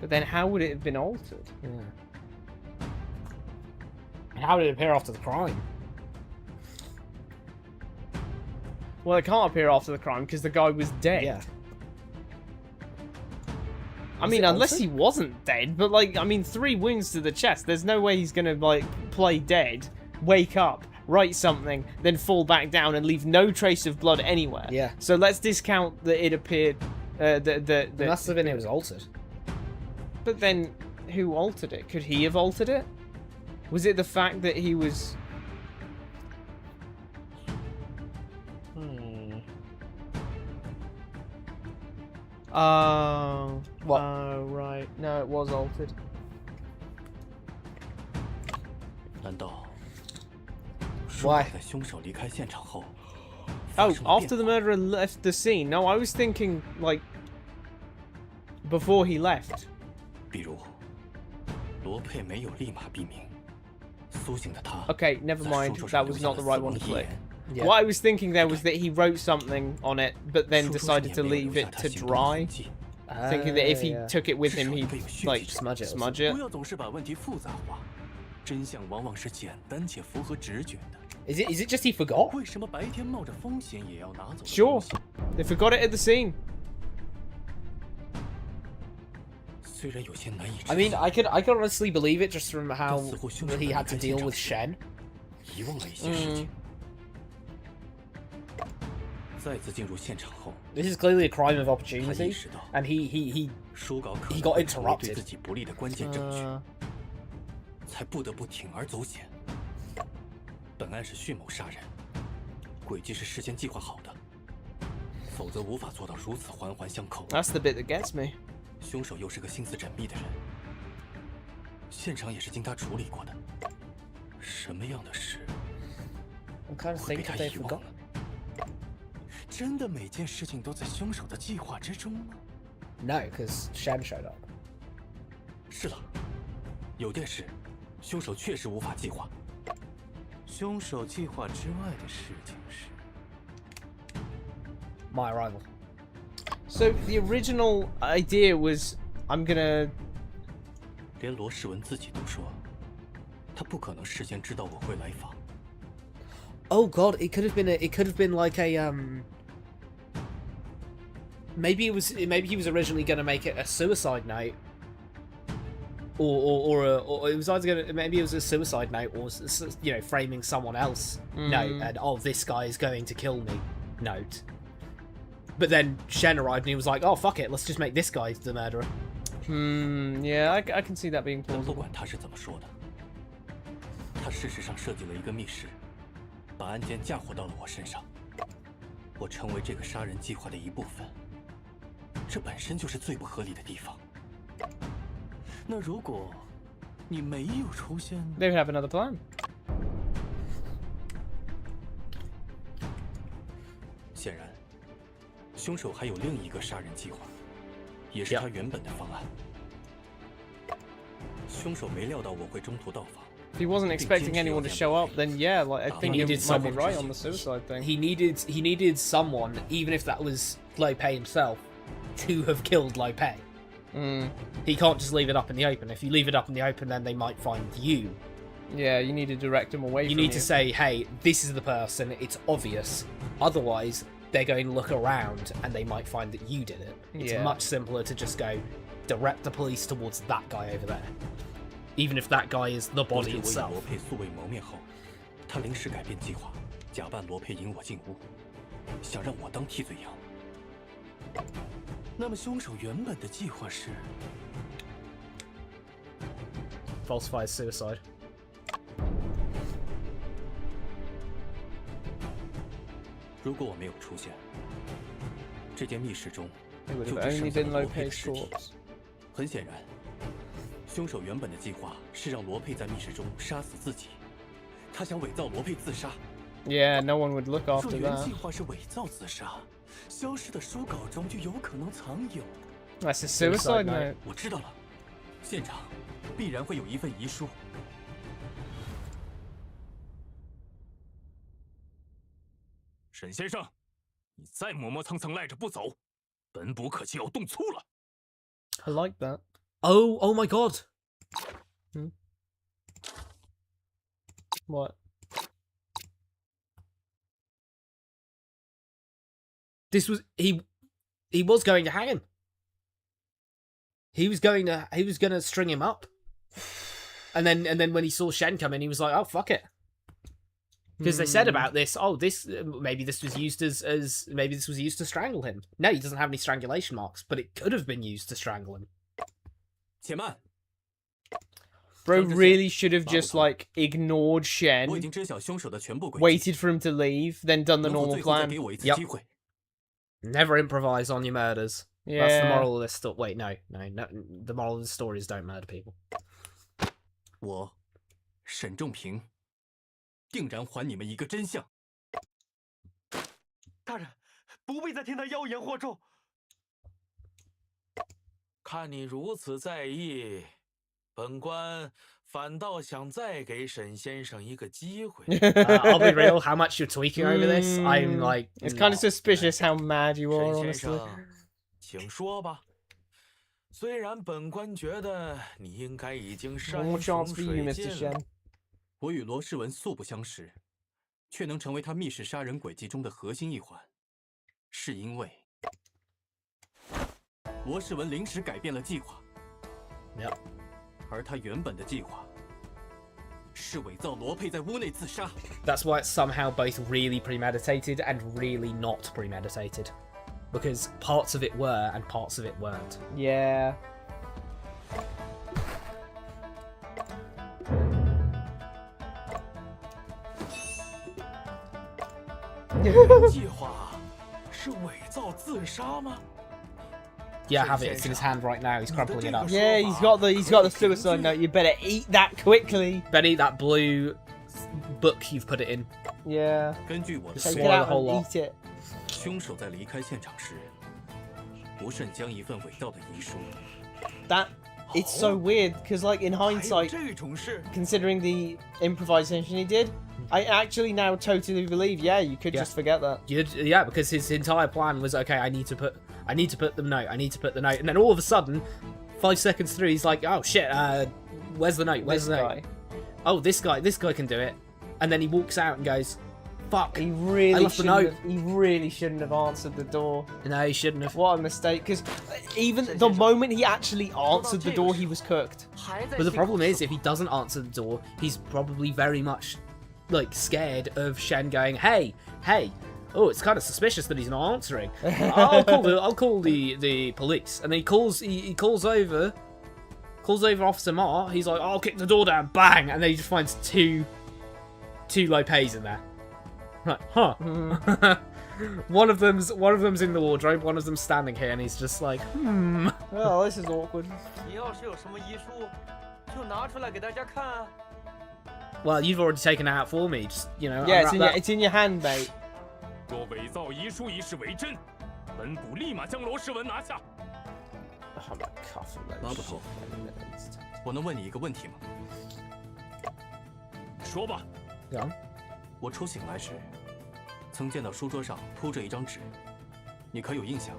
But then how would it have been altered? Yeah. And how did it appear after the crime? Well, it can't appear after the crime because the guy was dead. Yeah. I mean, unless he wasn't dead, but like, I mean, 3 wounds to the chest. There's no way he's gonna like play dead, wake up, write something, then fall back down and leave no trace of blood anywhere. Yeah. So let's discount that it appeared. It must have been it was altered. But then, who altered it? Could he have altered it? Was it the fact that he was? Oh. What? Oh, right. No, it was altered. 难道 Why? 在凶手离开现场后 Oh, after the murderer left the scene. No, I was thinking like before he left. 比如，罗佩没有立马毙命，苏醒的他。 Okay, never 在 mind. 书桌上 That was 留下 not 了 the right 死 one 亡 to 遗 click. 言。 Yeah. What I was thinking there was that he wrote something on it, but then 书桌上 decided 也 to 没有 leave 留下 it 他 to 行动的痕 dry. 迹。 Thinking that if he Yeah. took it with him, he'd like Smudge it or smudge 不 it. 要总是把问题复杂化，真相往往是简单且符合直觉的。 Is it just he forgot? 为什么白天冒着风险也要拿走的 Sure. 东西？ They forgot it at the scene. 虽然有些难以置 I 信 mean, I could honestly believe it just from how 但似乎凶 that 手 he 在 had 离 to 开 deal 现 with 场 Shen. 遗忘了一些事情。再次进入现场后， This is clearly a crime of 他 opportunity, 意识到 and he 书稿可 he 能 got 会成为 interrupted. 对自己不利的关键证据， Uh, 才不得不铤而走险。本案是蓄谋杀人，诡计是事先计划好的，否则无法做到如此环环相扣。 that's the bit that gets me. 凶手又是个心思缜密的人，现场也是经他处理过的。什么样的事 I'm kind of 会被 thinking 他 they 遗忘 forgot. 呢？真的每件事情都在凶手的计划之中吗？ No, because Shen showed up. 是了，有件事，凶手确实无法计划。凶手计划之外的事情是， My arrival. So the original idea was, I'm gonna. 连罗世文自己都说，他不可能事先知道我会来访。 Oh god, it could have been like a maybe he was originally going to make it a suicide note, or it was either going to, maybe it was a suicide note, or framing someone else note, and this guy is going to kill me note. But then Shen arrived and he was like, oh fuck it, let's just make this guy the murderer. Yeah, I can see that being 但不 plausible. 管他是怎么说的，他事实上设计了一个密室，把案件嫁祸到了我身上。我成为这个杀人计划的一部分，这本身就是最不合理的地方。那如果你没有出现， They would have another plan. 显然，凶手还有另一个杀人计划，也是他原本的方案。凶手没料到我会中途到访。 If he wasn't expecting anyone to show up, then yeah, like I think He he needed might be someone right to- on the suicide thing. He needed someone, even if that was Lope himself, to have killed Lope. He can't just leave it up in the open. If you leave it up in the open, then they might find you. Yeah, you need to direct him away You from need to say, hey, this is the person, it's obvious. Otherwise, they're going to look around and they might find that you did it. It's Yeah. much simpler to just go direct the police towards that guy over there. Even if that guy is the 不 body 是我与 itself. 罗佩素未谋面后，他临时改变计划，假扮罗佩引我进屋，想让我当替罪羊。那么凶手原本的计划是？ Falsifies suicide. 如果我没有出现，这间密室中 It would 就 have 只 only 剩下 been 了罗佩的 Lopez's 尸体。 corpse. 很显然，凶手原本的计划是让罗佩在密室中杀死自己，他想伪造罗佩自杀。Yeah, no one would look 若 after 原 that. 计划是伪造自杀，消失的书稿中就有可能藏有。 That's a suicide note. 我知道了，现场必然会有一份遗书。沈先生，你再磨磨蹭蹭赖着不走，本捕可就要动粗了。 I like that. Oh my god. What? This was he was going to hang him. He was gonna string him up. And then when he saw Shen come in, he was like, "Oh fuck it." Because they said about this, oh, maybe this was used as maybe this was used to strangle him. No, he doesn't have any strangulation marks, but it could have been used to strangle him. 且慢， Bro really should have just like ignored 我已 Shen, 经知晓凶手的全部轨迹。 waited for him to leave, then done the 能否 normal 最后再 plan. 给我一次 Yep. 机会？ Never improvise on your murders. That's the Yeah. moral of this story. Wait, no. The moral of the story is don't murder people. 我，沈仲平，定然还你们一个真相。大人，不必再听他妖言惑众。看你如此在意，本官反倒想再给沈先生一个机会。I'll be real. How much you're tweaking over this? I'm like, It's kind of not. suspicious how mad you are, 沈先 honestly. 生，请说吧。虽然本官觉得你应该已经 One 山 more 穷 chance for you, 水 Mr. 尽 Shen. 了。我与罗世文素不相识，却能成为他密室杀人轨迹中的核心一环，是因为罗世文临时改变了计划。 Yep. 而他原本的计划是伪造罗佩在屋内自杀。 That's why it's somehow both really premeditated and really not premeditated. Because parts of it were and parts of it weren't. Yeah. 计划是伪造自杀吗？ Yeah, I have it. It's in his hand right now. He's crumpling it up. Yeah, he's got the suicide note. You better eat that quickly. Betty, that blue book you've put it in. Yeah. 根据我的 Take 推 it swallow 断， the out whole and lot. eat it. 凶手在离开现场时，不慎将一份伪造的遗书。 That it's so weird because, like, in 还有 hindsight, 这种事？ considering the improvisation he did, I actually now totally believe. Yeah, you could Yeah. just forget that. Yeah, because his entire plan was okay. I need to put the note. I need to put the note, and then all of a sudden, 5 seconds through, he's like, "Oh shit! Where's the note? Where's This the note? guy. Oh, this guy can do it." And then he walks out and goes, "Fuck! He I really left the note." He really shouldn't have answered the door. No, he shouldn't have. What a mistake! Because even the moment he actually answered the door, he was cooked. 还在 But the 信口 problem 雌 is, if he doesn't answer the door, he's probably very much like scared of Shen going, "Hey, hey." Oh, it's kind of suspicious that he's not answering. I'll call the police. And then he calls over Officer Ma. He's like, "I'll kick the door down." Bang! And then he just finds two Lopez in there. Like, huh? one of them's in the wardrobe. One of them's standing here, and he's just like, "Hmm." Oh, this is awkward. 你要是有什么遗书，就拿出来给大家看啊。 Well, you've already taken it out for me. Just Yeah, unwrap that. it's in your hand, mate. 若伪造遗书一事为真，本捕立马将罗世文拿下。 Oh, I'm a cough of 马捕头，我能问你一个问题吗？说吧， Yeah. 我初醒来时，曾见到书桌上铺着一张纸，你可有印象？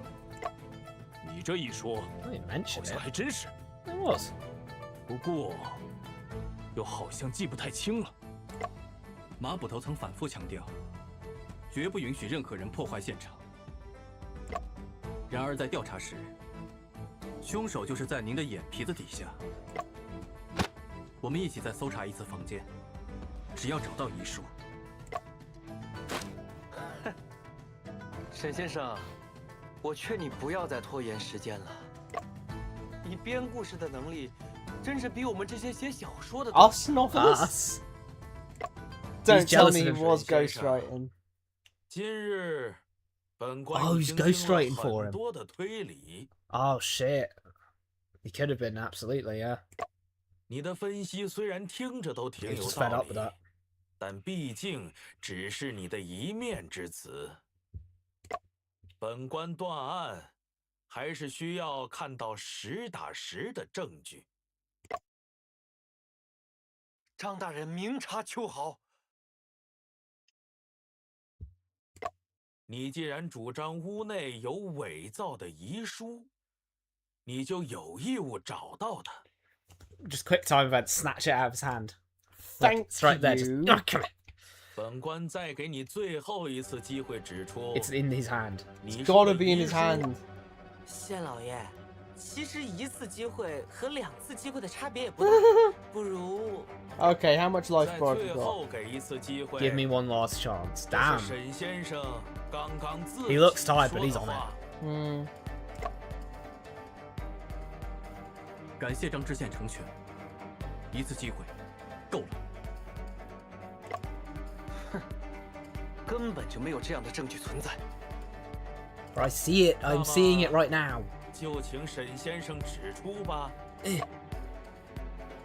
你这一说， I didn't 好 mention 像 it. 还真是。 It was. 不过，又好像记不太清了。马捕头曾反复强调，绝不允许任何人破坏现场。然而在调查时，凶手就是在您的眼皮子底下。我们一起再搜查一次房间，只要找到遗书。沈先生，我劝你不要再拖延时间了。你编故事的能力，真是比我们这些写小说的都 Us novelists? Us. Don't He's tell jealous me he of him. was ghostwriting. 今日本官 Oh, 已 he's 经经过 ghostwriting for 很 him. 多的推理， Oh shit. He could have been absolutely, yeah. 你的分析虽然听着都挺 He's 有 just fed 道 up with 理 that.，但毕竟只是你的一面之词。本官断案，还是需要看到实打实的证据。张大人明察秋毫。你既然主张屋内有伪造的遗书，你就有义务找到它。 Just quick time event, snatch it out of his hand. Thank It's right there. Just you. come here. 本官再给你最后一次机会指出， It's in his hand. 你 It's 说 gotta 的 be in 遗 his 书 hand. 县老爷，其实1次机会和2次机会的差别也不大，不如 Okay, how much life 在 bar have 最 you got? 后给一次机会。 Give me one last chance. 这 Damn. 是沈先生刚刚自 He looks 己 tired, 说 but he's 的 on 话 it. 嗯，感谢张知县成全，一次机会够了。哼，根本就没有这样的证据存在。 I see it. I'm seeing it right now. 就请沈先生指出吧。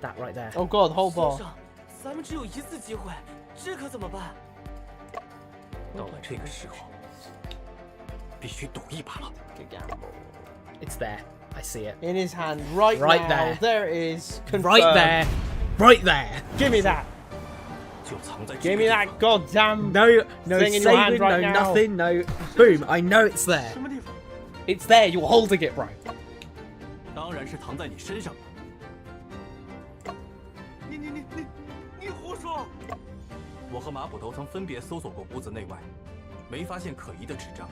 That right there. Oh god, whole 先 bar. 生，咱们只有1次机会，这可怎么办？到了这个时候，必须赌一把了。 Good gamble. It's there. I see it. In his hand, right Right now. there. There it is. Right Confirmed. there. Right there. Give me that. 就藏在 Give me that goddamn No, no thing in your hand saving, right no now. nothing, no. Boom. I know it's there. 什么地方？ It's there. You're holding it, bro. 当然是藏在你身上。你胡说！我和马捕头曾分别搜索过屋子内外，没发现可疑的纸张。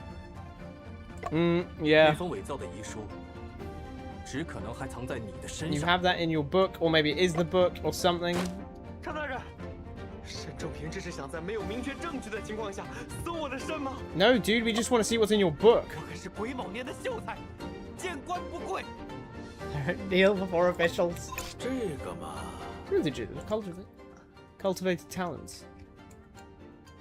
那 Yeah. 封伪造的遗书，只可能还藏在你的身 You 上。 have that in your book, or maybe it is the book, or something. 张大人，沈正平这是想在没有明确证据的情况下搜我的身吗？ No, dude, we just want to see what's in your book. 我可是癸卯年的秀才，见官不跪。 Kneel before officials. 这个嘛， Privileges, cultivated talents.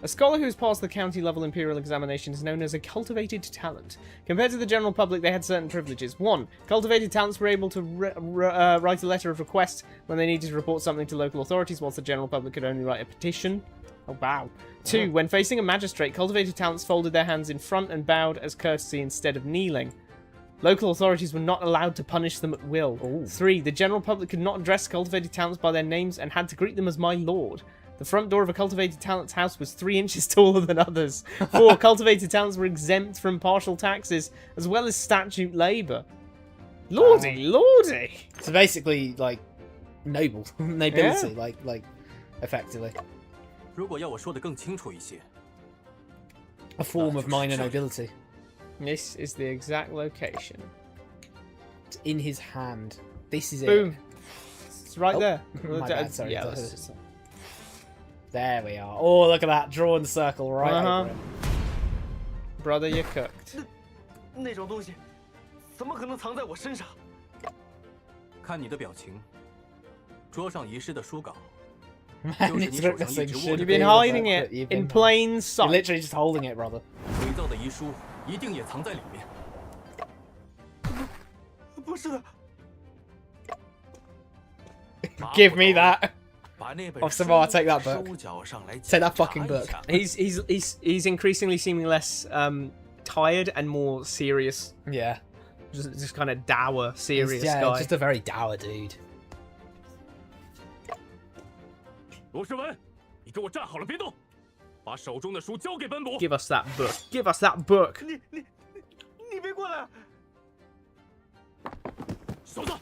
A scholar who has passed the county level imperial examination is known as a cultivated talent. Compared to the general public, they had certain privileges. 1. Cultivated talents were able to write a letter of request when they needed to report something to local authorities, whilst the general public could only write a petition. Oh, wow. 2. When facing a magistrate, cultivated talents folded their hands in front and bowed as courtesy instead of kneeling. Local authorities were not allowed to punish them at will. 3. The general public could not address cultivated talents by their names and had to greet them as my lord. The front door of a cultivated talent's house was 3 inches taller than others. 4. Cultivated talents were exempt from partial taxes as well as statute labour. Lordy, lordy! So basically, like, noble, nobility, like, effectively, 如果要我说的更清楚一些， a form of minor nobility. This is the exact location. It's in his hand. This is Boom. it. It's right Oh, there. My bad, sorry. Yeah, let's- There we are. Oh, look at that drawn circle right over it. Brother, you're cooked. 那种东西怎么可能藏在我身上？看你的表情，桌上遗失的书稿， Man, 就是你 it's 手 like 上 this 一 thing 直握 should 着 You've be been the hiding book it that you've in been- plain You're sight. literally just holding it, brother. 伪造的遗书一定也藏在里面。不是的， Give me that. 把那本 Oh, Samar, take that 书 book. 收缴上来 Take that 检查 fucking 一 book. 下 He's increasingly seeming less tired and more serious. Yeah. Just kind of dour, He's, serious yeah, guy. just a very dour dude. 罗世文，你给我站好了，别动，把手中的书交给本捕。 Give us that book. Give us that book. 你别过来！小子，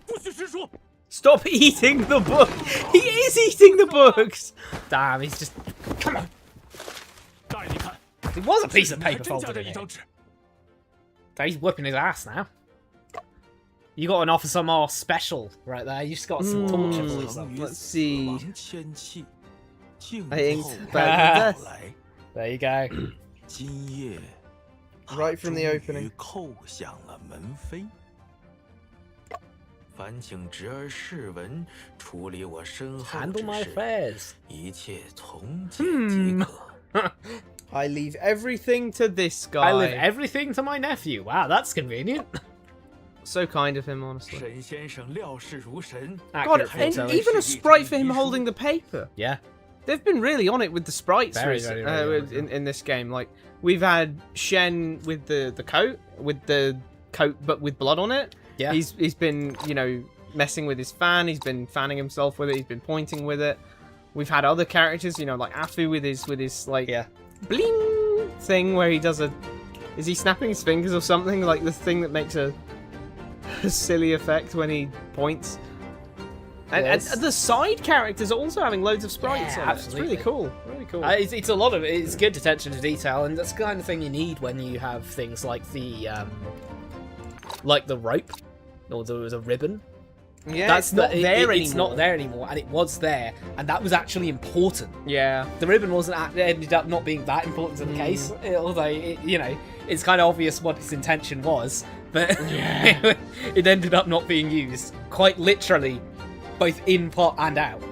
不许识书！ Stop eating the book. He is eating the books. Damn, he's just. Come on. 大爷，你看， It was a piece of 还 paper 真夹 folded 着 in 一 it. 张纸。 He's whipping his ass now. You got an officer more special right there. You just got some torture boys. 曾于 Let's 死 see. 亡签契，静 I ain't 候 bad with 到来。 There you go. 今夜 Right from the 他 opening. 终于叩响了门扉。烦请侄儿世文处理我身后 Handle 之 my 事， affairs. 一切从简即可。 I leave everything to this guy. I leave everything to my nephew. Wow, that's convenient. So kind of him, honestly. 沈先生料事如神。 God, Accurate and foretelling. even a sprite for him holding the paper. Yeah. They've been really on it with the sprites Very, very, very on it. in this game. Like, we've had Shen with the coat, but with blood on it. Yeah. He's been, you know, messing with his fan. He's been fanning himself with it. He's been pointing with it. We've had other characters, you know, like Afu with his like bling thing where he does a. Is he snapping his fingers or something? Like the thing that makes a silly effect when he points. And the side characters are also having loads of sprites on it. It's really cool. Really cool. It's a lot of it's good attention to detail, and that's the kind of thing you need when you have things like the rope, or there was a ribbon. Yeah, That's it's not there anymore. It's not there anymore, and it was there, and that was actually important. Yeah. The ribbon ended up not being that important in the case, although you know it's kind of obvious what its intention was, but it ended up not being used. Quite literally, both in plot and out.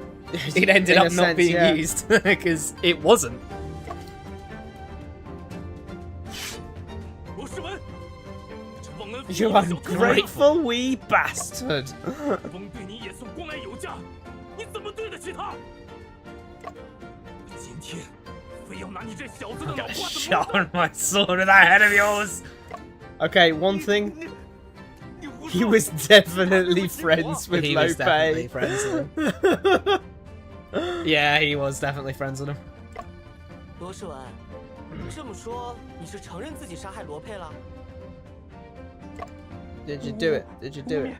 It ended up not being used because it wasn't. You ungrateful wee bastard! 风对你也算关爱有加，你怎么对得起他？今天非要拿你这小子的脑瓜子 Shot my sword with that head of yours. Okay, one thing. He was definitely friends with He was definitely Lope. friends with him. Yeah, he was definitely friends with him. 罗世文，这么说你是承认自己杀害罗佩了？ Did you do it? Did you do it?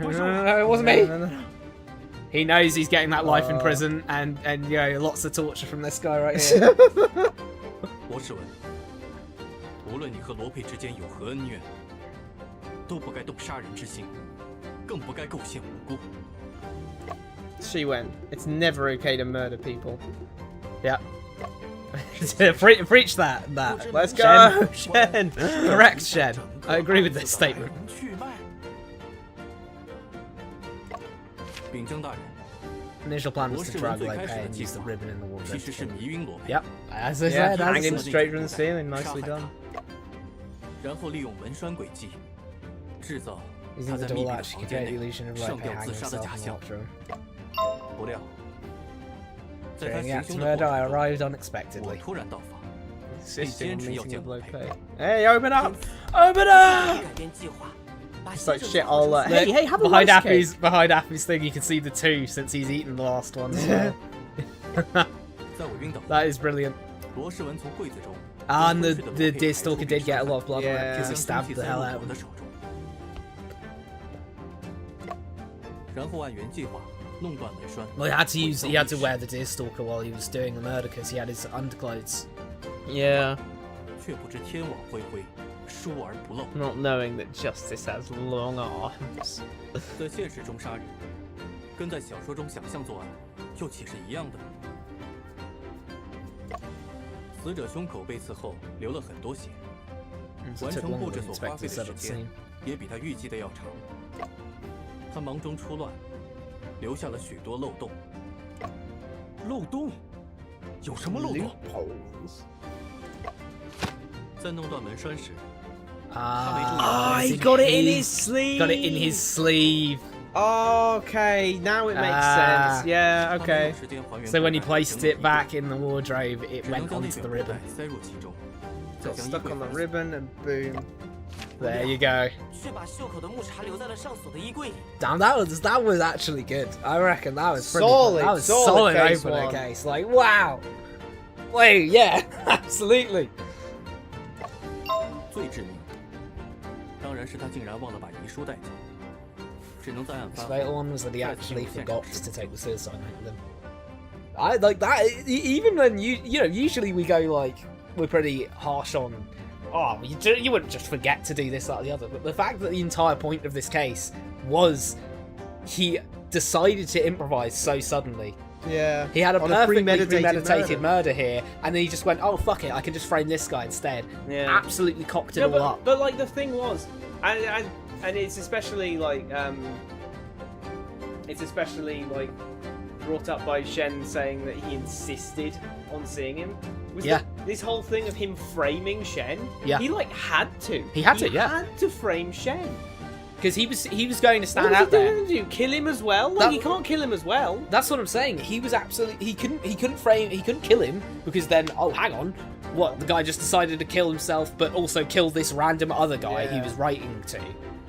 No, it wasn't me. He knows he's getting that life in prison and you know lots of torture from this guy right here. 罗世文，无论你和罗佩之间有何恩怨，都不该动杀人之心，更不该构陷无辜。 She went. It's never okay to murder people. Yeah. Preach that. Let's go, Shen. Correct, Shen. I agree with this statement. 秉正大人， Initial plan was to drag Lope and use the ribbon in the wardrobe. 其实是迷晕罗佩， Yep, as I Yeah, said, hang him as straight from the ceiling. Nicely done. 然后利用文栓诡计，制造 using 他 the 在密 door 闭的 latch, she 房 could 间 create the 内 illusion of 上 Lope 吊 hanging 自杀的 himself 假 in the 象 locked。room. 不料，在他 During the 行 act 凶 of 的 murder, I 过程中， arrived 我 unexpectedly. 突然到访， Insisting on 坚持要 meeting 见 with 罗 Lope. 佩。 Hey, open up! Open 改 up! 变计划，把 It's 先 like 生 shit. 做好 I'll 成 hey, have a Behind rice cake. Appy's thing, you can see the two since he's eaten the last one. So. 在我晕倒， That is brilliant. 罗世文从柜子中 And 将 the 昏睡的 the 罗佩 deer 抬出 stalker 并 did get a 杀 lot of blood on it Yeah. because he 将 stabbed 凶器 the 塞 hell 入 out 我 of 的 him. 手中，然后按原计划弄断门栓。 Well, he had to wear the deer stalker while he was doing the murder because he had his underclothes. Yeah. 却不知天网恢恢，疏而不漏。 Not knowing that justice has long arms. 在现实中杀人，跟在小说中想象作案，又岂是一样的？死者胸口被刺后流了很多血， So 完 it took 成 longer 布置 than 所花 expected 费 to 的 set 时 up the 间 scene. 也比他预计的要长。他忙中出乱，留下了许多漏洞。漏洞？有什么漏洞？ 在弄断门栓时， Ah, he got it in his sleeve. Got it in his sleeve. Okay, now it makes Ah. sense. Yeah, 他没 okay. 有时间还原 So when he 破绽 placed 整理 it back in the wardrobe, it 只能 went 将那 onto 卷 the 布 ribbon. 带塞入其中，再 Got 将衣 stuck 柜 on the 反锁。 ribbon and boom. There you go. 却把袖口的木茬留在了上锁的衣柜里。 Damn, that was actually good. I reckon that was pretty Solid, That was solid case opener one. case. Like, wow. Wait, yeah, absolutely. 最致命，当然是他竟然忘了把遗书带走，只能在案 The 发后 fatal one was that he 再次 actually 用现 forgot 场 to 尸 take the suicide note with him. I like that. Even when you know, usually we go like we're pretty harsh on. Oh, you wouldn't just forget to do this, that, or the other. But the fact that the entire point of this case was he decided to improvise so suddenly. Yeah. He had a On a perfectly premeditated premeditated murder here, and then he just went, "Oh fuck it, I can just frame this guy instead." Yeah. Absolutely cocked it No, all up. but like the thing was, and it's especially like brought up by Shen saying that he insisted on seeing him. Was Yeah. this whole thing of him framing Shen. Yeah. He like had to. He had to, yeah. Had to frame Shen. Because he was going to stand What out was he there. going to do? Kill him as well? Like, That- he can't kill him as well. That's what I'm saying. He was absolutely he couldn't kill him because then hang on, what, the guy just decided to kill himself but also kill this random other guy he was writing to.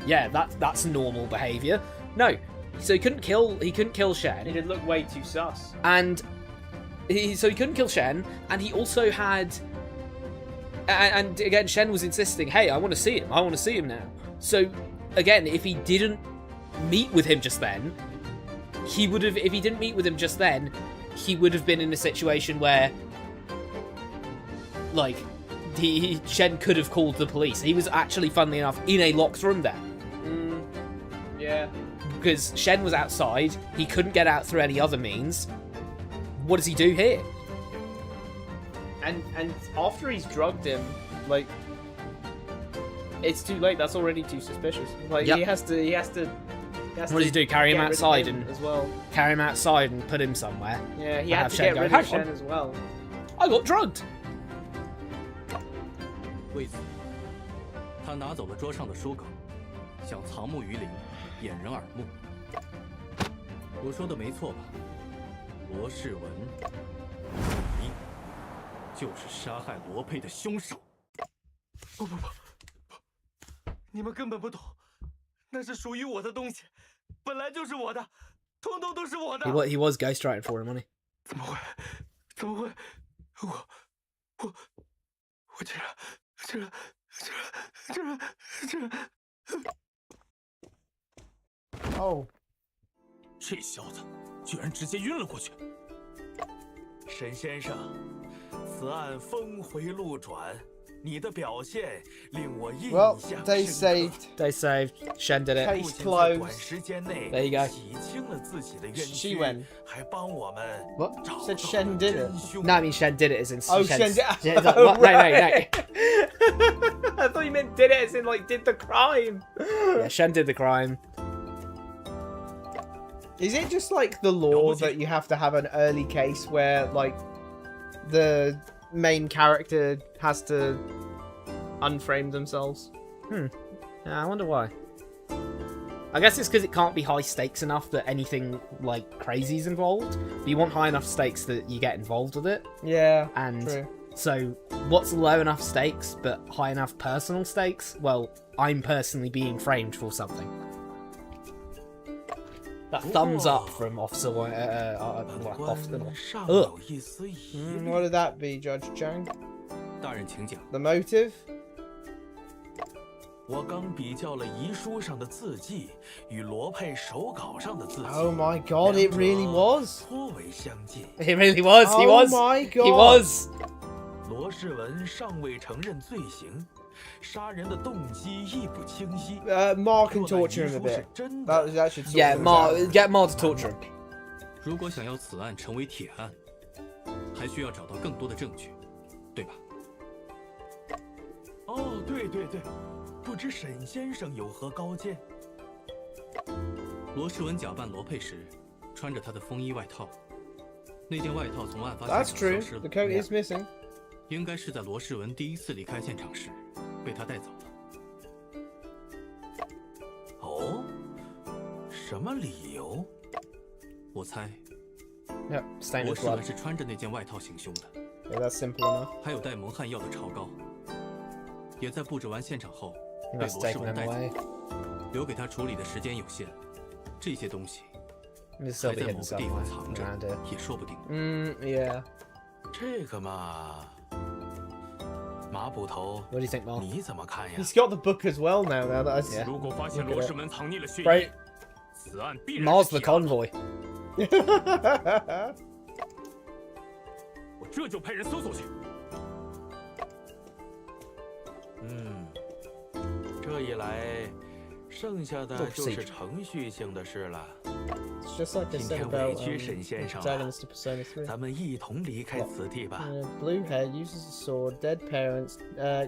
Yeah, that's normal behaviour. No. So he couldn't kill Shen. It'd look way too sus. And he couldn't kill Shen, and he also had and again Shen was insisting, hey, I want to see him now. So again, if he didn't meet with him just then, if he didn't meet with him just then, he would have been in a situation where, like, Shen could have called the police. He was actually, funnily enough, in a locked room there. Yeah. Because Shen was outside, he couldn't get out through any other means. What does he do here? And after he's drugged him, like, it's too late. That's already too suspicious. Like, Yep. he has to. What does he do? Carry him get rid of outside him and as well. carry him outside and put him somewhere. Yeah, he And had have to Shen get go, rid "Hang of on, Shen as well. I got drugged. 为此，他拿走了桌上的书稿，想藏木于林，掩人耳目。我说的没错吧，罗世文，你就是杀害罗佩的凶手。不，你们根本不懂，那是属于我的东西，本来就是我的，通通都是我的。He was ghostwriting for him, wasn't he? 怎么会？我竟然。 Oh. 这小子居然直接晕了过去。沈先生，此案峰回路转，你的表现令我印 Well, 象 they 深刻。 saved. They saved. Shen did it. Case 不仅在短 closed. 时间内 There you go. 洗清了自己的冤 She 屈 went.，还帮我们 What? 找 Said 到 Shen 了 did 真 it. 凶。 No, I mean Shen did it as in. Oh, Shen's- Shen did. Shen's like, what? No. I thought you meant did it as in like did the crime. Yeah, Shen did the crime. Is it just like the law that you have to have an early case where like the main character has to unframe themselves? Yeah, I wonder why. I guess it's because it can't be high stakes enough that anything like crazy is involved. But you want high enough stakes that you get involved with it. Yeah. And true. so, what's low enough stakes but high enough personal stakes? Well, I'm personally being framed for something. That thumbs up from Officer Officer. 尚有一丝疑虑。 What did that be, Judge Zhang? 大人请讲。 The motive? 我刚比较了遗书上的字迹与罗佩手稿上的字迹。 Oh my god, it really was. 颇为相近。 He really was. He Oh was. my god. He was. 罗世文尚未承认罪行，杀人的动机亦不清晰。 Mark can 若那 torture 遗 him a 书是 bit. 真 That 的， should sort Yeah, things Mar, out. get Mar to torture him. 如果想要此案成为铁案，还需要找到更多的证据，对吧？哦，对，不知沈先生有何高见？罗世文假扮罗佩时，穿着他的风衣外套，那件外套从案发 That's 现场 true. 消失 The 了， coat is missing. 应该是在罗世文第一次离开现场时被他带走了。哦，什么理由？我猜 Yep, stained 罗 with 世文 blood. 是穿着那件外套行凶的， Yeah, that's simple enough. 还有带蒙汗药的潮膏，也在布置完现场后 He 被 must 罗 have 世 taken 文 them 带走 away. 留给他处理的时间有限，这些东西 He'll still 还 be 在 hidden 某个地方 somewhere 藏着 around here. 也说不定。 Yeah. 这个嘛，马捕头， What do you think, Mar? 你怎么看呀？ He's got the book as well now. Now that I see. 如果发现罗世文藏匿了血 Right. 液，此案必然 Mar's 是 the 铁案。 convoy. 我这就派人搜索去。这一来，剩下的就是程序性的事了。 It's just like I 今 said 天 about 委屈沈先生了， protagonist to Persona 3. 咱们一同离开此地吧。 Blue head uses a sword. Dead parents.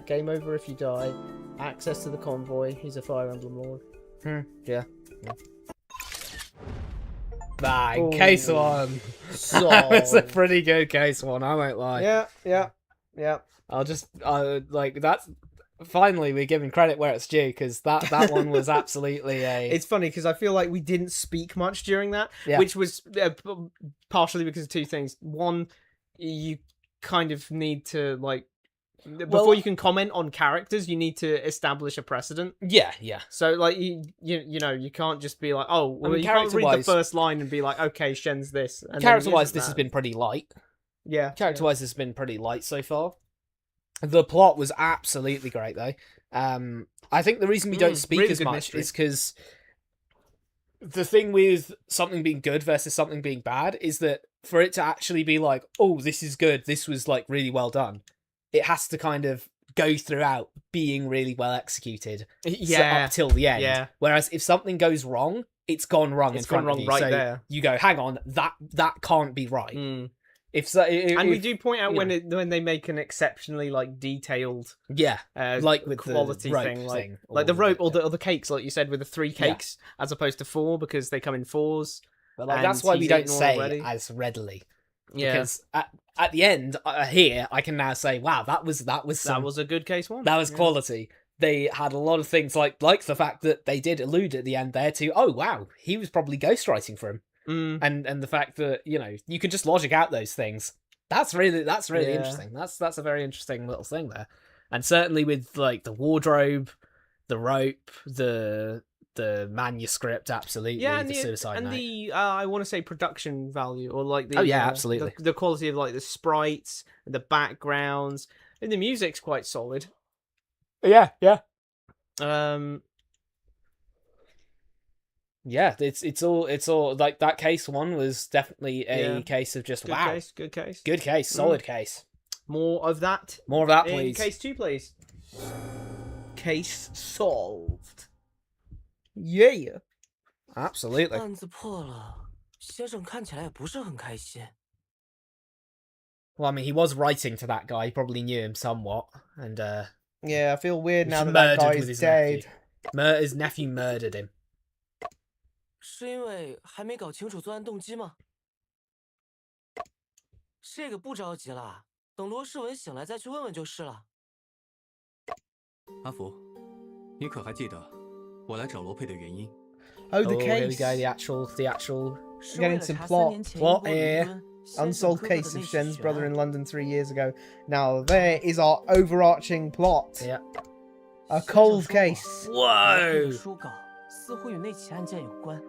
Game over if you die. Access to the convoy. He's a Fire Emblem Lord. Yeah. Bang, Ooh. case one. So That was a pretty good case one, I won't lie. yeah. Yeah. I'll just like that's finally we're giving credit where it's due because that one was absolutely a. It's funny because I feel like we didn't speak much during that, Yeah. which was partially because of two things. One, you kind of need to like before you can comment on characters, you need to establish a precedent. Yeah. So like you know you can't just be like, oh, well, you can't read the character-wise- first line and be like, okay, Shen's this. And then Character-wise, isn't this that. has been pretty light. Yeah. Character-wise, this has been pretty light so far. The plot was absolutely great, though. I think the reason we don't speak really as good much mystery. is because the thing with something being good versus something being bad is that for it to actually be like, oh, this is good, this was like really well done, it has to kind of go throughout being really well executed. Yeah. Up till the end. Yeah. Whereas if something goes wrong, it's gone wrong It's in front gone of wrong you. right So there. you go, hang on, that can't be right. Mm. If so, And we if- do point out you when they make an exceptionally like detailed yeah, like with quality the rope thing, or the rope or the cakes, like you said, with the 3 Yeah. cakes as opposed to 4 because they come in 4s. But like, and that's why we he's don't eaten say already. as readily. Yeah, Because at the end here, I can now say, wow, that was that was a good case one. that was Yeah. quality. They had a lot of things like the fact that they did allude at the end there to, oh wow, he was probably ghostwriting for him, and the fact that you can just logic out those things. That's really Yeah. interesting. That's a very interesting little thing there, and certainly with like the wardrobe, the rope, the manuscript, absolutely, Yeah, and the suicide and note. the I want to say production value or like the Oh, yeah, absolutely. the quality of like the sprites, the backgrounds, and the music's quite solid. Yeah. Yeah, it's all like that case one was definitely a Yeah. case of just Good wow, case, good case. good case, solid case. More of that. More of that, In please. case 2, please. Case solved. Yeah. Absolutely. 案子破了，先生看起来也不是很开心。 Well, I mean, he was writing to that guy. He probably knew him somewhat, and Yeah, I feel weird he now was that that murdered guy with is his dead. nephew. His nephew murdered him. 是因为还没搞清楚作案动机吗？这个不着急了，等罗世文醒来再去问问就是了。阿福，你可还记得我来找罗佩的原因？ Oh, the here we case. go. The actual. 是为了 Getting some 查 plot. 3年前 Plot 英国伦敦先生 Unsolved 哥哥的 case 那 of 起 Shen's 悬 brother 案 in London 3 years ago. Now, there is our overarching plot. Yeah. A 先生 cold 说过 case. 罗佩的 Whoa. 书稿似乎与那起案件有关。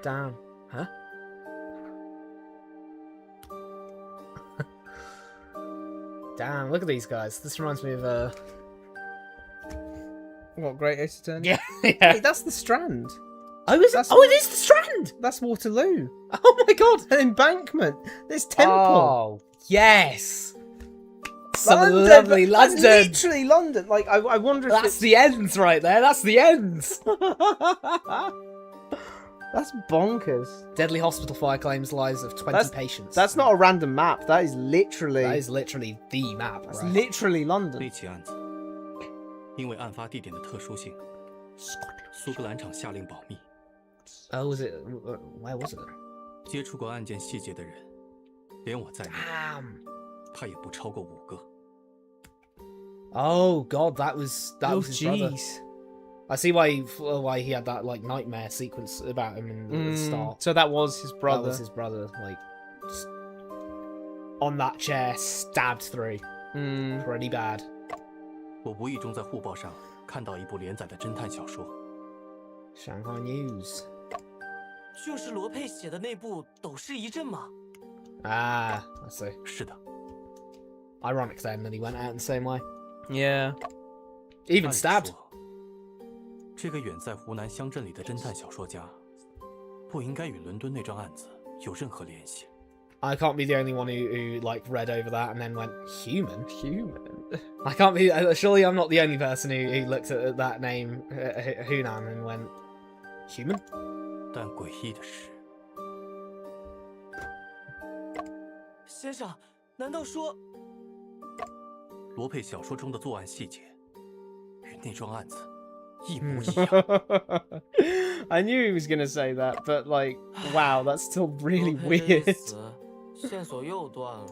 Damn. Huh? Damn. Look at these guys. This reminds me of What, Great Ace Attorney? Yeah. Hey, Yeah. that's the Strand. Oh, is it? That's- Oh, it is the Strand. That's Waterloo. Oh my god. An embankment. This temple. Oh, yes. Some London, lovely that's London. literally London. Like, I wonder if That's it's... the ends right there. That's the ends. That's bonkers. Deadly hospital fire claims lives of 20 patients. That's not a random map. That is literally... That is literally the map. That's right? literally London. 那起案子，因为案发地点的特殊性，苏格兰场下令保密。 Oh, was it? Where was it? 接触过案件细节的人，连我在内， Damn. 他也不超过5个。 Oh god, that was Oh, his brother. jeez. I see why he had that like nightmare sequence about him in the start. So that was his brother. That was his brother, like just on that chair, stabbed through. Pretty bad. 我无意中在护报上看到一部连载的侦探小说， Shanghai News. 就是罗佩写的那部《斗士一阵》吗？ Ah, I see. 是的， Ironic then that he went out in the same way. Yeah. Even 按理 stabbed. 说这个远在湖南乡镇里的侦探小说家，不应该与伦敦那桩案子有任何联系。 I can't be the only one who like read over that and then went human. Human. I can't be. Surely I'm not the only person who looked at that name Hunan and went human. 但诡异的是，先生，难道说罗佩小说中的作案细节与那桩案子一模一样。 I knew he was going to say that, but like, wow, that's still really 罗佩真 weird. 死，线索又断了。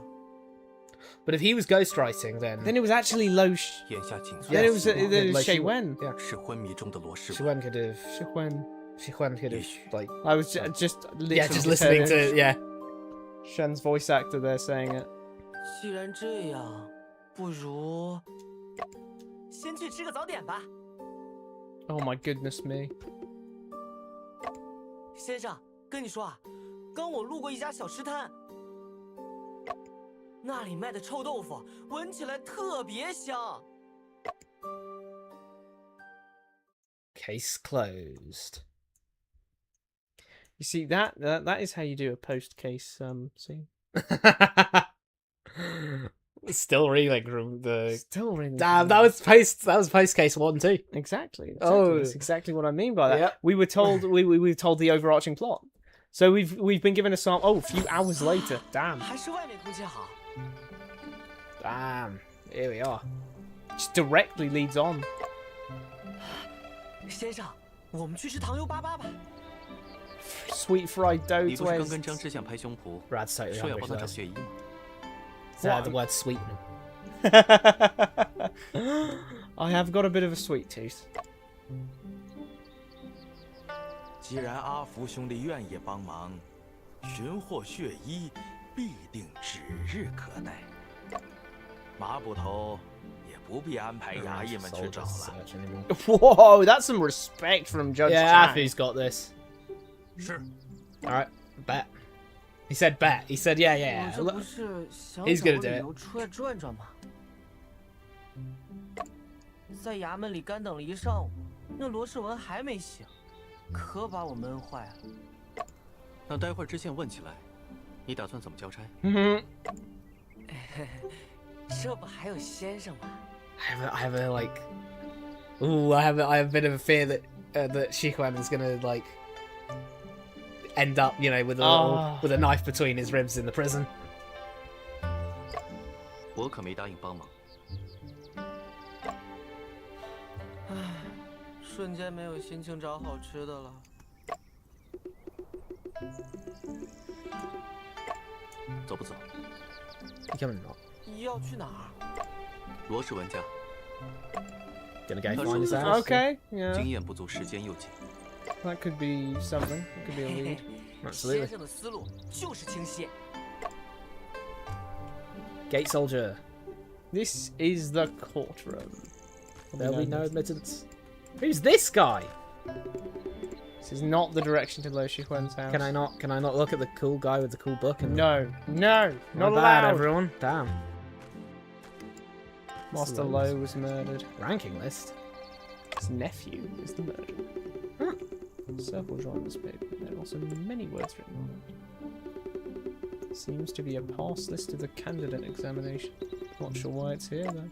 But if he was ghostwriting, then it was actually Lo. 眼下请坐。 Then it was Like Shay she- Wen. Yeah. 是昏迷中的罗世文。 Shiwen could have. Shihwen. Shiwen could have like. I was just literally Yeah, just listening heard to yeah. Shen's voice actor there saying it. 既然这样，不如先去吃个早点吧。 Oh my goodness me. 先生，跟你说啊，刚我路过一家小吃摊，那里卖的臭豆腐闻起来特别香。 Case closed. You see that is how you do a post case scene. Still reeling from the. Still really. Damn, that was post case 1 too. Exactly. Oh. That's exactly what I mean by that. Yep. We were told we were told the overarching plot. So we've been given a sample. Oh, a few hours later. Damn. 还是外面空气好。 Damn. Here we are. Just directly leads on. 先生，我们去吃糖油粑粑吧。 Sweet fried 你 dough. 不是刚跟张之相拍胸脯， Brad's totally 说要 hungry 帮 for 他找 those. 血衣吗？ The word sweetening. I have got a bit of a sweet tooth. 既然阿福兄弟愿意帮忙，寻获血衣必定指日可待。马捕头也不必安排衙役们去找 Soldiers 了。 search anymore. Whoa, that's some respect from Judge Yeah, Chang. Afu's got this. 是， Alright, bet. He said bet. He said yeah, yeah. 我这不是想 He's 找 gonna 个 do 理 it. 由出来转转吗？在衙门里干等了一上午，那罗世文还没醒，可把我闷坏了。那待会儿知县问起来，你打算怎么交差？ Mhm. 这不还有先生吗？ I have a like. Ooh, I have a bit of a fear that that Shihwan is gonna like end up, you know, with a Oh. with a knife between his ribs in the prison. 我可没答应帮忙。唉，瞬间没有心情找好吃的了。走不走？ You coming or not? 要去哪儿？罗世文家 Gonna go That's find his all. house? Okay, yeah. 经验不足，时间又紧。 That could be something. It could be a 嘿 lead. 嘿， Absolutely. 先生的思路就是清晰。 Gate soldier. This is the courtroom. There'll be no admittance. Who's this guy? This is not the direction to Lo Shihuan's house. Can I not look at the cool guy with the cool book? And No, no, not Not bad, allowed. everyone. Damn. Master Loads. Lo was murdered. Ranking list. His nephew is the murderer. Circle drawn on this paper. There are also many words written on it. Seems to be a pass list of the candidate examination. Not sure why it's here though.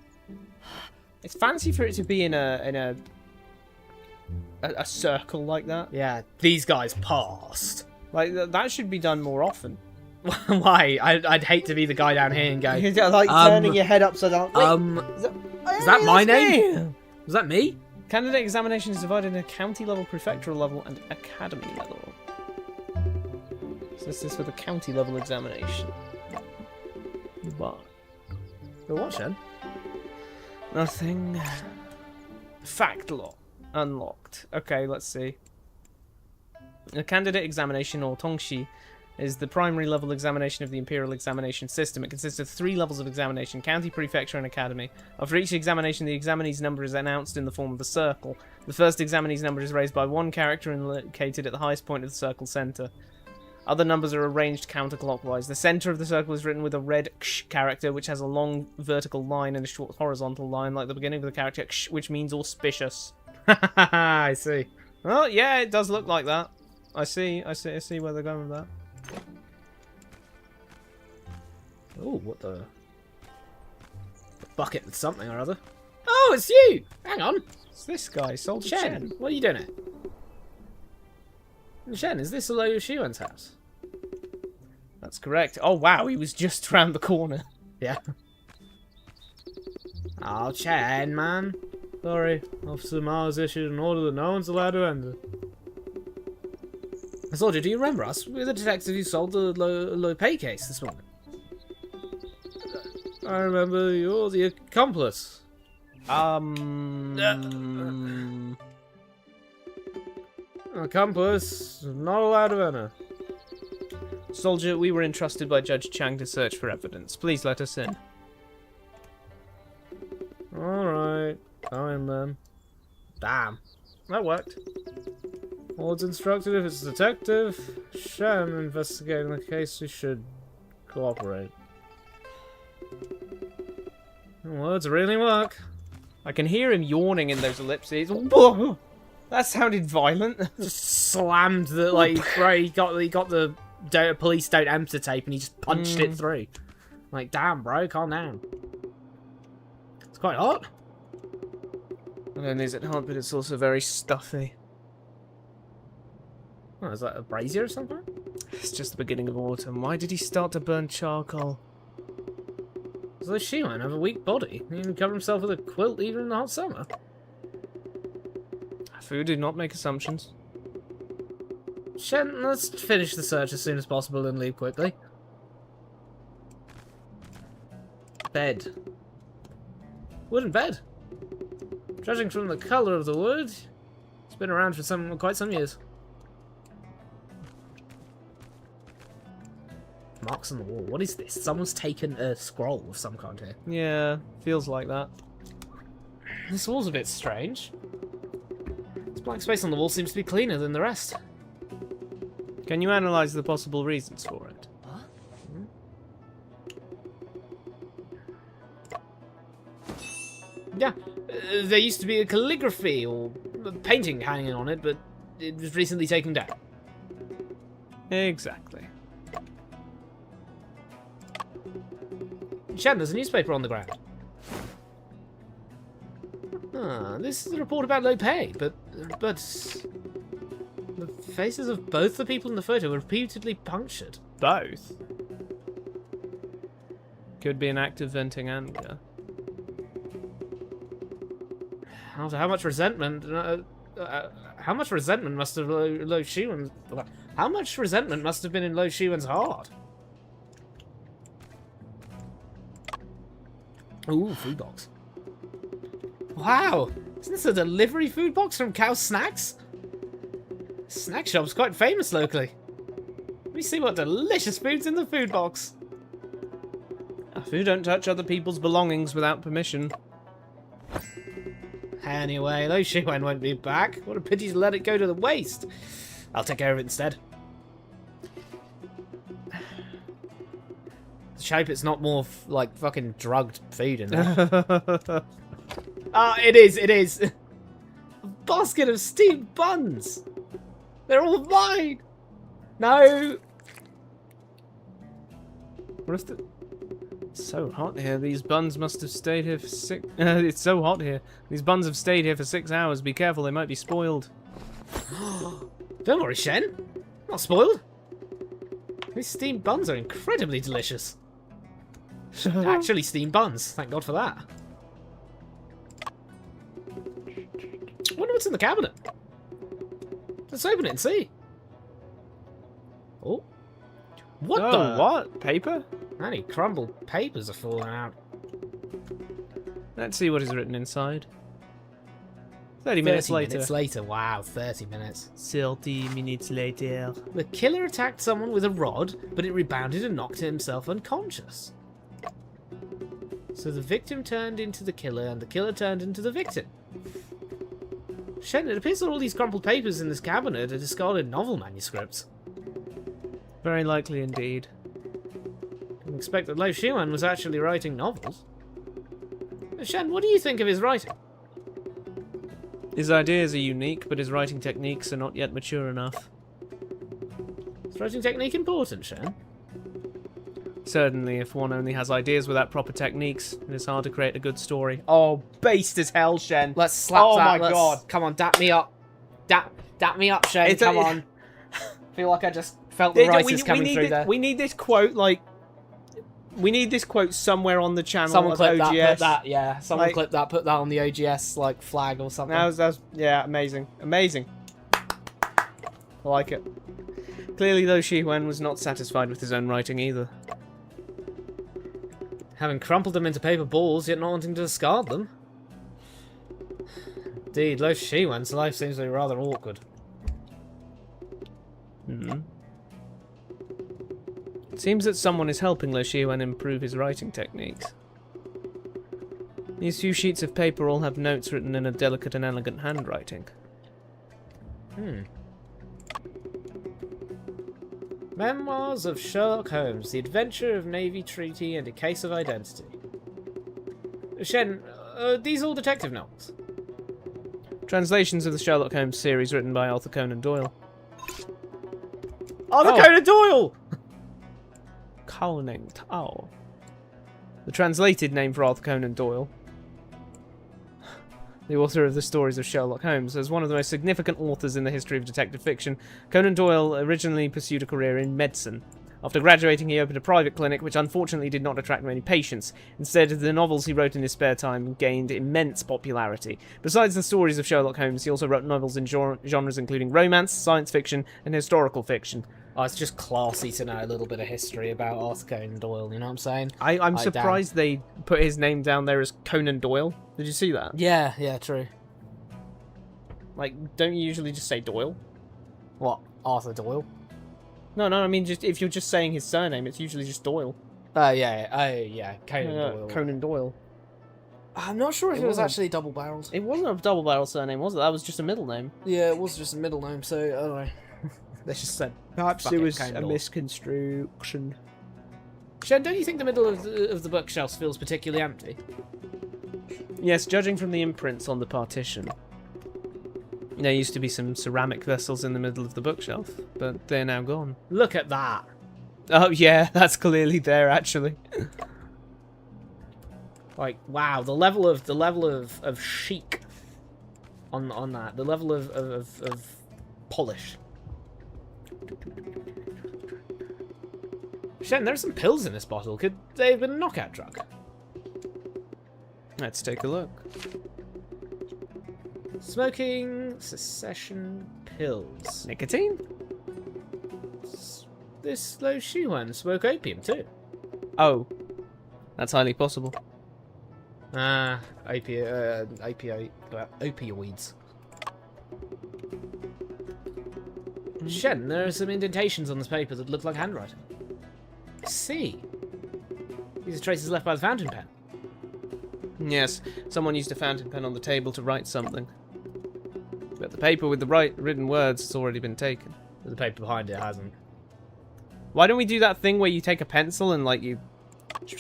It's fancy for it to be in a circle like that. Yeah, these guys passed. Like that should be done more often. Why? I'd hate to be the guy down here and go. You're like turning your head upside down. Wait, Is that my that's name? me. Was that me? Candidate examination is divided into county level, prefectural level, and academy level. So this is for the county level examination. But But what, Shen? nothing. Fact lock unlocked. Okay, let's see. The candidate examination, or Tongshi, is the primary level examination of the Imperial examination system. It consists of 3 levels of examination: county, prefecture, and academy. After each examination, the examinee's number is announced in the form of a circle. The first examinee's number is raised by 1 character and located at the highest point of the circle center. Other numbers are arranged counterclockwise. The center of the circle is written with a red ksh character, which has a long vertical line and a short horizontal line, like the beginning of the character ksh, which means auspicious. I see. Well, yeah, it does look like that. I see where they're going with that. Oh, what the? A bucket with something or other. Oh, it's you! Hang on. It's this guy, Soldier Shen, Chen. what are you doing it? Shen, is this Lo Shiwan's house? That's correct. Oh wow, he was just round the corner. Yeah. Oh, Chen, man. Sorry, Officer Mars issued an order that no one's allowed to enter. Soldier, do you remember us? We're the detective who solved the low pay case this morning. I remember you're the accomplice. Accomplice, not allowed to enter. Soldier, we were entrusted by Judge Chang to search for evidence. Please let us in. Alright, fine then. Damn, that worked. Ward's instructed if it's a detective, Shen investigating the case, we should cooperate. Words really work. I can hear him yawning in those ellipses. That sounded violent. Just slammed the, like, right, he got the police don't enter tape and he just punched it through. Like, damn, bro, calm down. It's quite hot. Not only is it hot, but it's also very stuffy. Oh, is that a brazier or something? It's just the beginning of autumn. Why did he start to burn charcoal? So she might have a weak body. He can cover himself with a quilt even in the hot summer. Fu did not make assumptions. Shen, let's finish the search as soon as possible and leave quickly. Bed. Wooden bed. Judging from the colour of the wood, it's been around for quite some years. Marks on the wall. What is this? Someone's taken a scroll of some kind here. Yeah, feels like that. This wall's a bit strange. This blank space on the wall seems to be cleaner than the rest. Can you analyze the possible reasons for it? Huh? Yeah, there used to be a calligraphy or a painting hanging on it, but it was recently taken down. Exactly. Shen, there's a newspaper on the ground. Ah, this is a report about low pay, but the faces of both the people in the photo were repeatedly punctured. Both? Could be an act of venting anger. How much resentment? How much resentment must have Lo Shiwen? How much resentment must have been in Lo Shiwen's heart? Ooh, food box. Wow, isn't this a delivery food box from Cow Snacks? Snack shop's quite famous locally. Let me see what delicious food's in the food box. Fu don't touch other people's belongings without permission. Anyway, Lo Shiwen won't be back. What a pity to let it go to the waste. I'll take care of it instead. Shape it's not more like fucking drugged food in there. Ah, it is. A basket of steamed buns. They're all mine. No. What if the... It's so hot here. These buns must have stayed here for 6... it's so hot here. These buns have stayed here for 6 hours. Be careful, they might be spoiled. Don't worry, Shen. Not spoiled. These steamed buns are incredibly delicious. Actually steamed buns. Thank God for that. I wonder what's in the cabinet. Let's open it and see. Oh. What the... What? Paper? Any crumbled papers are falling out. Let's see what is written inside. 30 minutes later. 30 minutes later. Wow, 30 minutes. 30 minutes later. The killer attacked someone with a rod, but it rebounded and knocked himself unconscious. So the victim turned into the killer, and the killer turned into the victim. Shen, it appears that all these crumpled papers in this cabinet are discarded novel manuscripts. Very likely indeed. I can expect that Lo Shiwen was actually writing novels. Shen, what do you think of his writing? His ideas are unique, but his writing techniques are not yet mature enough. Is writing technique important, Shen? Certainly, if one only has ideas without proper techniques, it is hard to create a good story. Oh, based as hell, Shen. Let's slap that. Oh my god. Come on, dap me up. Dap me up, Shen. Come on. Feel like I just felt the writers coming through there. We need this quote, like... We need this quote somewhere on the channel. Someone clip OGS. that, put that, yeah. Someone Like- clip that, put that on the OGS, like, flag or something. That was, yeah, amazing. Amazing. I like it. Clearly, though, Shiwen was not satisfied with his own writing either. Having crumpled them into paper balls, yet not wanting to discard them. Indeed, Lo Shiwen's life seems to be rather awkward. It seems that someone is helping Lo Shiwen improve his writing techniques. These few sheets of paper all have notes written in a delicate and elegant handwriting. Memoirs of Sherlock Holmes, The Adventure of Navy Treaty and a Case of Identity. Shen, are these all detective novels? Translations of the Sherlock Holmes series written by Arthur Conan Doyle. Arthur Conan Doyle! Conan Doyle. The translated name for Arthur Conan Doyle, the author of the stories of Sherlock Holmes. As one of the most significant authors in the history of detective fiction, Conan Doyle originally pursued a career in medicine. After graduating, he opened a private clinic, which unfortunately did not attract many patients. Instead, the novels he wrote in his spare time gained immense popularity. Besides the stories of Sherlock Holmes, he also wrote novels in genres including romance, science fiction, and historical fiction. Oh, it's just classy to know a little bit of history about Arthur Conan Doyle, you know what I'm saying? I'm surprised they put his name down there as Conan Doyle. Did you see that? Yeah, true. Like, don't you usually just say Doyle? What, Arthur Doyle? No, I mean, just if you're just saying his surname, it's usually just Doyle. Yeah, Conan Doyle. Conan Doyle. I'm not sure if it was actually double-barreled. It wasn't a double-barrel surname, was it? That was just a middle name. Yeah, it was just a middle name, so, I don't know. They just said, perhaps fuck it it, was Conan a Doyle. misconstruction. Shen, don't you think the middle of the bookshelf feels particularly empty? Yes, judging from the imprints on the partition. There used to be some ceramic vessels in the middle of the bookshelf, but they're now gone. Look at that. Oh yeah, that's clearly there actually. Like, wow, the level of chic on that, the level of polish. Shen, there are some pills in this bottle. Could they have been a knockout drug? Let's take a look. Smoking cessation pills. Nicotine? This Lo Shiwen smoke opium too. Oh, that's highly possible. Opioids. Shen, there are some indentations on this paper that look like handwriting. I see. These are traces left by the fountain pen. Yes, someone used a fountain pen on the table to write something. But the paper with the written words has already been taken. But the paper behind it hasn't. Why don't we do that thing where you take a pencil and, like, you... Do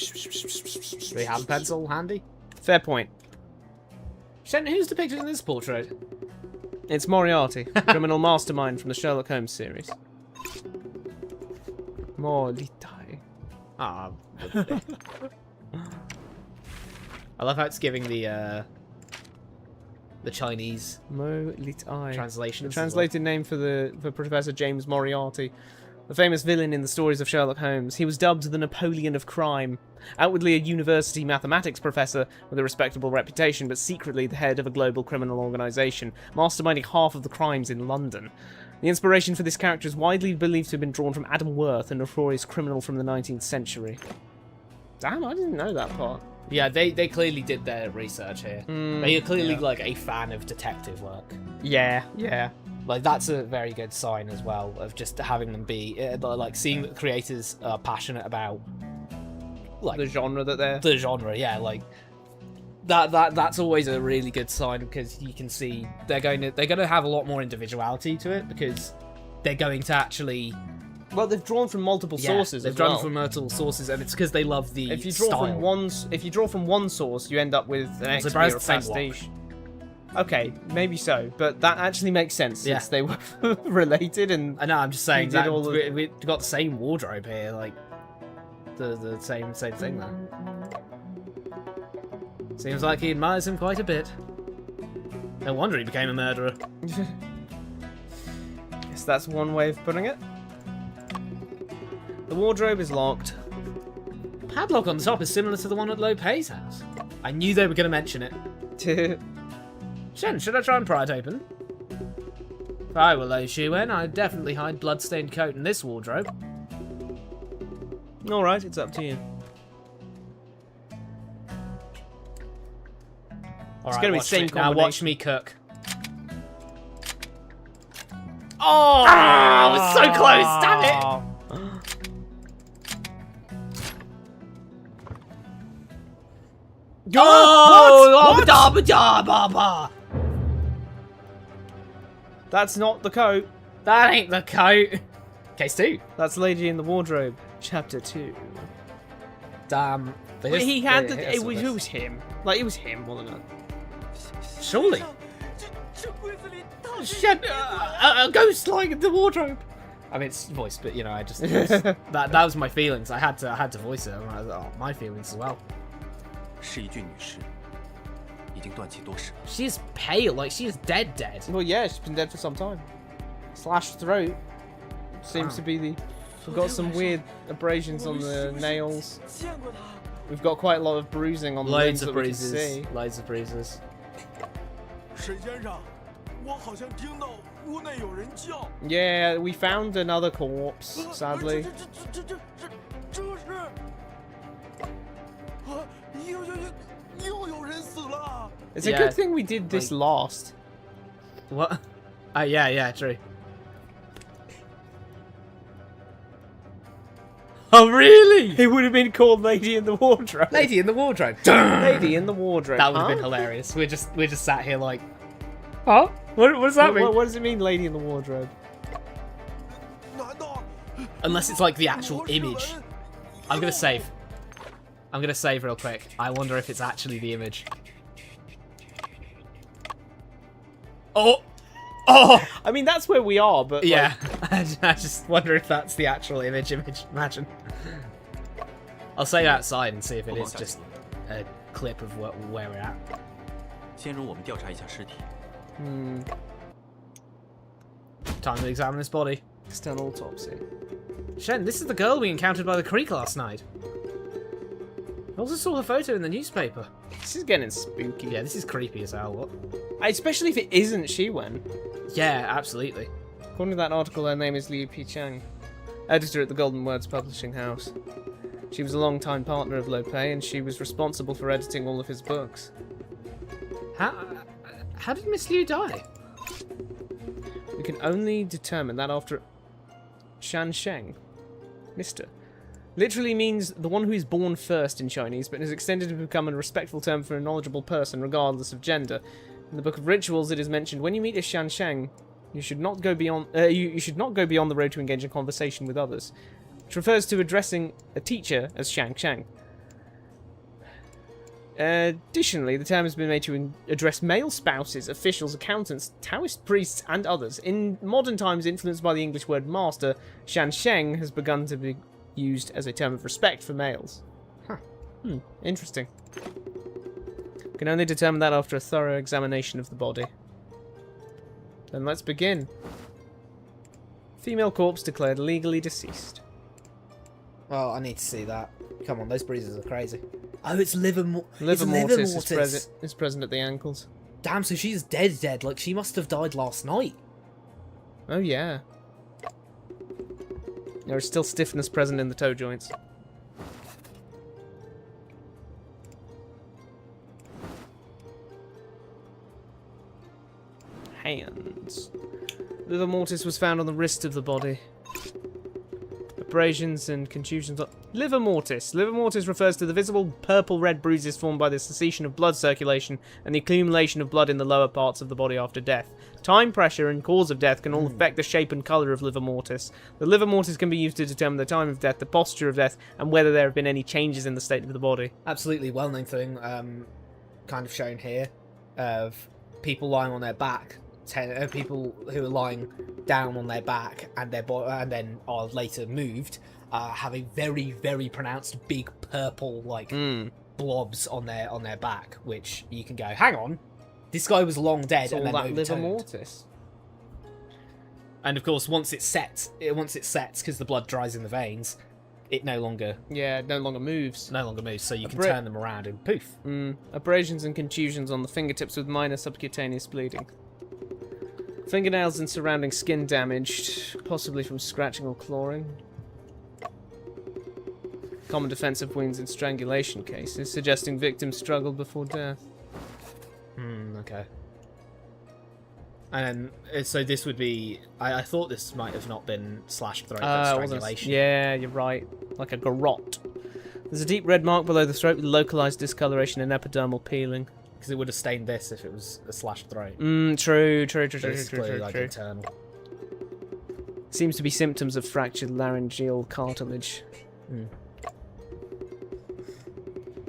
we have a pencil handy? Fair point. Shen, who's depicted in this portrait? It's Moriarty, criminal mastermind from the Sherlock Holmes series. Moriarty. Ah. I love how it's giving the Chinese translation. The translated name for Professor James Moriarty, the famous villain in the stories of Sherlock Holmes. He was dubbed the Napoleon of crime. Outwardly a university mathematics professor with a respectable reputation, but secretly the head of a global criminal organisation, masterminding half of the crimes in London. The inspiration for this character is widely believed to have been drawn from Adam Worth, a notorious criminal from the 19th century. Damn, I didn't know that part. Yeah, they clearly did their research here. They are clearly like a fan of detective work. Yeah. Like, that's a very good sign as well, of just having them be, like, seeing that the creators are passionate about, like, the genre that they're... The genre, yeah, like, that's always a really good sign, because you can see they're going to have a lot more individuality to it, because they're going to actually... Well, they've drawn from multiple sources. They've drawn from multiple sources, and it's because they love the if you draw style. If you draw from one source, you end up with an XP or a prestige. Okay, maybe so, but that actually makes sense since they were related. And I know, I'm just saying that we we've got the same wardrobe here, like the same thing there. Seems like he admires him quite a bit. No wonder he became a murderer. Guess that's one way of putting it. The wardrobe is locked. The padlock on the top is similar to the one at Lopez's house. I knew they were going to mention it. Shen, should I try and pry it open? If I were Lo Shiwen, I'd definitely hide blood-stained coat in this wardrobe. Alright, it's up to you. It's going to be the same combination. Now watch me cook. Oh, I was so close. Damn it. What? What? That's not the coat. That ain't the coat. Case 2. That's Lady in the Wardrobe, Chapter 2. Damn. But he had the... It was him. Like, it was him, wasn't it? Surely. Shit, a ghost lying in the wardrobe. I mean, it's voiced, but, you know, I just... that was my feelings. I had to voice it. I was like, oh, my feelings as well. She's pale, like she is dead. Well, yeah, she's been dead for some time. Slashed throat. Seems to be the... We've got some weird abrasions on the nails. We've got quite a lot of bruising on the limbs that we can see. Loads of bruises. Yeah, we found another corpse, sadly. It's a good thing we did this last. What? Yeah, true. Oh, really? It would have been called Lady in the Wardrobe. Lady in the Wardrobe. Lady in the Wardrobe. That would have been hilarious. We're just sat here like, huh? What does that mean? What does it mean, Lady in the Wardrobe? Unless it's like the actual image. I'm gonna save real quick. I wonder if it's actually the image. Oh! I mean, that's where we are, but yeah, like... I just wonder if that's the actual image. Imagine. I'll say outside and see if it is just a clip of where we're at. Time to examine this body. External autopsy. Shen, this is the girl we encountered by the creek last night. I also saw her photo in the newspaper. This is getting spooky. Yeah, this is creepy as hell. What? Especially if it isn't Shiwen. Yeah, absolutely. According to that article, her name is Liu Pichang, editor at the Golden Words Publishing House. She was a long-time partner of Lo Pei, and she was responsible for editing all of his books. How did Miss Liu die? We can only determine that after... Shan Sheng. Mister. Literally means the one who is born first in Chinese, but is extended to become a respectful term for a knowledgeable person, regardless of gender. In the Book of Rituals, it is mentioned when you meet a Shan Sheng, you should not go beyond. You should not go beyond the road to engage in conversation with others, which refers to addressing a teacher as Shang Shang. Additionally, the term has been made to address male spouses, officials, accountants, Taoist priests, and others. In modern times, influenced by the English word master, Shan Sheng has begun to be used as a term of respect for males. Huh. Interesting. Can only determine that after a thorough examination of the body. Then let's begin. Female corpse declared legally deceased. Oh, I need to see that. Come on, those bruises are crazy. Oh, it's liver mortis is present at the ankles. Damn, so she's dead. Like, she must have died last night. Oh, yeah. There is still stiffness present in the toe joints. Hands. Liver mortis was found on the wrist of the body. Abrasions and contusions. Liver mortis. Liver mortis refers to the visible purple-red bruises formed by the cessation of blood circulation and the accumulation of blood in the lower parts of the body after death. Time, pressure, and cause of death can all affect the shape and colour of liver mortis. The liver mortis can be used to determine the time of death, the posture of death, and whether there have been any changes in the state of the body. Absolutely well-known thing, kind of shown here, of people lying on their back. People who are lying down on their back and and then are later moved have a very, very pronounced big purple blobs on their back, which you can go, hang on, this guy was long dead and then overturned. Liver mortis. And of course, once it sets, because the blood dries in the veins, it no longer moves. So you can turn them around and poof. Abrasions and contusions on the fingertips with minor subcutaneous bleeding. Fingernails and surrounding skin damaged, possibly from scratching or clawing. Common defensive wounds in strangulation cases, suggesting victims struggled before death. And so this would be... I thought this might have not been slashed throat, but strangulation. Yeah, you're right. Like a garrote. There's a deep red mark below the throat with localized discoloration and epidermal peeling. Because it would have stained this if it was a slashed throat. True. Internal. Seems to be symptoms of fractured laryngeal cartilage.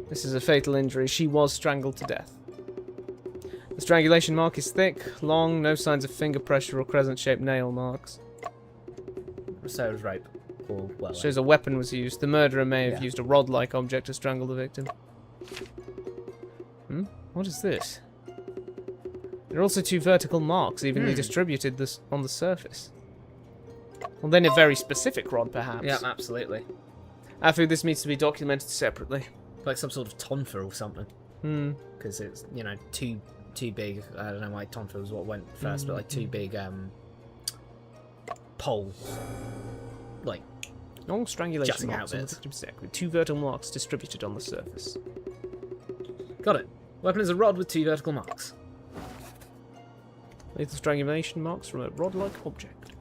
This is a fatal injury. She was strangled to death. The strangulation mark is thick, long, no signs of finger pressure or crescent-shaped nail marks. So it was rape. Or, well, shows a weapon was used. The murderer may have used a rod-like object to strangle the victim. What is this? There are also 2 vertical marks evenly distributed on the surface. Well, then a very specific rod, perhaps. Yeah, absolutely. Afu, this needs to be documented separately. Like some sort of tonfa or something. Because it's, you know, too big. I don't know why tonfa was what went first, but like 2 big poles. Like, long strangulation jutting marks out on the victim's neck with 2 vertical marks distributed on the surface. Got it. Weapon is a rod with 2 vertical marks. Lethal strangulation marks from a rod-like object.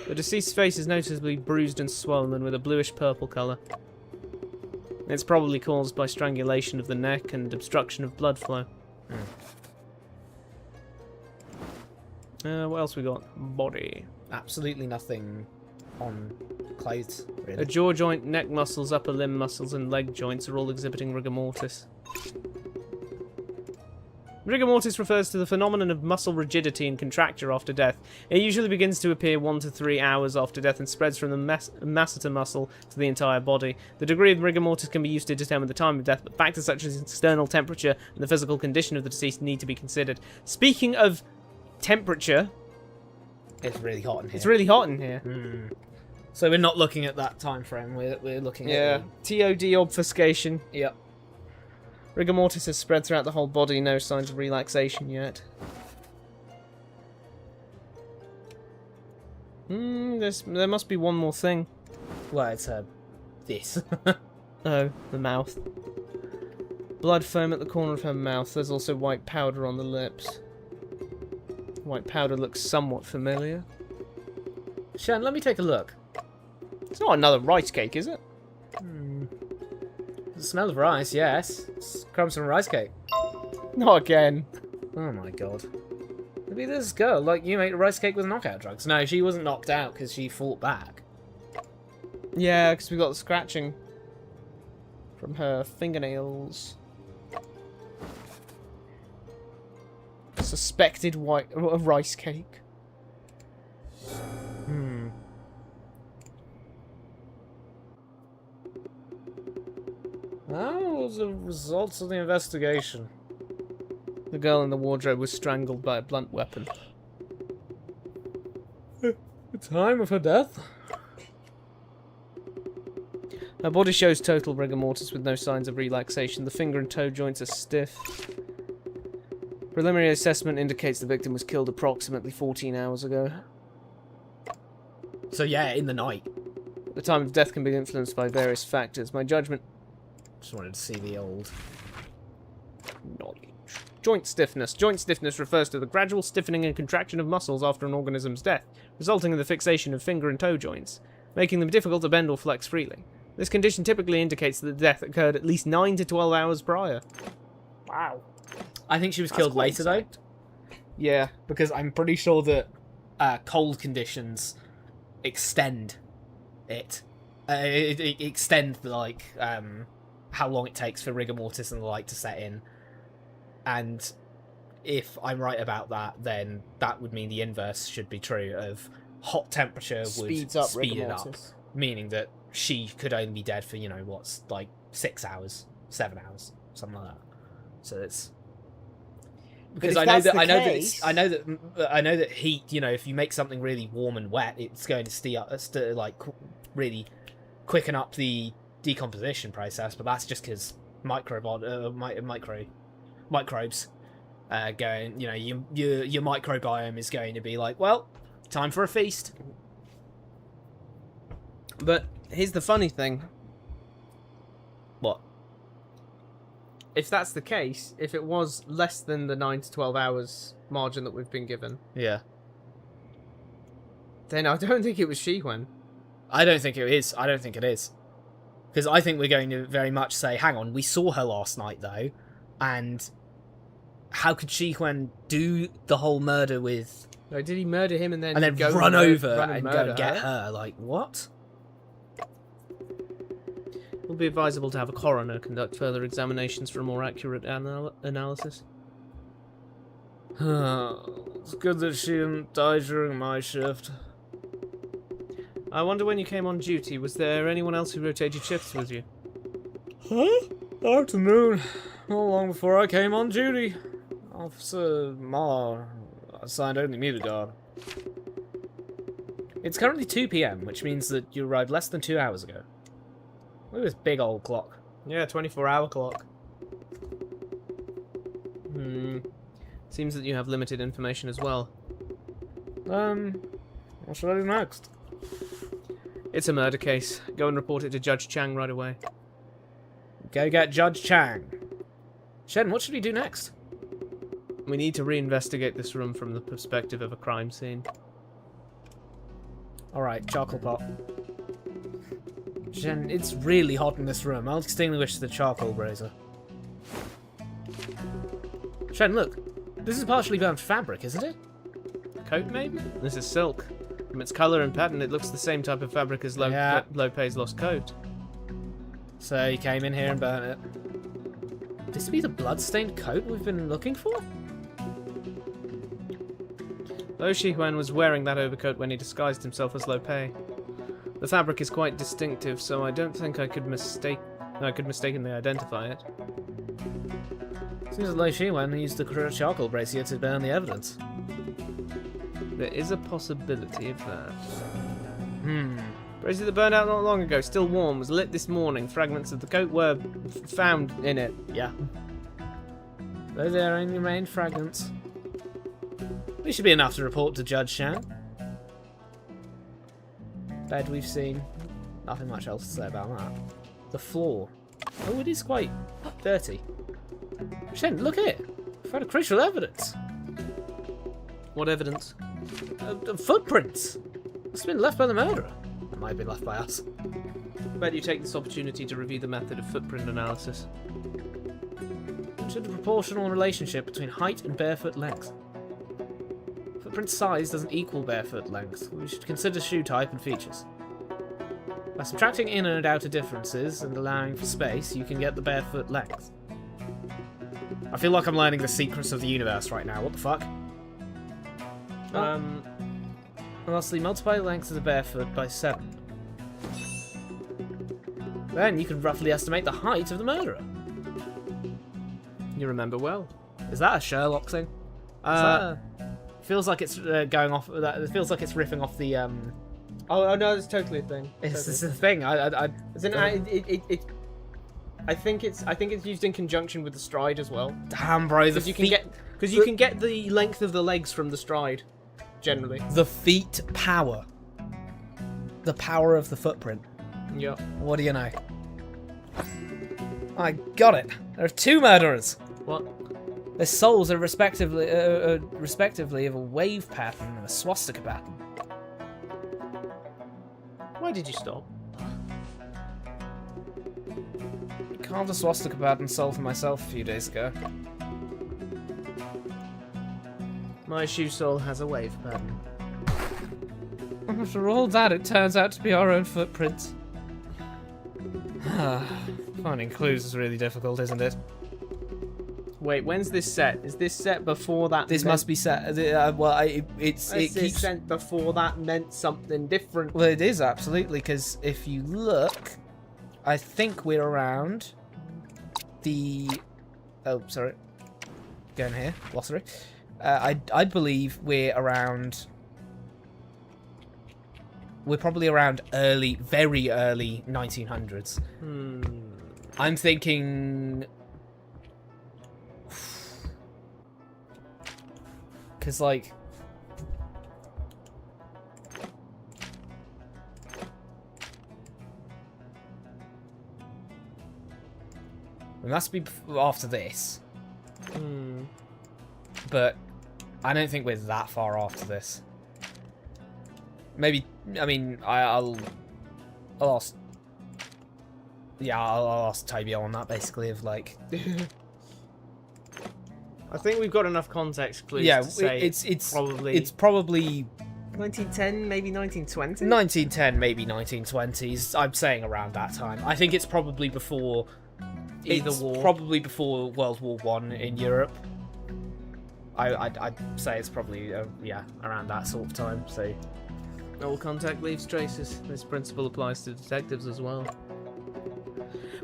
The deceased's face is noticeably bruised and swollen with a bluish-purple colour. It's probably caused by strangulation of the neck and obstruction of blood flow. What else we got? Body. Absolutely nothing on clothes, really. A jaw joint, neck muscles, upper limb muscles, and leg joints are all exhibiting rigor mortis. Rigor mortis refers to the phenomenon of muscle rigidity and contracture after death. It usually begins to appear 1 to 3 hours after death and spreads from the masseter muscle to the entire body. The degree of rigor mortis can be used to determine the time of death, but factors such as external temperature and the physical condition of the deceased need to be considered. Speaking of temperature... It's really hot in here. It's really hot in here. So we're not looking at that time frame, we're looking at... TOD obfuscation. Yep. Rigor mortis has spread throughout the whole body, no signs of relaxation yet. There must be one more thing. Well, it's this. Oh, the mouth. Blood foam at the corner of her mouth. There's also white powder on the lips. White powder looks somewhat familiar. Shan, let me take a look. It's not another rice cake, is it? It smells rice, yes. It's crumbs from rice cake. Not again. Oh my god. Maybe this girl, like, you made a rice cake with knockout drugs. No, she wasn't knocked out because she fought back. Yeah, because we got the scratching from her fingernails. Suspected rice cake. Oh, the results of the investigation. The girl in the wardrobe was strangled by a blunt weapon. The time of her death? Her body shows total rigor mortis with no signs of relaxation. The finger and toe joints are stiff. Preliminary assessment indicates the victim was killed approximately 14 hours ago. So yeah, in the night. The time of death can be influenced by various factors. My judgment... Just wanted to see the old... knowledge. Joint stiffness. Joint stiffness refers to the gradual stiffening and contraction of muscles after an organism's death, resulting in the fixation of finger and toe joints, making them difficult to bend or flex freely. This condition typically indicates that the death occurred at least 9 to 12 hours prior. Wow. I think she was killed later, though. Yeah. Because I'm pretty sure that cold conditions extend it. Extend, like, how long it takes for rigor mortis and the like to set in. And if I'm right about that, then that would mean the inverse should be true of hot temperature would speed it up. Meaning that she could only be dead for, you know, what's like 6 hours, 7 hours, something like that. So it's because I know that heat, you know, if you make something really warm and wet, it's going to like really quicken up the decomposition process. But that's just because microbes going, you know, your microbiome is going to be like, well, time for a feast. But here's the funny thing. What? if that's the case, if it was less than the 9 to 12 hours margin that we've been given, Yeah. then I don't think it was Shihuen. I don't think it is. I don't think it is. Because I think we're going to very much say, hang on, we saw her last night, though, and how could Shihuen do the whole murder with... Like, did he murder him and then go run over and go and get her? Like, what? It will be advisable to have a coroner conduct further examinations for a more accurate analysis. It's good that she didn't die during my shift. I wonder when you came on duty, was there anyone else who rotated shifts with you? Huh? Afternoon. Not long before I came on duty. Officer Ma assigned only me to guard. It's currently 2 PM, which means that you arrived less than 2 hours ago. Look at this big old clock. Yeah, 24-hour clock. Seems that you have limited information as well. What should I do next? It's a murder case. Go and report it to Judge Chang right away. Go get Judge Chang. Shen, what should we do next? We need to reinvestigate this room from the perspective of a crime scene. Alright, charcoal pot. Shen, it's really hot in this room. I'll extinguish the charcoal brazier. Shen, look. This is partially burnt fabric, isn't it? Coat, maybe? This is silk. From its colour and pattern, it looks the same type of fabric as Lopei's lost coat. So you came in here and burnt it. This be the blood-stained coat we've been looking for? Though Shihuen was wearing that overcoat when he disguised himself as Lopei. The fabric is quite distinctive, so I don't think I could mistakenly identify it. Seems as though Shihuen used the charcoal brazier to burn the evidence. There is a possibility of that. Brazier that burned out not long ago, still warm, was lit this morning. Fragments of the coat were found in it. Yeah. Though there only remain fragments. This should be enough to report to Judge Shan. Bed we've seen. Nothing much else to say about that. The floor. Oh, it is quite dirty. Shen, look here. We found a crucial evidence. What evidence? Footprints. It's been left by the murderer. It might have been left by us. Bet you take this opportunity to review the method of footprint analysis. Consider the proportional relationship between height and barefoot length. Footprint size doesn't equal barefoot length. We should consider shoe type and features. By subtracting inner and outer differences and allowing for space, you can get the barefoot length. I feel like I'm learning the secrets of the universe right now. What the fuck? Lastly, multiply the length of the barefoot by 7. Then you can roughly estimate the height of the murderer. You remember well. Is that a Sherlock thing? Feels like it's going off. It feels like it's riffing off the. Oh no, it's totally a thing. It's a thing. I think it's used in conjunction with the stride as well. Damn, bro, because you can get the length of the legs from the stride, generally. The feet power. The power of the footprint. Yep. What do you know? I got it. There are 2 murderers. What? Their souls are respectively of a wave pattern and a swastika pattern. Why did you stop? I carved a swastika pattern soul for myself a few days ago. My shoe sole has a wave pattern. After all that, it turns out to be our own footprints. Finding clues is really difficult, isn't it? Wait, when's this set? Is this set before that? This must be set. It keeps sent before that meant something different. Well, it is absolutely, because if you look, I think we're around the. Oh, sorry. Going here, glossary. I believe we're around. We're probably around very early 1900s. I'm thinking. Because, like... It must be after this. Hmm. But I don't think we're that far after this. Maybe, I mean, I'll ask... Yeah, I'll ask Toby on that, basically, of, like... I think we've got enough context clues Yeah, to say it's probably 1910, maybe 1920? 1910, maybe 1920s. I'm saying around that time. I think it's probably before... Either war. Probably before World War I in Europe. I'd say it's probably, yeah, around that sort of time, so... All contact leaves traces. This principle applies to detectives as well.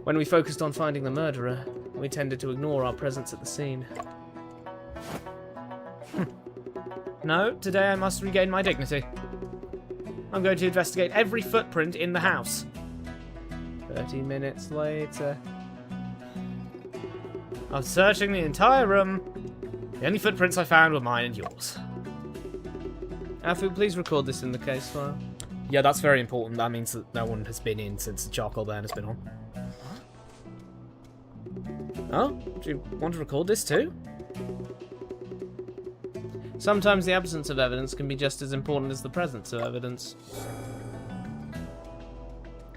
When we focused on finding the murderer, we tended to ignore our presence at the scene. No, today I must regain my dignity. I'm going to investigate every footprint in the house. 30 minutes later. After searching the entire room, the only footprints I found were mine and yours. Afu, please record this in the case file. Yeah, that's very important. That means that no one has been in since the charcoal burn has been on. Oh, do you want to record this too? Sometimes the absence of evidence can be just as important as the presence of evidence.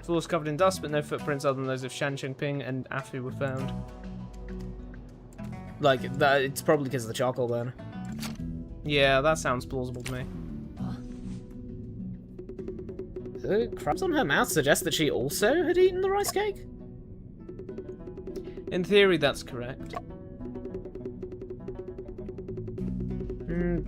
Floors covered in dust, but no footprints other than those of Shan Chengping and Afu were found. Like, that, it's probably because of the charcoal burn. Yeah, that sounds plausible to me. The crumbs on her mouth suggest that she also had eaten the rice cake? In theory, that's correct.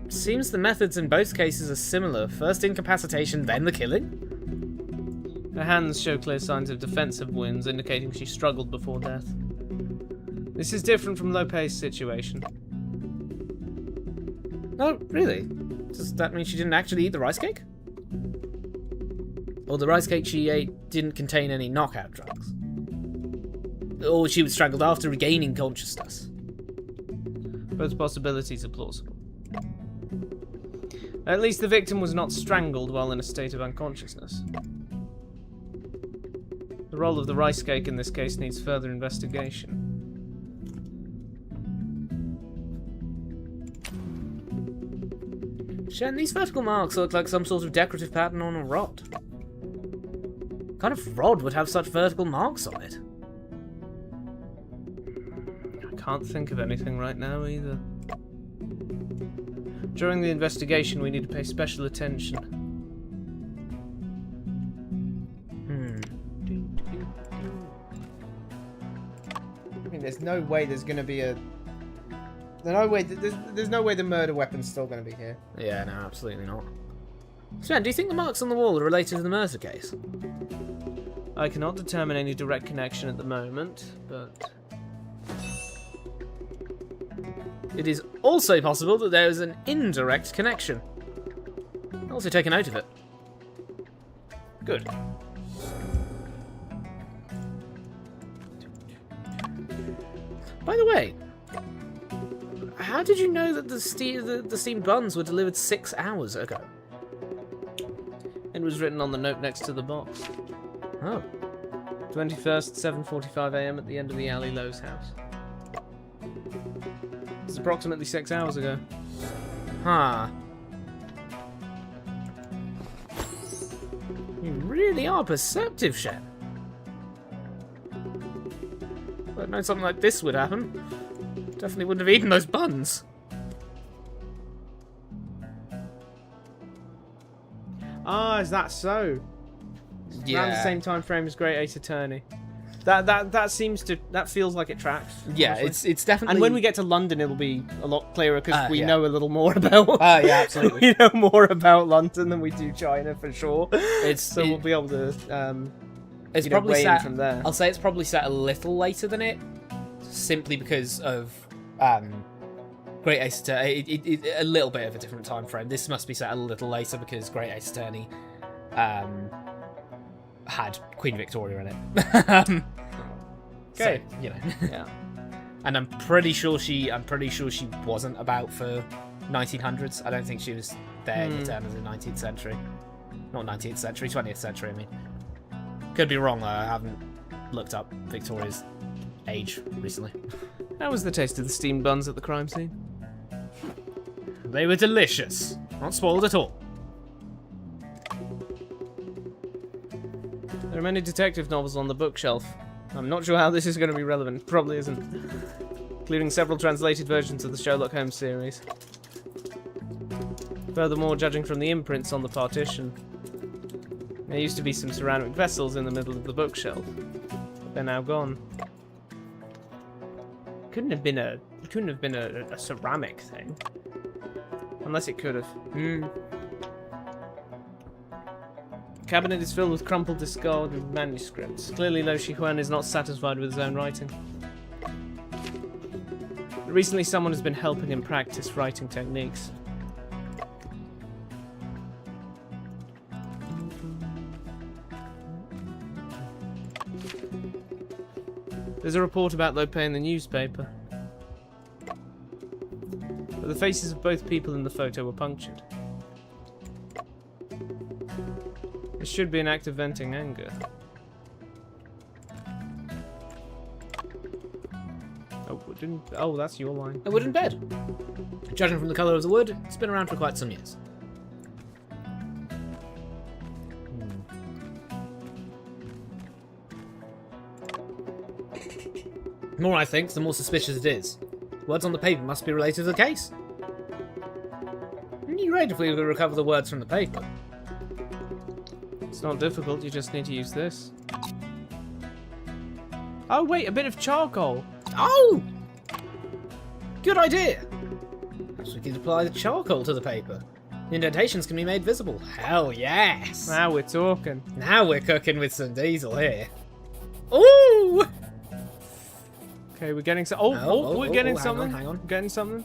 Seems the methods in both cases are similar. First incapacitation, then the killing? Her hands show clear signs of defensive wounds, indicating she struggled before death. This is different from Lope's situation. Oh, really? Does that mean she didn't actually eat the rice cake? Or the rice cake she ate didn't contain any knockout drugs? Or she was strangled after regaining consciousness? Both possibilities are plausible. At least the victim was not strangled while in a state of unconsciousness. The role of the rice cake in this case needs further investigation. Shen, these vertical marks look like some sort of decorative pattern on a rod. What kind of rod would have such vertical marks on it? I can't think of anything right now either. During the investigation, we need to pay special attention. I mean, there's no way there's going to be a... There's no way the murder weapon's still going to be here. Yeah, no, absolutely not. Sven, do you think the marks on the wall are related to the murder case? I cannot determine any direct connection at the moment, but... It is also possible that there is an indirect connection. I'll also take a note of it. Good. By the way, how did you know that the steamed buns were delivered 6 hours ago? It was written on the note next to the box. Oh. 21st, 7:45 AM at the end of the alley Lowe's house. It's approximately 6 hours ago. Huh. You really are perceptive, Shen. I'd known something like this would happen. Definitely wouldn't have eaten those buns. Ah, is that so? Yeah. Around the same time frame as Great Ace Attorney. That feels like it tracks. Yeah, honestly. it's definitely. And when we get to London, it'll be a lot clearer because we yeah. know a little more about. Yeah, absolutely. We know more about London than we do China for sure. We'll be able to. It's probably set from there. I'll say it's probably set a little later than it, simply because of Great Ace Attorney. A little bit of a different time frame. This must be set a little later because Great Ace Attorney had Queen Victoria in it. Okay. So, you know. Yeah. And I'm pretty sure she wasn't about for 1900s. I don't think she was there in the turn of the 19th century. Not 19th century, 20th century, I mean. Could be wrong, though. I haven't looked up Victoria's age recently. How was the taste of the steamed buns at the crime scene? They were delicious. Not spoiled at all. There are many detective novels on the bookshelf. I'm not sure how this is going to be relevant. Probably isn't. Including several translated versions of the Sherlock Holmes series. Furthermore, judging from the imprints on the partition, there used to be some ceramic vessels in the middle of the bookshelf. But they're now gone. Couldn't have been a ceramic thing. Unless it could have. The cabinet is filled with crumpled, discarded manuscripts. Clearly, Lo Shihuan is not satisfied with his own writing. Recently, someone has been helping him practice writing techniques. There's a report about Lo Pei in the newspaper. But the faces of both people in the photo were punctured. This should be an act of venting anger. Oh, that's your line. A wooden bed. Judging from the colour of the wood, it's been around for quite some years. The more I think, the more suspicious it is. Words on the paper must be related to the case. It'd be great if we could recover the words from the paper. It's not difficult, you just need to use this. Oh wait, a bit of charcoal! Oh! Good idea! Perhaps we could apply the charcoal to the paper. The indentations can be made visible. Hell yes! Now we're talking. Now we're cooking with some diesel here. Ooh! Okay, we're getting some. We're getting something. Hang on. We're getting something.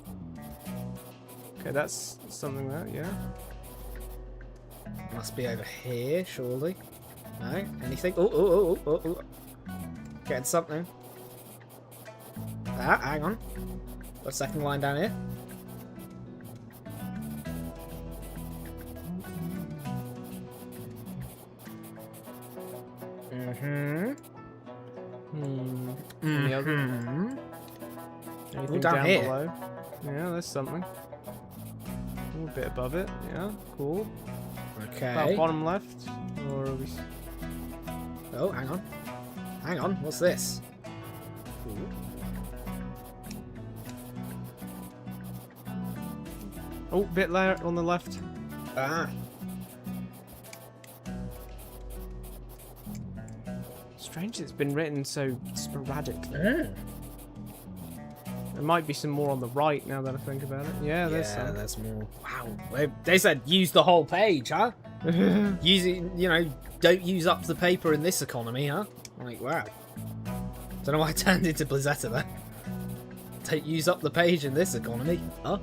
Okay, that's something there, yeah. Must be over here, surely. No? Anything? Oh. Getting something. Ah, hang on. Got a second line down here. Any other? Anything down here. below? Yeah, there's something. A bit above it. Yeah, cool. Okay. About bottom left, or are we? Oh, hang on. Hang on. What's this? Oh, bit there on the left. Ah. Strange it's been written so sporadically. There might be some more on the right now that I think about it. Yeah, there's some. There's more. Wow. They said use the whole page, huh? Use it, don't use up the paper in this economy, huh? Like, wow. Don't know why I turned into Blizzetta there. Don't use up the page in this economy, huh?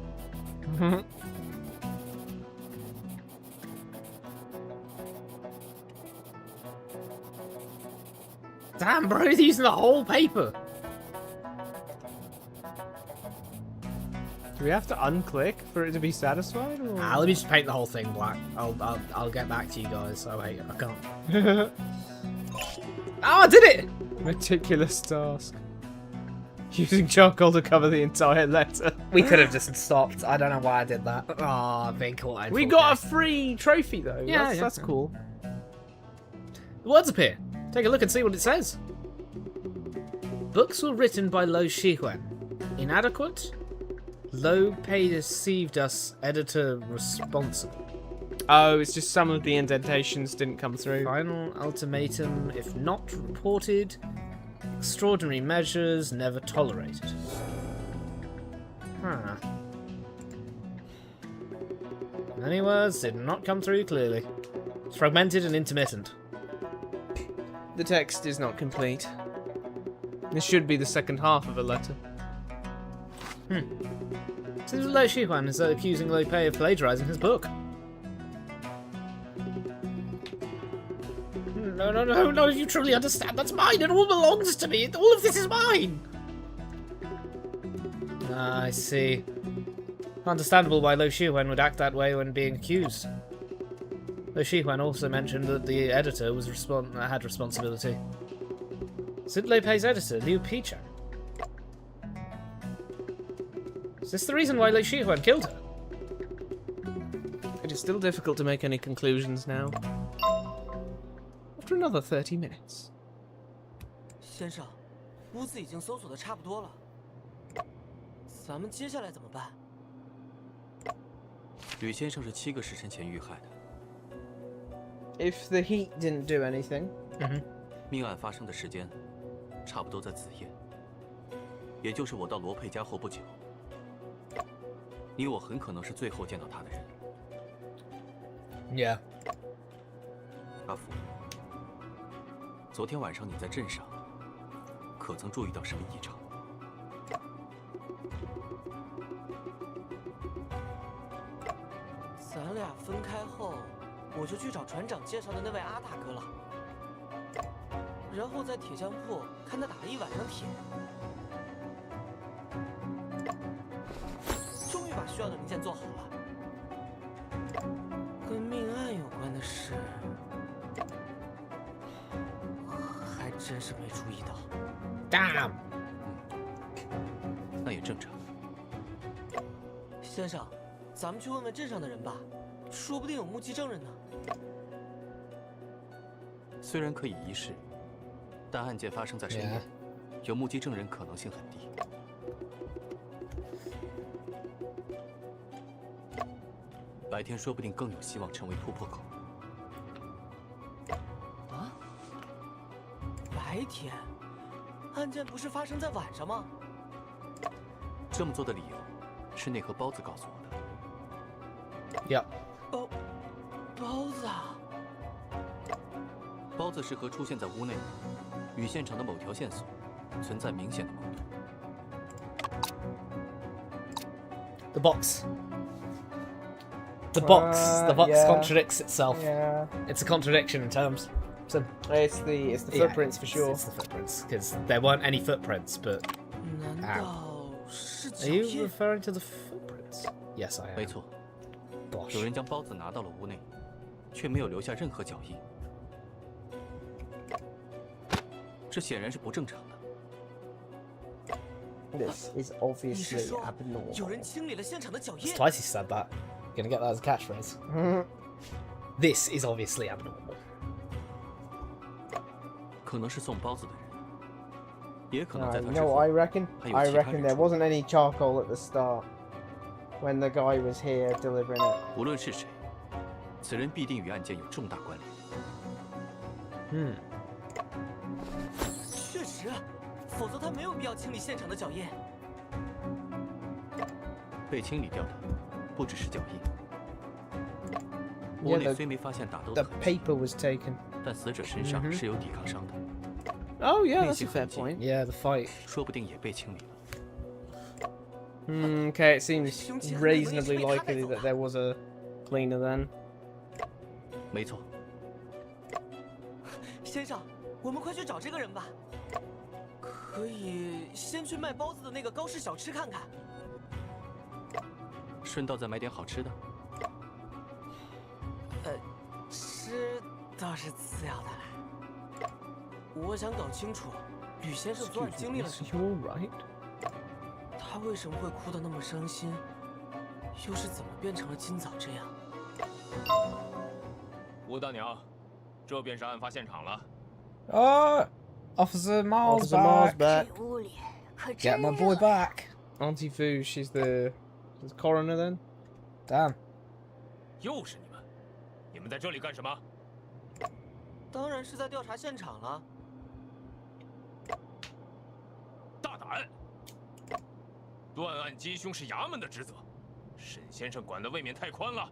Damn, bro, they're using the whole paper. Do we have to unclick for it to be satisfied? Or? Let me just paint the whole thing black. I'll get back to you guys. Oh wait, I can't. Oh, I did it! Meticulous task. Using charcoal to cover the entire letter. We could have just stopped. I don't know why I did that. Oh, being caught. We got a free trophy though. Yeah, that's cool. The words appear. Take a look and see what it says. Books were written by Lo Shihuan. Inadequate? Lo Pei deceived us. Editor responsible. Oh, it's just some of the indentations didn't come through. Final ultimatum, if not reported, extraordinary measures never tolerated. Huh. Many words did not come through clearly. It's fragmented and intermittent. The text is not complete. This should be the second half of a letter. Seems Lo Shihuan is accusing Lo Pei of plagiarizing his book. No, you truly understand. That's mine. It all belongs to me. All of this is mine. Ah, I see. Understandable why Lo Shihuan would act that way when being accused. Lo Shihuan also mentioned that the editor was had responsibility. Is it Lo Pei's editor, Liu Pichang? Is this the reason why Li Shihuan killed her? It is still difficult to make any conclusions now. After another 30 minutes. 先生，屋子已经搜索的差不多了，咱们接下来怎么办？吕先生是7个时辰前遇害的。 If the heat didn't do anything. 命案发生的时间差不多在子夜，也就是我到罗佩家后不久。你我很可能是最后见到他的人。 Yeah. 阿福，昨天晚上你在镇上，可曾注意到什么异常？咱俩分开后，我就去找船长介绍的那位阿大哥了，然后在铁匠铺看他打了一晚上铁，终于把需要的零件做好了。跟命案有关的事，还真是没注意到。 Damn. 那也正常。先生，咱们去问问镇上的人吧，说不定有目击证人呢。虽然可以一试，但案件发生在深夜，有目击证人可能性很低。白天说不定更有希望成为突破口。啊？白天？案件不是发生在晚上吗？这么做的理由是那盒包子告诉我的。 Yep. 包子啊！包子是盒出现在屋内，与现场的某条线索存在明显的矛盾。 The box. The box yeah. contradicts itself. Yeah. It's a contradiction in terms. So It's the footprints for sure. It's the footprints because there weren't any footprints, but 难道是 are 脚 you 印？ referring to the footprints? Yes, I am. 没错， Bosh. 有人将包子拿到了屋内，却没有留下任何脚印，这显然是不正常的。 This is 你是 obviously 说 abnormal. 有人清理了现场的脚 It's 印？ twice he said that. Gonna get that as a catchphrase. This is obviously abnormal. 可能是送包子的人，也可能 No, 在 you 他之 know 后 what I reckon? 还有 I 其他 reckon 人 there 出 wasn't any charcoal at the start when the guy was here delivering it. 无论是谁，此人必定与案件有重大关联。确实，否则他没有必要清理现场的脚印。被清理掉的不只是脚印， Yeah, 屋内虽没发现打斗 The 的痕迹， paper was taken. 但死者身上是有抵抗伤的， Oh yeah, 那 that's 些 a fair 痕迹 point. Yeah, the fight. 说不定也被清理了。 Okay, it seems 凶器很可能也是 reasonably 被他带 likely 走 that 的。 there was a cleaner then. 没错，先生，我们快去找这个人吧。可以先去卖包子的那个高氏小吃看看。顺道再买点好吃的。吃倒是次要的啦。我想搞清楚，吕先生昨晚 Excuse 经 me, 历了 is 什 you 么， alright? 他为什么会哭得那么伤心，又是怎么变成了今早这样？吴大娘，这便是案发现场了。 Officer Miles Officer Miles back. back. 这屋里可 Get 真 my 热 boy 闹。 back. Auntie Fu, she's the coroner then? Damn. 又是你们！你们在这里干什么？当然是在调查现场了。大胆！断案缉凶是衙门的职责，沈先生管的未免太宽了。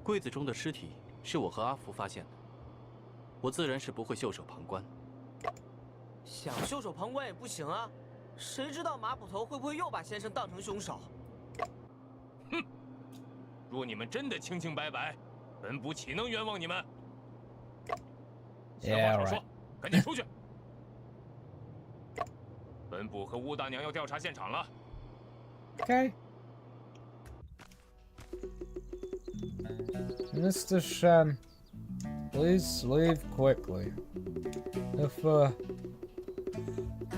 柜子中的尸体是我和阿福发现的，我自然是不会袖手旁观。想袖手旁观也不行啊，谁知道马捕头会不会又把先生当成凶手？哼！若你们真的清清白白，本部岂能冤枉你们？闲 Yeah, 话 right. 少说，赶紧出去！本部和乌大娘要调查现场了。 Okay. Mr. Shen, please leave quickly. If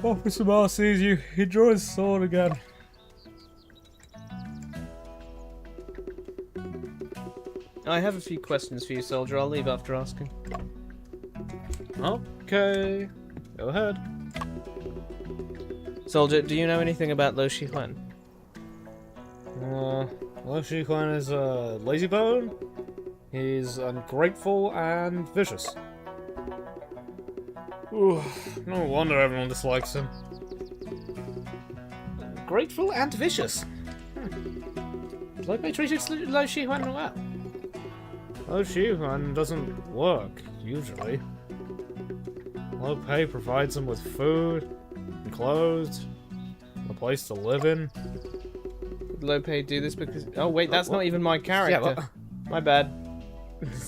Officer Miles sees you, he draws his sword again. I have a few questions for you, soldier. I'll leave after asking. Okay. Go ahead. Soldier, do you know anything about Lo Shihuan? Lo Shihuan is a lazybone. He's ungrateful and vicious. Ooh, no wonder everyone dislikes him. Grateful and vicious. Lope treated Lo Shihuan well. Lo Shihuan doesn't work, usually. Lope provides him with food, and clothes, a place to live in. Did Lope do this because... Oh wait, that's not even my character. Yeah, my bad.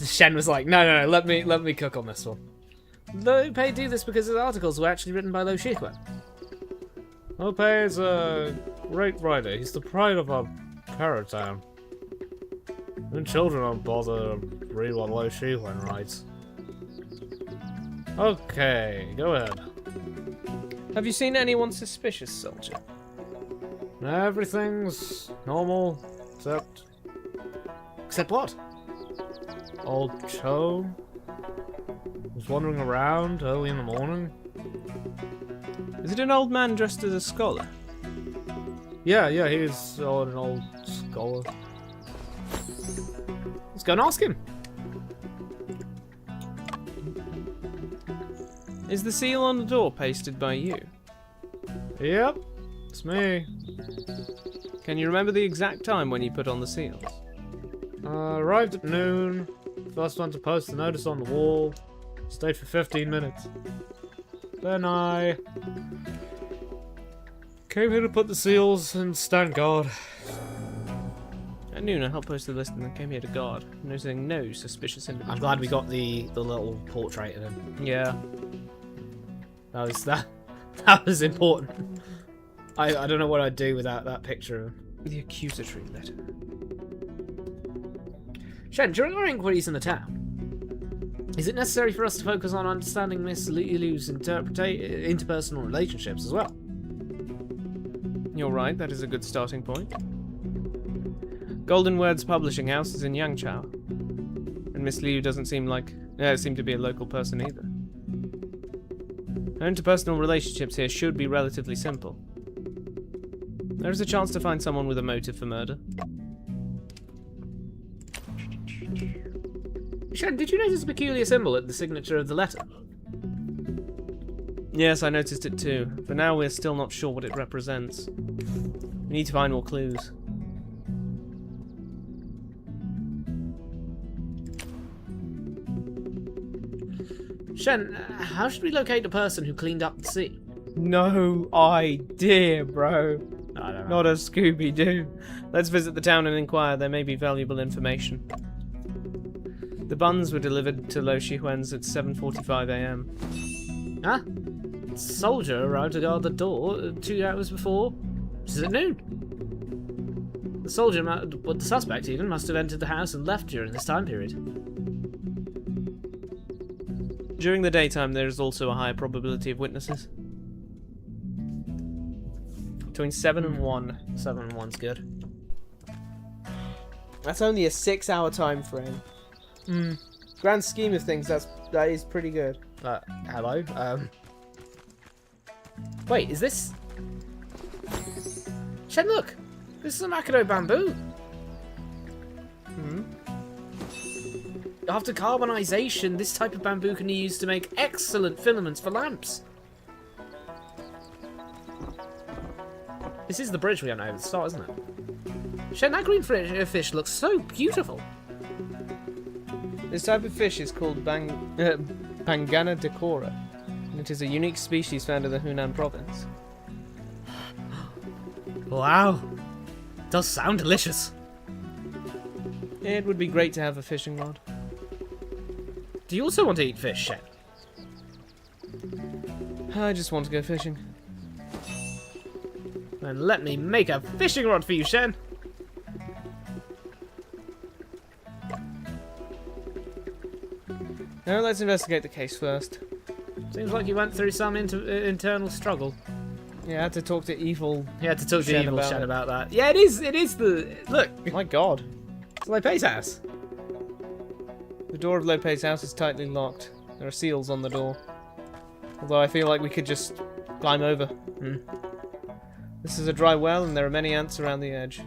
Shen was like, no, let me cook on this one. Lope do this because his articles were actually written by Lo Shihuan. Lope is a great writer. He's the pride of our Paratown. And children don't bother to read what Lo Shihuan writes. Okay, go ahead. Have you seen anyone suspicious, soldier? Everything's normal, except... Except what? Old Cho was wandering around early in the morning. Is it an old man dressed as a scholar? Yeah, he's an old scholar. Let's go and ask him. Is the seal on the door pasted by you? Yep, it's me. Can you remember the exact time when you put on the seals? Arrived at noon. First one to post the notice on the wall. Stayed for 15 minutes. Then I came here to put the seals and stand guard. At noon, I helped post the list and then came here to guard, noticing no suspicious individuals. I'm glad we got the little portrait of him. Yeah. That was important. I don't know what I'd do without that picture of him. The accusatory letter. Shen, during our inquiries in the town, is it necessary for us to focus on understanding Miss Lilu's interpersonal relationships as well? You're right, that is a good starting point. Golden Words Publishing House is in Yangtze, and Miss Liu doesn't seem to be a local person either. Her interpersonal relationships here should be relatively simple. There is a chance to find someone with a motive for murder. Shen, did you notice a peculiar symbol at the signature of the letter? Yes, I noticed it too. For now, we're still not sure what it represents. We need to find more clues. Shen, how should we locate the person who cleaned up the sea? No idea, bro. I don't know. Not a Scooby-Doo. Let's visit the town and inquire. There may be valuable information. The buns were delivered to Lo Shihuan's at 7:45 a.m. Huh? The soldier arrived to guard the door 2 hours before. This is at noon. The suspect even, must have entered the house and left during this time period. During the daytime, there is also a higher probability of witnesses. Between 7 and 1. 7 and 1's good. That's only a 6-hour time frame. Grand scheme of things, that is pretty good. Hello? Wait, is this... Shen, look! This is a Makoto bamboo! After carbonization, this type of bamboo can be used to make excellent filaments for lamps. This is the bridge we have over the start, isn't it? Shen, that green fish looks so beautiful. This type of fish is called Bangana decora, and it is a unique species found in the Hunan province. Wow. Does sound delicious. It would be great to have a fishing rod. Do you also want to eat fish, Shen? I just want to go fishing. Then let me make a fishing rod for you, Shen. Now let's investigate the case first. Seems like you went through some internal struggle. Yeah, I had to talk to evil. You had to talk to Shen evil about Shen it. about that. Yeah, it is the... Look, My god. it's Lope's house. The door of Lope's house is tightly locked. There are seals on the door. Although I feel like we could just climb over. This is a dry well, and there are many ants around the edge.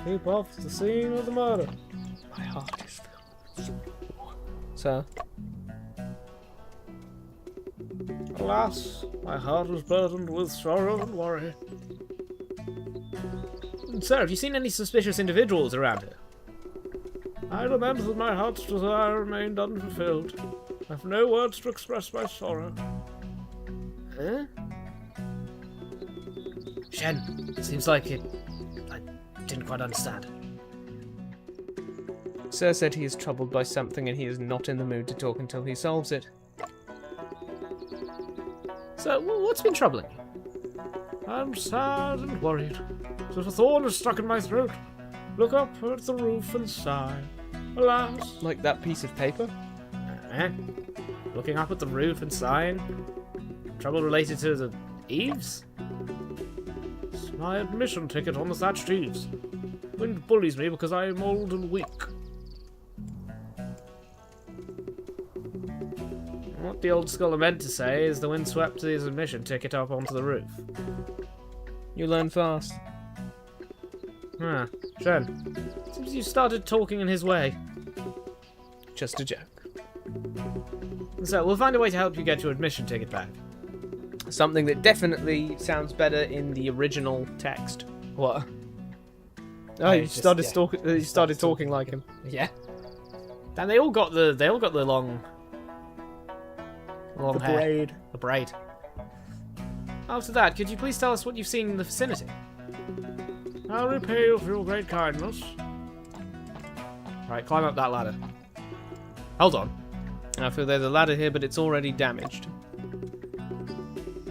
Keep off the scene of the murder. My heart is filled. Sir? Alas, my heart is burdened with sorrow and worry. Sir, have you seen any suspicious individuals around here? I lament that my heart's desire remained unfulfilled. I have no words to express my sorrow. Huh? Shen, it seems like it... I didn't quite understand. Sir said he is troubled by something and he is not in the mood to talk until he solves it. So, what's been troubling you? I'm sad and worried. As if a thorn is stuck in my throat. Look up at the roof and sigh. Alas. Like that piece of paper? Looking up at the roof and sighing? Trouble related to the eaves? It's my admission ticket on the thatched eaves. Wind bullies me because I am old and weak. What the old scholar meant to say is the wind swept his admission ticket up onto the roof. You learn fast. Shen, seems you started talking in his way. Just a joke. So, we'll find a way to help you get your admission ticket back. Something that definitely sounds better in the original text. What? Oh, you started talking like him. Yeah. And they all got the long the hair. braid. The braid. After that, could you please tell us what you've seen in the vicinity? I'll repay you for your great kindness. Right, climb up that ladder. Hold on. I feel there's a ladder here, but it's already damaged.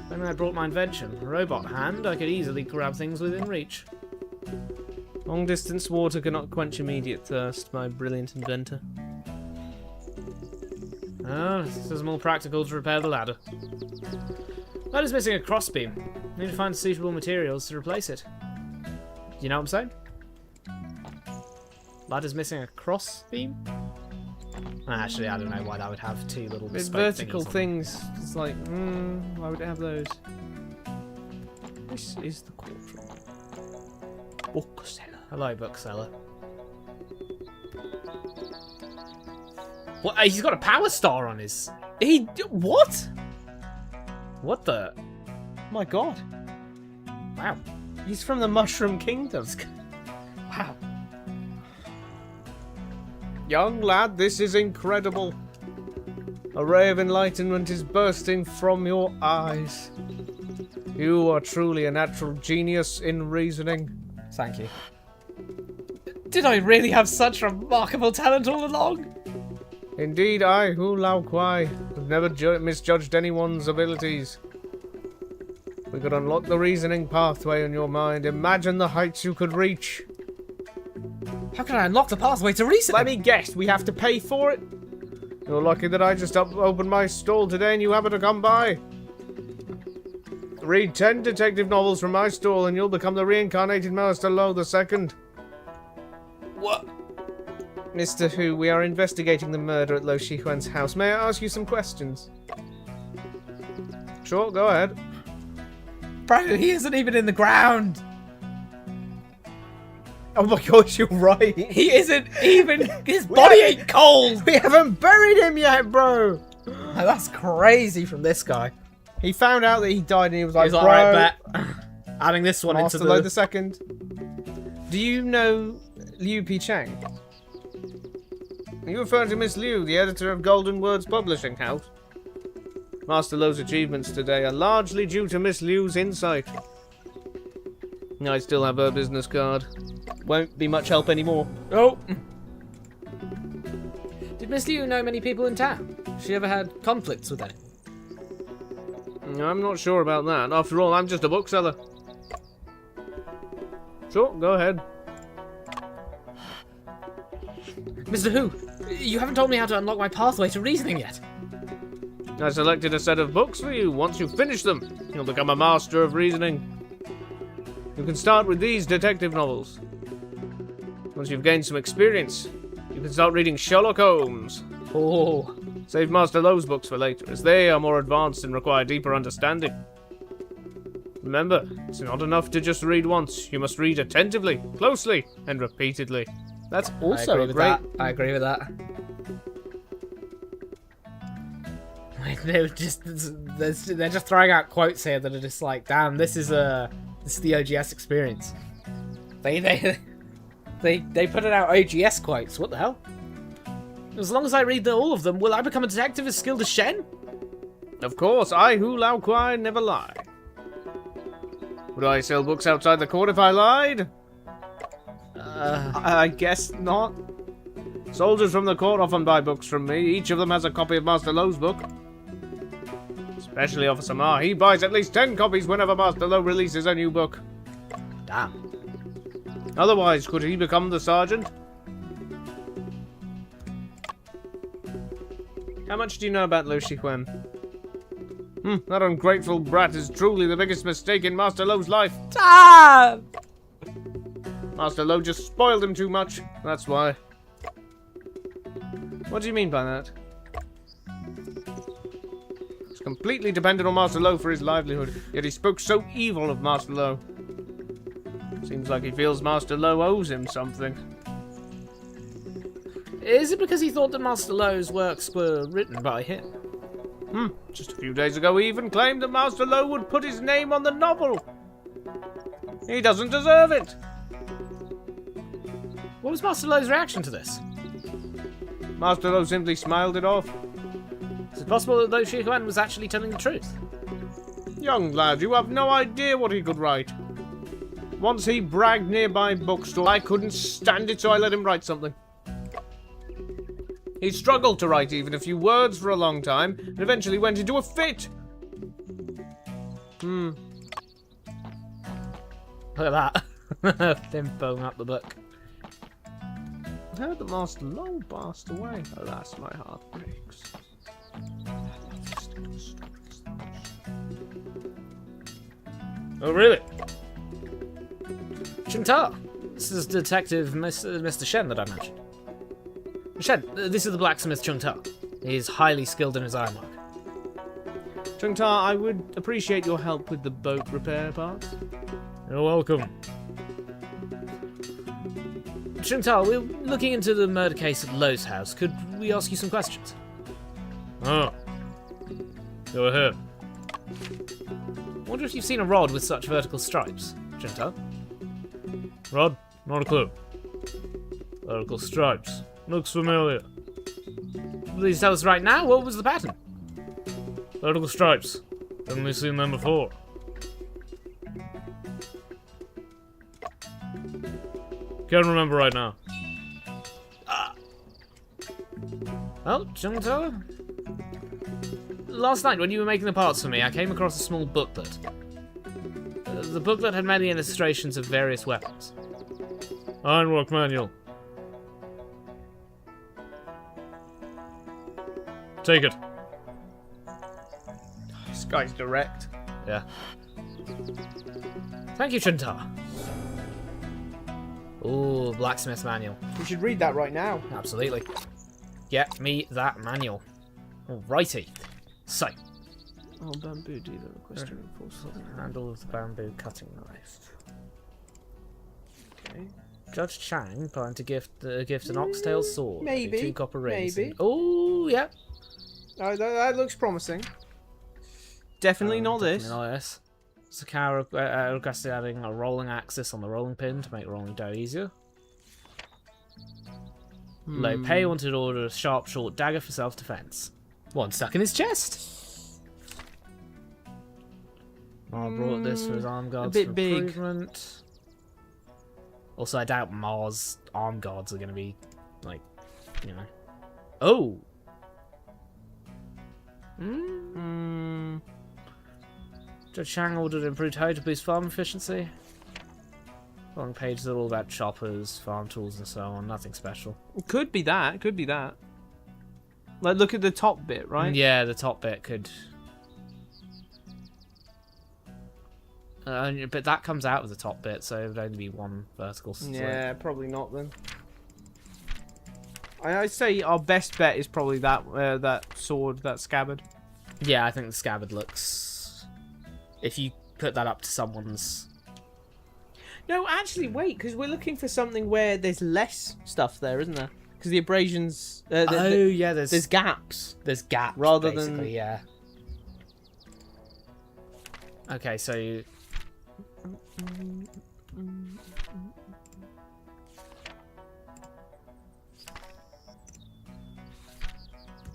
When I brought my invention, a robot hand, I could easily grab things within reach. Long-distance water cannot quench immediate thirst, my brilliant inventor. Ah, this is more practical to repair the ladder. Ladder's missing a crossbeam. Need to find suitable materials to replace it. You know what I'm saying? Ladder's missing a crossbeam? Actually, I don't know why that would have two little It's bespoke vertical things. It's like, why would it have those? This is the courtroom. Bookseller. Hello, bookseller. What? He's got a power star on his... What? What the... My god. Wow. He's from the Mushroom Kingdom. Wow. Young lad, this is incredible. A ray of enlightenment is bursting from your eyes. You are truly a natural genius in reasoning. Thank you. Did I really have such remarkable talent all along? Indeed, I, Hu Lao Kwai, have never misjudged anyone's abilities. We could unlock the reasoning pathway in your mind. Imagine the heights you could reach. How can I unlock the pathway to reasoning? Let me guess, we have to pay for it? You're lucky that I just opened my stall today and you happen to come by. Read 10 detective novels from my stall and you'll become the reincarnated Master Lo II. What? Mr. Hu, we are investigating the murder at Lo Shihuan's house. May I ask you some questions? Sure, go ahead. Bro, he isn't even in the ground. Oh my gosh, you're right. He isn't even... His body ain't cold. We haven't buried him yet, bro. Oh, that's crazy from this guy. He found out that he died and he was like, bro. Alright, bet. Adding this one Master into Lo the... II. Do you know Liu Picheng? Are you referring to Miss Liu, the editor of Golden Words Publishing House? Master Lo's achievements today are largely due to Miss Liu's insight. I still have her business card. Won't be much help anymore. Oh. Did Miss Liu know many people in town? She ever had conflicts with anyone? I'm not sure about that. After all, I'm just a bookseller. Sure, go ahead. Mr. Hu, you haven't told me how to unlock my pathway to reasoning yet. I selected a set of books for you. Once you finish them, you'll become a master of reasoning. You can start with these detective novels. Once you've gained some experience, you can start reading Sherlock Holmes. Oh. Save Master Lowe's books for later, as they are more advanced and require deeper understanding. Remember, it's not enough to just read once. You must read attentively, closely, and repeatedly. That's also a great... I agree with that. They're just throwing out quotes here that are just like, damn, this is the OGS experience. They put it out OGS quotes. What the hell? As long as I read all of them, will I become a detective as skilled as Shen? Of course, I who Lao Kwai never lie. Would I sell books outside the court if I lied? I guess not. Soldiers from the court often buy books from me. Each of them has a copy of Master Lowe's book. Especially Officer Ma. He buys at least 10 copies whenever Master Lowe releases a new book. Damn. Otherwise, could he become the sergeant? How much do you know about Liu Shihuan? That ungrateful brat is truly the biggest mistake in Master Lowe's life. Ah! Master Lowe just spoiled him too much. That's why. What do you mean by that? He's completely dependent on Master Lowe for his livelihood, yet he spoke so evil of Master Lowe. Seems like he feels Master Lowe owes him something. Is it because he thought that Master Lowe's works were written by him? Just a few days ago he even claimed that Master Lowe would put his name on the novel. He doesn't deserve it. What was Master Lowe's reaction to this? Master Lowe simply smiled it off. Is it possible that Liu Shihuan was actually telling the truth? Young lad, you have no idea what he could write. Once he bragged nearby bookstore, I couldn't stand it, so I let him write something. He struggled to write even a few words for a long time, and eventually went into a fit. Look at that. Them foam up the book. I heard that Master Lowe passed away. Alas, my heart breaks. Oh, really? Chunta, this is Detective Mr. Shen that I mentioned. Shen, this is the blacksmith Chunta. He is highly skilled in his ironwork. Chungta, I would appreciate your help with the boat repair parts. You're welcome. Chunta, we're looking into the murder case at Lowe's house. Could we ask you some questions? Oh. Go ahead. I wonder if you've seen a rod with such vertical stripes, Chunta. Rod? Not a clue. Vertical stripes. Looks familiar. Please tell us right now, what was the pattern? Vertical stripes. Definitely seen them before. Can't remember right now. Well, Chunta, last night when you were making the parts for me, I came across a small booklet. The booklet had many illustrations of various weapons. Ironwork manual. Take it. This guy's direct. Yeah. Thank you, Chunta. Ooh, blacksmith manual. We should read that right now. Absolutely. Get me that manual. Alrighty. So. Oh, bamboo dealer requesting Handle of the bamboo cutting knife. Okay. Judge Chang planned to gift an oxtail sword. Maybe. 2 copper rings. Maybe. Oh, yeah. Oh, that looks promising. Definitely not this. Definitely not this. Sakara requested adding a rolling axis on the rolling pin to make rolling dough easier. Low Pei wanted to order a sharp, short dagger for self-defense. One stuck in his chest. Ma brought this for his arm guards bit for big. improvement. Also, I doubt Ma's arm guards are going to be, like, you know. Oh! Judge Chang ordered improved hoe to boost farm efficiency. Following pages are all about choppers, farm tools, and so on. Nothing special. Could be that. Could be that. Like, look at the top bit, right? Yeah, the top bit could... but that comes out of the top bit, so it would only be one vertical slit. Yeah, probably not then. I'd say our best bet is probably that sword, that scabbard. Yeah, I think the scabbard looks... If you put that up to someone's... No, actually, wait, because we're looking for something where there's less stuff there, isn't there? Because the abrasions... yeah, there's gaps. There's gaps, rather basically, than... yeah. Okay, so...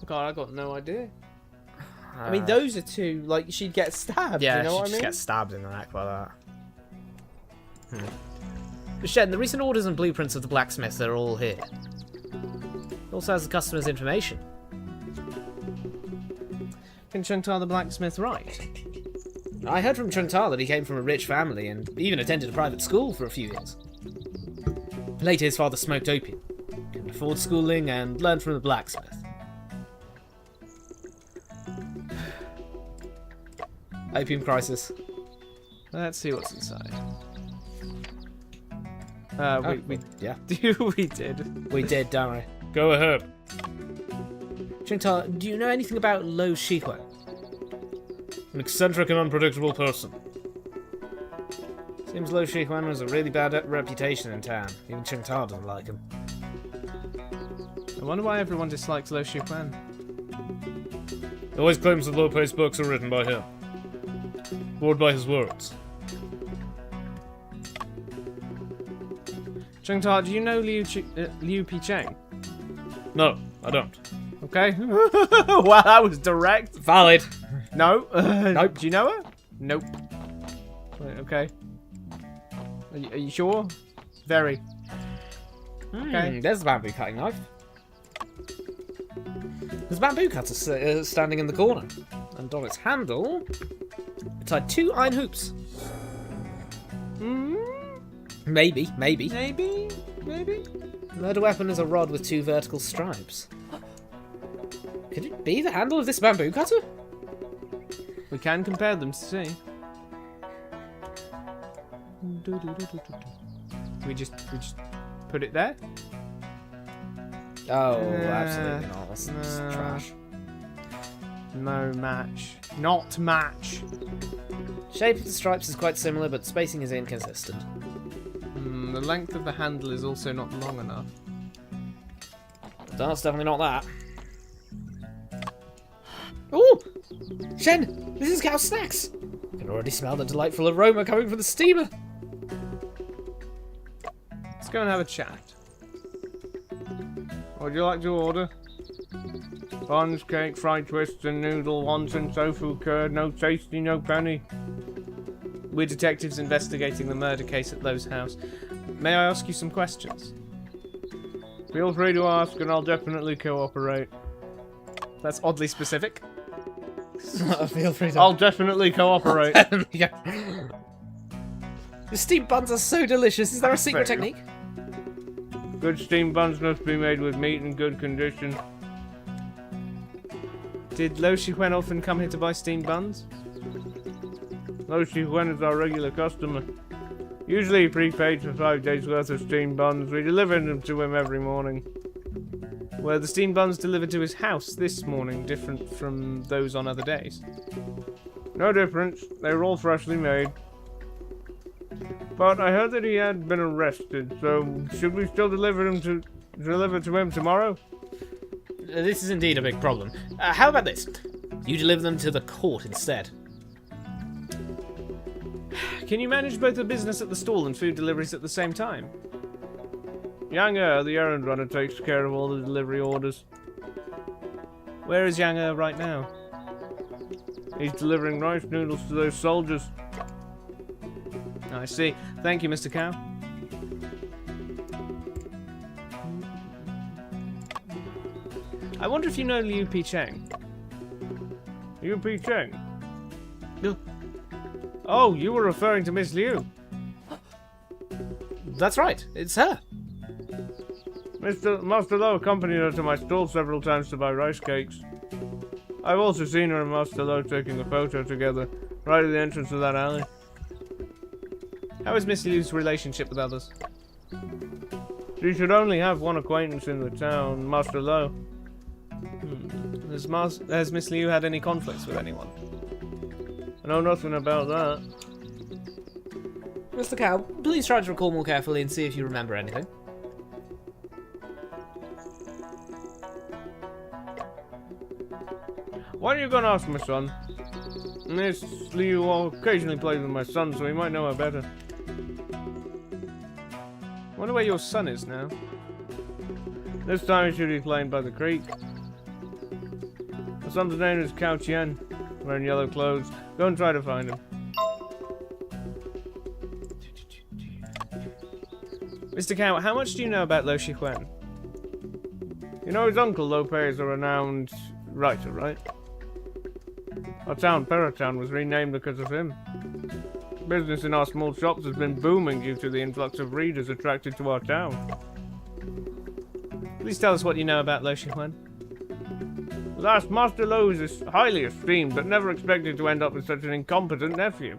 God, I got no idea. I mean, those are two, like, she'd get stabbed, yeah, you know what I she'd mean? just get stabbed in the neck by that. But Shen, the recent orders and blueprints of the blacksmith are all here. It also has the customer's information. Can Chengtar the blacksmith right? I heard from Chengtar that he came from a rich family and even attended a private school for a few years. Later, his father smoked opium, couldn't afford schooling, and learned from the blacksmith. Opium crisis. Let's see what's inside. We yeah. we did. We did, don't we? Go ahead. Chengtar, do you know anything about Lo Shihuan? An eccentric and unpredictable person. Seems Lo Shihuan has a really bad reputation in town. Even Chengtar doesn't like him. I wonder why everyone dislikes Lo Shihuan. He always claims that low-paced books are written by him. Bored by his words. Chengtar, do you know Liu Picheng? No, I don't. Okay. Wow, that was direct. Valid. No. Nope. Do you know her? Nope. Wait, okay. Are you sure? Very. Okay. There's the bamboo cutting knife. There's a bamboo cutter standing in the corner, and on its handle, it tied 2 iron hoops. Maybe. Maybe. The murder weapon is a rod with 2 vertical stripes. Could it be the handle of this bamboo cutter? We can compare them to see. We just put it there? Oh, absolutely not. That's trash. No match. Not match. Shape of the stripes is quite similar, but spacing is inconsistent. The length of the handle is also not long enough. That's definitely not that. Ooh! Shen, this is Cow's snacks. I can already smell the delightful aroma coming from the steamer. Let's go and have a chat. What would you like to order? Buns, cake, fried twists and noodle, wonton, tofu, curd, no tasty, no penny. We're detectives investigating the murder case at Lowe's house. May I ask you some questions? Feel free to ask and I'll definitely cooperate. That's oddly specific. Feel free to. I'll definitely cooperate. The steamed buns are so delicious. Is there a secret Fair. technique? Good steamed buns must be made with meat in good condition. Did Lo Shihuan often come here to buy steamed buns? Lo Shihuan is our regular customer. Usually prepaid for 5 days worth of steamed buns. We deliver them to him every morning. Were the steamed buns delivered to his house this morning different from those on other days? No difference. They were all freshly made. But I heard that he had been arrested, so should we still deliver to him tomorrow? This is indeed a big problem. How about this? You deliver them to the court instead. Can you manage both the business at the stall and food deliveries at the same time? Yangtze, the errand runner, takes care of all the delivery orders. Where is Yangtze right now? He's delivering rice noodles to those soldiers. I see. Thank you, Mr. Cow. I wonder if you know Liu Picheng. Liu Picheng? No. Oh, you were referring to Miss Liu. That's right. It's her. Master Lo accompanied her to my stall several times to buy rice cakes. I've also seen her and Master Lo taking a photo together, right at the entrance of that alley. How is Miss Liu's relationship with others? She should only have one acquaintance in the town, Master Lo. Has Miss Liu had any conflicts with anyone? I know nothing about that. Mr. Cow, please try to recall more carefully and see if you remember anything. Why don't you go and ask my son? Miss Liu occasionally plays with my son, so he might know her better. Wonder where your son is now. This time he should be playing by the creek. My son's name is Cao Qian, wearing yellow clothes. Go and try to find him. Mr. Cow, how much do you know about Lo Shihuan? You know his uncle Lope is a renowned writer, right? Our town, Paratown, was renamed because of him. Business in our small shops has been booming due to the influx of readers attracted to our town. Please tell us what you know about Lo Shihuan. Last Master Lo is highly esteemed, but never expected to end up with such an incompetent nephew.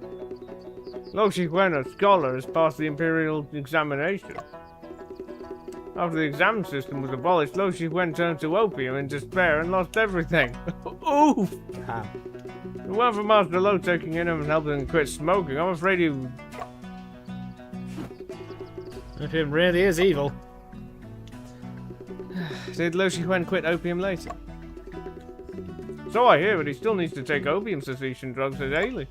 Lo Shihuan, a scholar, has passed the imperial examination. After the exam system was abolished, Lo Shihuan turned to opium in despair and lost everything. Oof! If it weren't for Master Lo taking in him and helping him quit smoking, I'm afraid he... Opium really is evil. Did Lo Shihuan quit opium later? So I hear, but he still needs to take opium cessation drugs daily.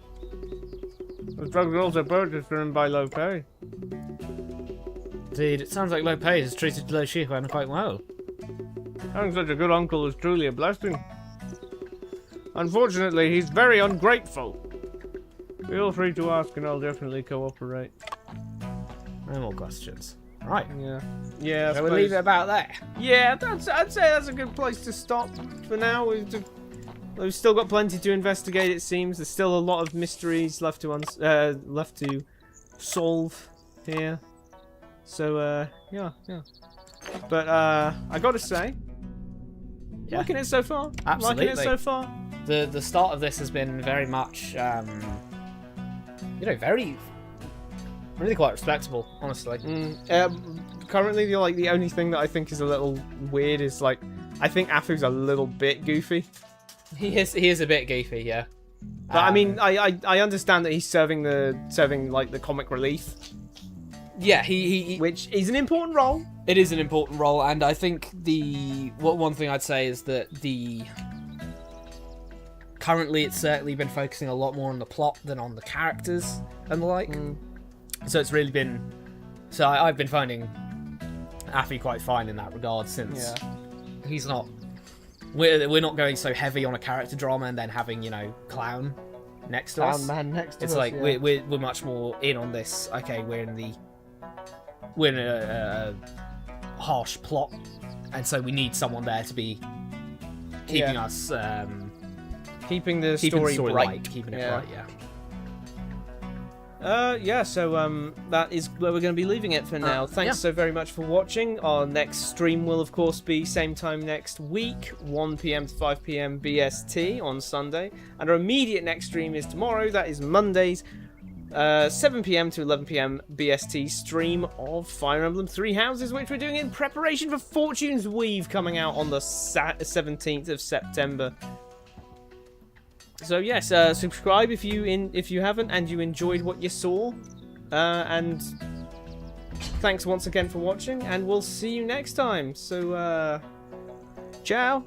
Those drugs are also purchased for him by Lo Pei. Indeed, it sounds like Lo Pei has treated Lo Shihuan quite well. Having such a good uncle is truly a blessing. Unfortunately, he's very ungrateful. Feel free to ask and I'll definitely cooperate. No more questions. Right. Yeah. So we'll leave it about there. Yeah, I'd say that's a good place to stop for now. We've still got plenty to investigate. It seems there's still a lot of mysteries left to solve here. So yeah. But I gotta say, liking it so far. Absolutely. Liking it so far. The start of this has been very much, very, really quite respectable, honestly. Currently, the only thing that I think is a little weird is I think Afu's a little bit goofy. He is a bit goofy, yeah. But I mean, I understand that he's serving the comic relief. Yeah, he which is an important role. It is an important role, and I think one thing I'd say is that currently it's certainly been focusing a lot more on the plot than on the characters and the like. So it's really been... So I've been finding Afi quite fine in that regard, since he's not... We're not going so heavy on a character drama and then having, Clown next to us. Man next to it's us, like yeah. we're much more in on this. Okay, we're in a harsh plot, and so we need someone there to be keeping us... keeping the story bright. Light, keeping it bright, so that is where we're going to be leaving it for now. Thanks so very much for watching. Our next stream will, of course, be same time next week, 1 PM to 5 PM BST on Sunday. And our immediate next stream is tomorrow, that is Mondays, 7 PM to 11 PM BST stream of Fire Emblem Three Houses, which we're doing in preparation for Fortune's Weave coming out on the 17th of September. So yes, subscribe if you haven't and you enjoyed what you saw, and thanks once again for watching, and we'll see you next time. So ciao.